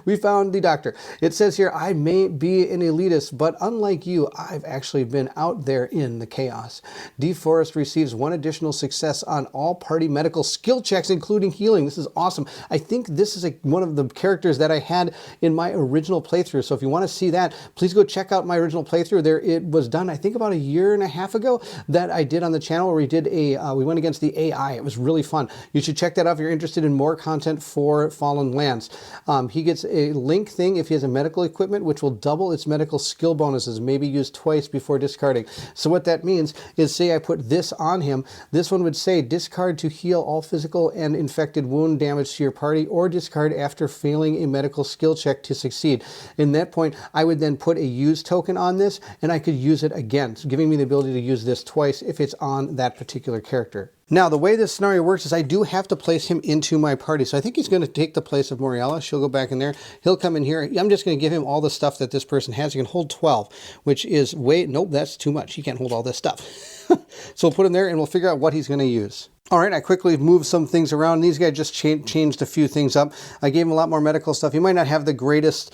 We found the doctor. It says here, I may be an elitist, but unlike you, I've actually been out there in the chaos. DeForest receives 1 additional success on all party medical skill checks, including healing. This is awesome. I think this is one of the characters that I had in my original playthrough. So if you want to see that, please go check out my original playthrough. It was done, I think, about 1.5 years ago that I did on the channel, where we did we went against the AI. It was really fun. You should check that out if you're interested in more content for Fallen Lands. He gets creates a link thing if he has a medical equipment, which will double its medical skill bonuses, maybe used twice before discarding. So what that means is, say I put this on him, this one would say discard to heal all physical and infected wound damage to your party, or discard after failing a medical skill check to succeed. In that point, I would then put a use token on this, and I could use it again, so giving me the ability to use this twice if it's on that particular character. Now, the way this scenario works is I do have to place him into my party. So I think he's going to take the place of Moriella. She'll go back in there. He'll come in here. I'm just going to give him all the stuff that this person has. He can hold 12, which is nope, that's too much. He can't hold all this stuff. So we'll put him there and we'll figure out what he's going to use. All right, I quickly moved some things around. These guys just changed a few things up. I gave him a lot more medical stuff. He might not have the greatest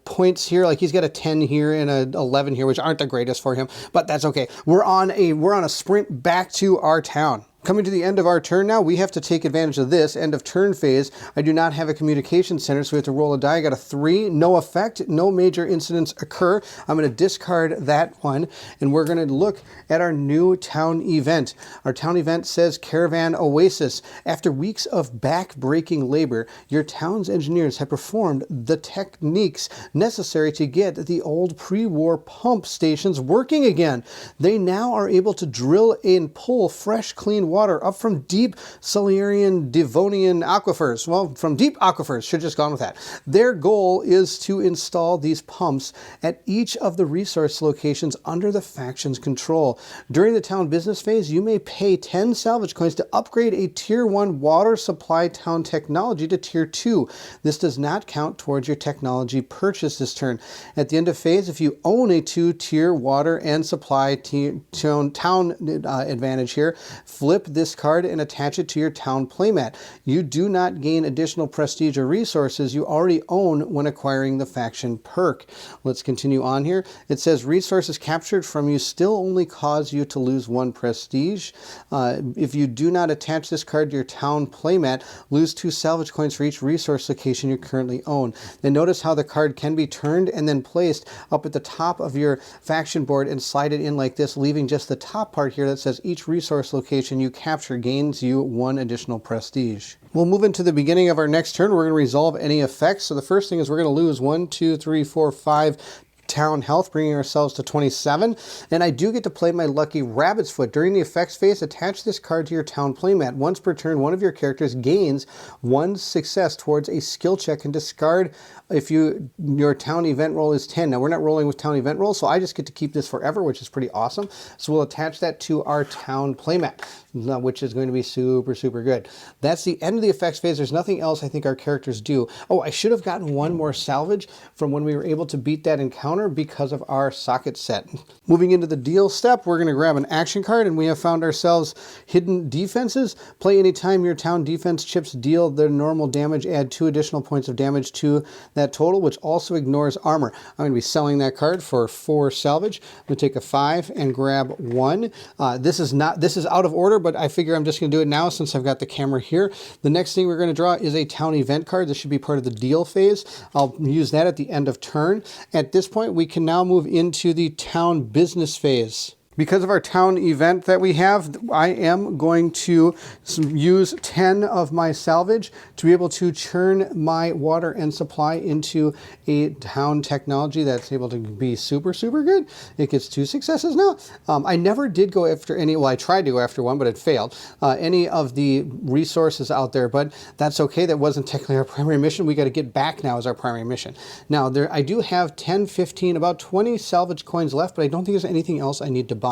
points here. Like he's got a 10 here and a 11 here, which aren't the greatest for him, but that's okay. We're on a sprint back to our town. Coming to the end of our turn now, we have to take advantage of this end of turn phase. I do not have a communication center, so we have to roll a die. I got a 3, no effect, no major incidents occur. I'm going to discard that one, and we're going to look at our new town event. Our town event says Caravan Oasis. After weeks of back-breaking labor, your town's engineers have performed the techniques necessary to get the old pre-war pump stations working again. They now are able to drill and pull fresh, clean water up from deep Silurian Devonian aquifers. Well, from deep aquifers, should have just gone with that. Their goal is to install these pumps at each of the resource locations under the faction's control. During the town business phase, you may pay 10 salvage coins to upgrade a tier 1 water supply town technology to tier 2. This does not count towards your technology purchase this turn. At the end of phase, if you own a 2-tier water and supply town advantage here, flip this card and attach it to your town playmat. You do not gain additional prestige or resources you already own when acquiring the faction perk. Let's continue on here. It says resources captured from you still only cause you to lose 1 prestige. If you do not attach this card to your town playmat, lose 2 salvage coins for each resource location you currently own. Then notice how the card can be turned and then placed up at the top of your faction board and slide it in like this, leaving just the top part here that says each resource location you capture gains you 1 additional prestige. We'll move into the beginning of our next turn. We're going to resolve any effects. So the first thing is we're going to lose 1, 2, 3, 4, 5 town health, bringing ourselves to 27. And I do get to play my lucky Rabbit's Foot. During the effects phase, attach this card to your town playmat. Once per turn, one of your characters gains 1 success towards a skill check and discard if your town event roll is 10. Now, we're not rolling with town event rolls, so I just get to keep this forever, which is pretty awesome. So we'll attach that to our town playmat, which is going to be super, super good. That's the end of the effects phase. There's nothing else I think our characters do. Oh, I should have gotten 1 more salvage from when we were able to beat that encounter because of our socket set. Moving into the deal step, we're going to grab an action card, and we have found ourselves hidden defenses. Play anytime your town defense chips deal their normal damage, add 2 additional points of damage to that total, which also ignores armor. I'm going to be selling that card for 4 salvage. I'm going to take a 5 and grab 1. This is out of order, but I figure I'm just going to do it now since I've got the camera here. The next thing we're going to draw is a town event card. This should be part of the deal phase. I'll use that at the end of turn. At this point, we can now move into the town business phase. Because of our town event that we have, I am going to use 10 of my salvage to be able to churn my water and supply into a town technology that's able to be super, super good. It gets 2 successes now. I never did go after any, well, I tried to go after one, but it failed. Any of the resources out there, but that's okay. That wasn't technically our primary mission. We got to get back now as our primary mission. Now, I do have 10, 15, about 20 salvage coins left, but I don't think there's anything else I need to buy.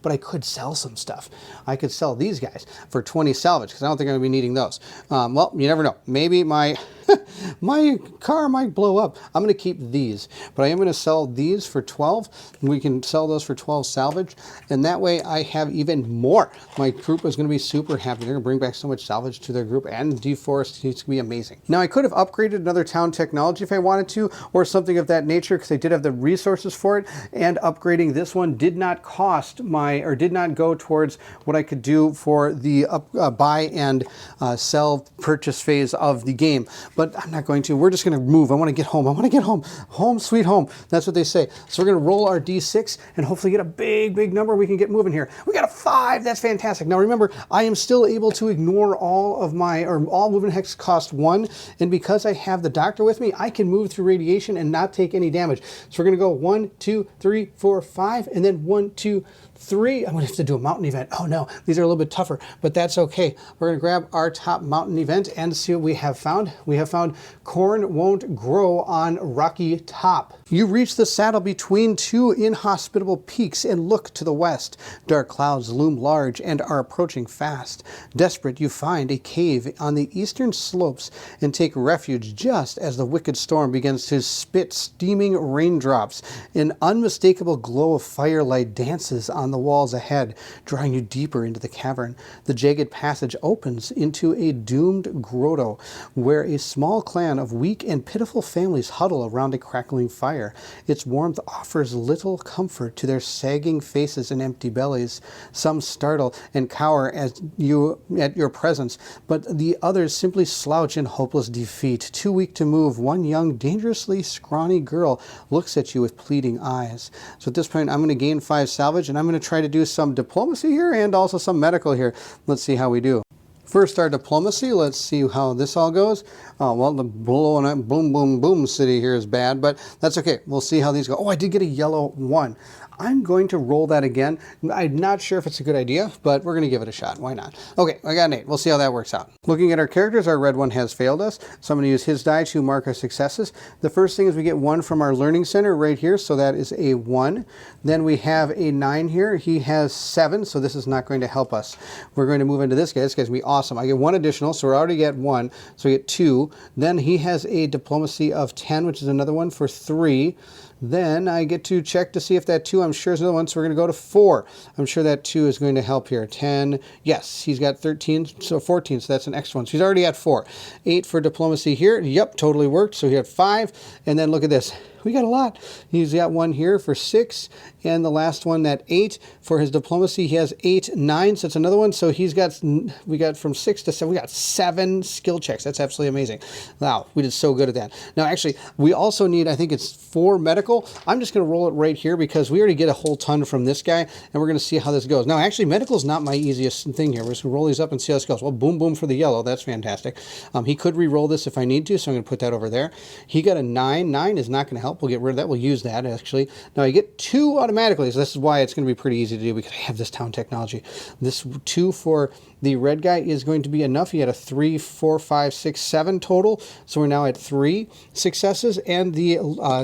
But I could sell some stuff. I could sell these guys for 20 salvage because I don't think I'm going to be needing those. Well, you never know. Maybe my my car might blow up. I'm going to keep these, but I am going to sell these for 12. We can sell those for 12 salvage, and that way I have even more. My group is going to be super happy. They're going to bring back so much salvage to their group, and deforest. It's going to be amazing. Now, I could have upgraded another town technology if I wanted to, or something of that nature, because I did have the resources for it, and upgrading this one did not cost did not go towards what I could do for the buy and sell purchase phase of the game. but I'm not going to. We're just going to move. I want to get home. I want to get home. Home sweet home. That's what they say. So we're going to roll our D6 and hopefully get a big number we can get moving here. We got a 5. That's fantastic. Now remember, I am still able to ignore all movement hex cost 1, and because I have the doctor with me, I can move through radiation and not take any damage. So we're going to go 1, 2, 3, 4, 5, and then 1, 2, 3. I'm going to have to do a mountain event. Oh no, these are a little bit tougher, but that's okay. We're going to grab our top mountain event and see what we have found. We have found corn won't grow on rocky top. You reach the saddle between 2 inhospitable peaks and look to the west. Dark clouds loom large and are approaching fast. Desperate, you find a cave on the eastern slopes and take refuge just as the wicked storm begins to spit steaming raindrops. An unmistakable glow of firelight dances on the walls ahead, drawing you deeper into the cavern. The jagged passage opens into a doomed grotto, where a small clan of weak and pitiful families huddle around a crackling fire. Its warmth offers little comfort to their sagging faces and empty bellies. Some startle and cower at your presence, but the others simply slouch in hopeless defeat. Too weak to move, one young, dangerously scrawny girl looks at you with pleading eyes. So at this point, I'm going to gain 5 salvage, and I'm going to try to do some diplomacy here and also some medical here. Let's see how we do. First, our diplomacy. Let's see how this all goes. Well, the blowing up, boom, boom, boom city here is bad, but that's okay. We'll see how these go. Oh, I did get a yellow 1. I'm going to roll that again. I'm not sure if it's a good idea, but we're going to give it a shot. Why not? Okay, I got an 8. We'll see how that works out. Looking at our characters, our red one has failed us. So I'm going to use his die to mark our successes. The first thing is we get 1 from our learning center right here, so that is a 1. Then we have a 9 here. He has 7, so this is not going to help us. We're going to move into this guy. This guy's going to be awesome. I get 1 additional, so we're already at 1, so we get 2. Then he has a diplomacy of 10, which is another one for 3. Then I get to check to see if that 2, I'm sure, is another one, so we're going to go to 4. I'm sure that 2 is going to help here. 10, yes, he's got 13, so 14, so that's an extra one. So he's already at 4. 8 for diplomacy here. Yep, totally worked. So he had 5, and then look at this. We got a lot. He's got 1 here for 6, and the last one, that 8 for his diplomacy. He has 8, 9, so it's another one. So we got from 6 to 7. We got 7 skill checks. That's absolutely amazing. Wow, we did so good at that. Now, actually, we also need, I think it's 4 medical. I'm just going to roll it right here because we already get a whole ton from this guy, and we're going to see how this goes. Now, actually, medical is not my easiest thing here. We're just going to roll these up and see how this goes. Well, boom, boom for the yellow. That's fantastic. He could re-roll this if I need to, so I'm going to put that over there. He got a 9. 9 is not going to help. We'll get rid of that. We'll use that, actually. Now, I get 2 automatically, so this is why it's going to be pretty easy to do because I have this town technology. This 2 for the red guy is going to be enough. He had a 3, 4, 5, 6, 7 total, so we're now at 3 successes, and the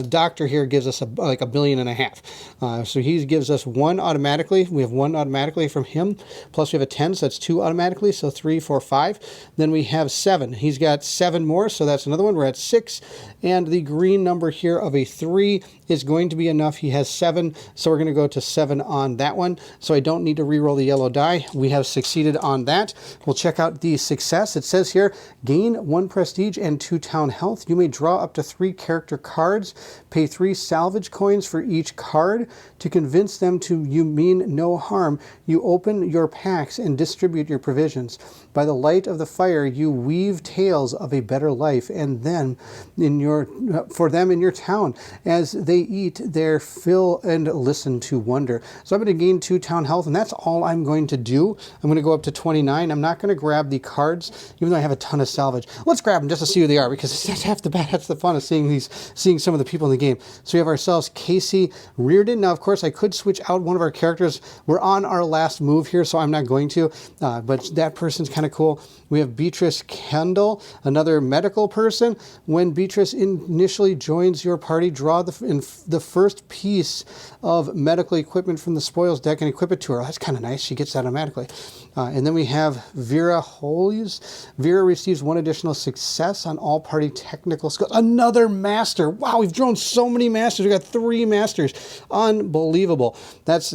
doctor here gives us like $1.5 billion. So he gives us 1 automatically. We have 1 automatically from him, plus we have a 10, so that's 2 automatically, so 3, 4, 5. Then we have 7. He's got 7 more, so that's another one. We're at 6, and the green number here of a 3 is going to be enough. He has 7, so we're going to go to 7 on that one, so I don't need to re-roll the yellow die. We have succeeded on that. We'll check out the success. It says here, gain 1 prestige and 2 town health. You may draw up to 3 character cards. Pay 3 salvage coins for each card. To convince them to you mean no harm, you open your packs and distribute your provisions. By the light of the fire, you weave tales of a better life, and then for them in your town, as they eat their fill and listen to wonder. So I'm going to gain 2 town health, and that's all I'm going to do. I'm going to go up to 29. I'm not going to grab the cards, even though I have a ton of salvage. Let's grab them just to see who they are, because that's half the that's the fun of seeing some of the people in the game. So we have ourselves Casey Reardon. Now, of course, I could switch out one of our characters. We're on our last move here, so I'm not going to, but that person's kind of cool. We have Beatrice Kendall, another medical person. When Beatrice initially joins your party, draw the first piece of medical equipment from the spoils deck and equip it to her. That's kind of nice. She gets that automatically. And then we have Vera Holies. Vera receives 1 additional success on all party technical skills. Another master. Wow, we've drawn so many masters. We've got 3 masters. Unbelievable. That's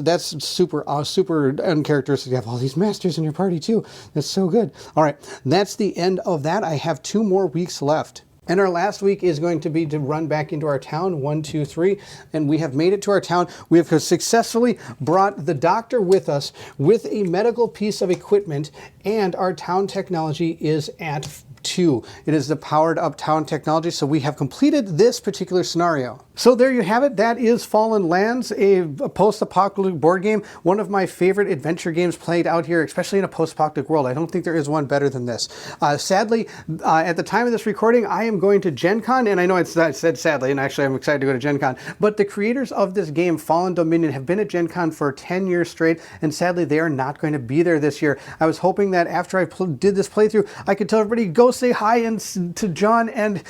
super uncharacteristic to have all these masters in your party too. That's so good. All right, that's the end of that. I have 2 more weeks left. And our last week is going to be to run back into our town, 1, 2, 3, and we have made it to our town. We have successfully brought the doctor with us with a medical piece of equipment, and our town technology is at 2. It is the powered up town technology, so we have completed this particular scenario. So there you have it. That is Fallen Lands, a post-apocalyptic board game. One of my favorite adventure games played out here, especially in a post-apocalyptic world. I don't think there is one better than this. Sadly, at the time of this recording, I am going to Gen Con, and I know I said sadly, and actually I'm excited to go to Gen Con, but the creators of this game, Fallen Dominion, have been at Gen Con for 10 years straight, and sadly they are not going to be there this year. I was hoping that after I did this playthrough, I could tell everybody, go say hi to John and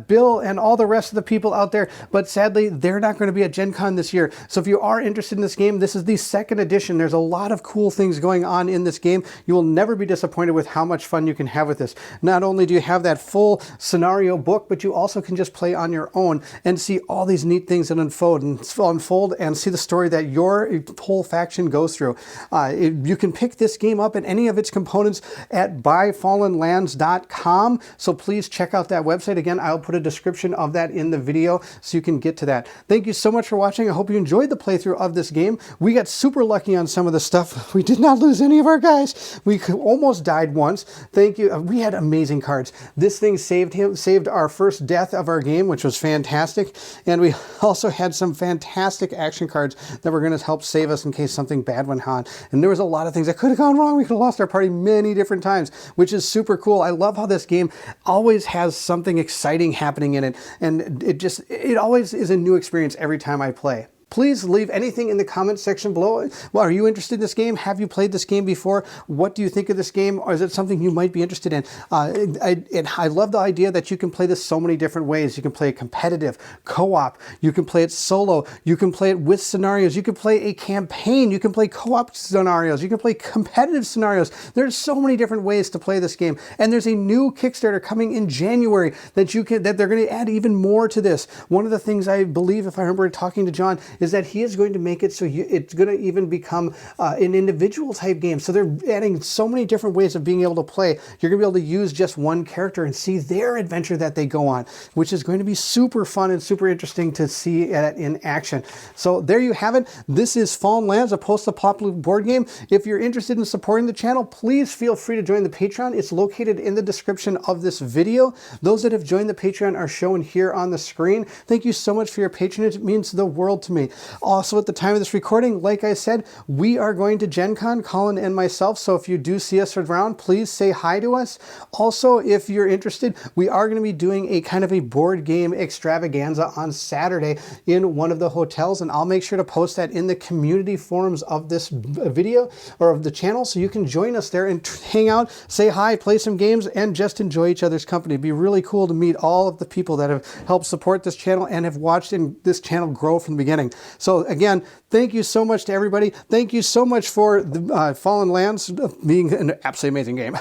Bill and all the rest of the people out there, but sadly, they're not going to be at Gen Con this year. So if you are interested in this game, this is the second edition. There's a lot of cool things going on in this game. You will never be disappointed with how much fun you can have with this. Not only do you have that full scenario book, but you also can just play on your own and see all these neat things that unfold and see the story that your whole faction goes through. You can pick this game up and any of its components at buyfallenlands.com. So please check out that website. Again, I'll put a description of that in the video so you can get to that. Thank you so much for watching. I hope you enjoyed the playthrough of this game. We got super lucky on some of the stuff. We did not lose any of our guys. We almost died once. Thank you. We had amazing cards. This thing saved our first death of our game, which was fantastic. And we also had some fantastic action cards that were going to help save us in case something bad went on. And there was a lot of things that could have gone wrong. We could have lost our party many different times, which is super cool. I love how this game always has something exciting happening in it. And it always is a new experience every time I play. Please leave anything in the comments section below. Well, are you interested in this game? Have you played this game before? What do you think of this game? Or is it something you might be interested in? I love the idea that you can play this so many different ways. You can play it competitive, co-op. You can play it solo. You can play it with scenarios. You can play a campaign. You can play co-op scenarios. You can play competitive scenarios. There's so many different ways to play this game. And there's a new Kickstarter coming in January that they're going to add even more to this. One of the things I believe, if I remember talking to John, is that he is going to make it so it's going to even become an individual type game. So they're adding so many different ways of being able to play. You're going to be able to use just one character and see their adventure that they go on, which is going to be super fun and super interesting to see it in action. So there you have it. This is Fallen Lands, a post-apocalyptic board game. If you're interested in supporting the channel, please feel free to join the Patreon. It's located in the description of this video. Those that have joined the Patreon are shown here on the screen. Thank you so much for your patronage. It means the world to me. Also, at the time of this recording, like I said, we are going to Gen Con, Colin and myself, so if you do see us around, please say hi to us. Also, if you're interested, we are going to be doing a kind of a board game extravaganza on Saturday in one of the hotels, and I'll make sure to post that in the community forums of this video or of the channel, so you can join us there and hang out, say hi, play some games, and just enjoy each other's company. It'd be really cool to meet all of the people that have helped support this channel and have watched this channel grow from the beginning. So again, thank you so much to everybody. Thank you so much for the Fallen Lands being an absolutely amazing game.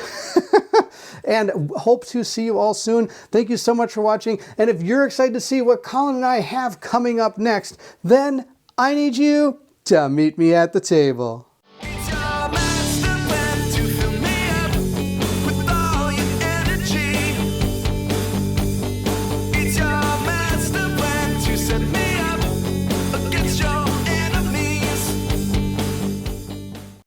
And hope to see you all soon. Thank you so much for watching. And if you're excited to see what Colin and I have coming up next, then I need you to meet me at the table.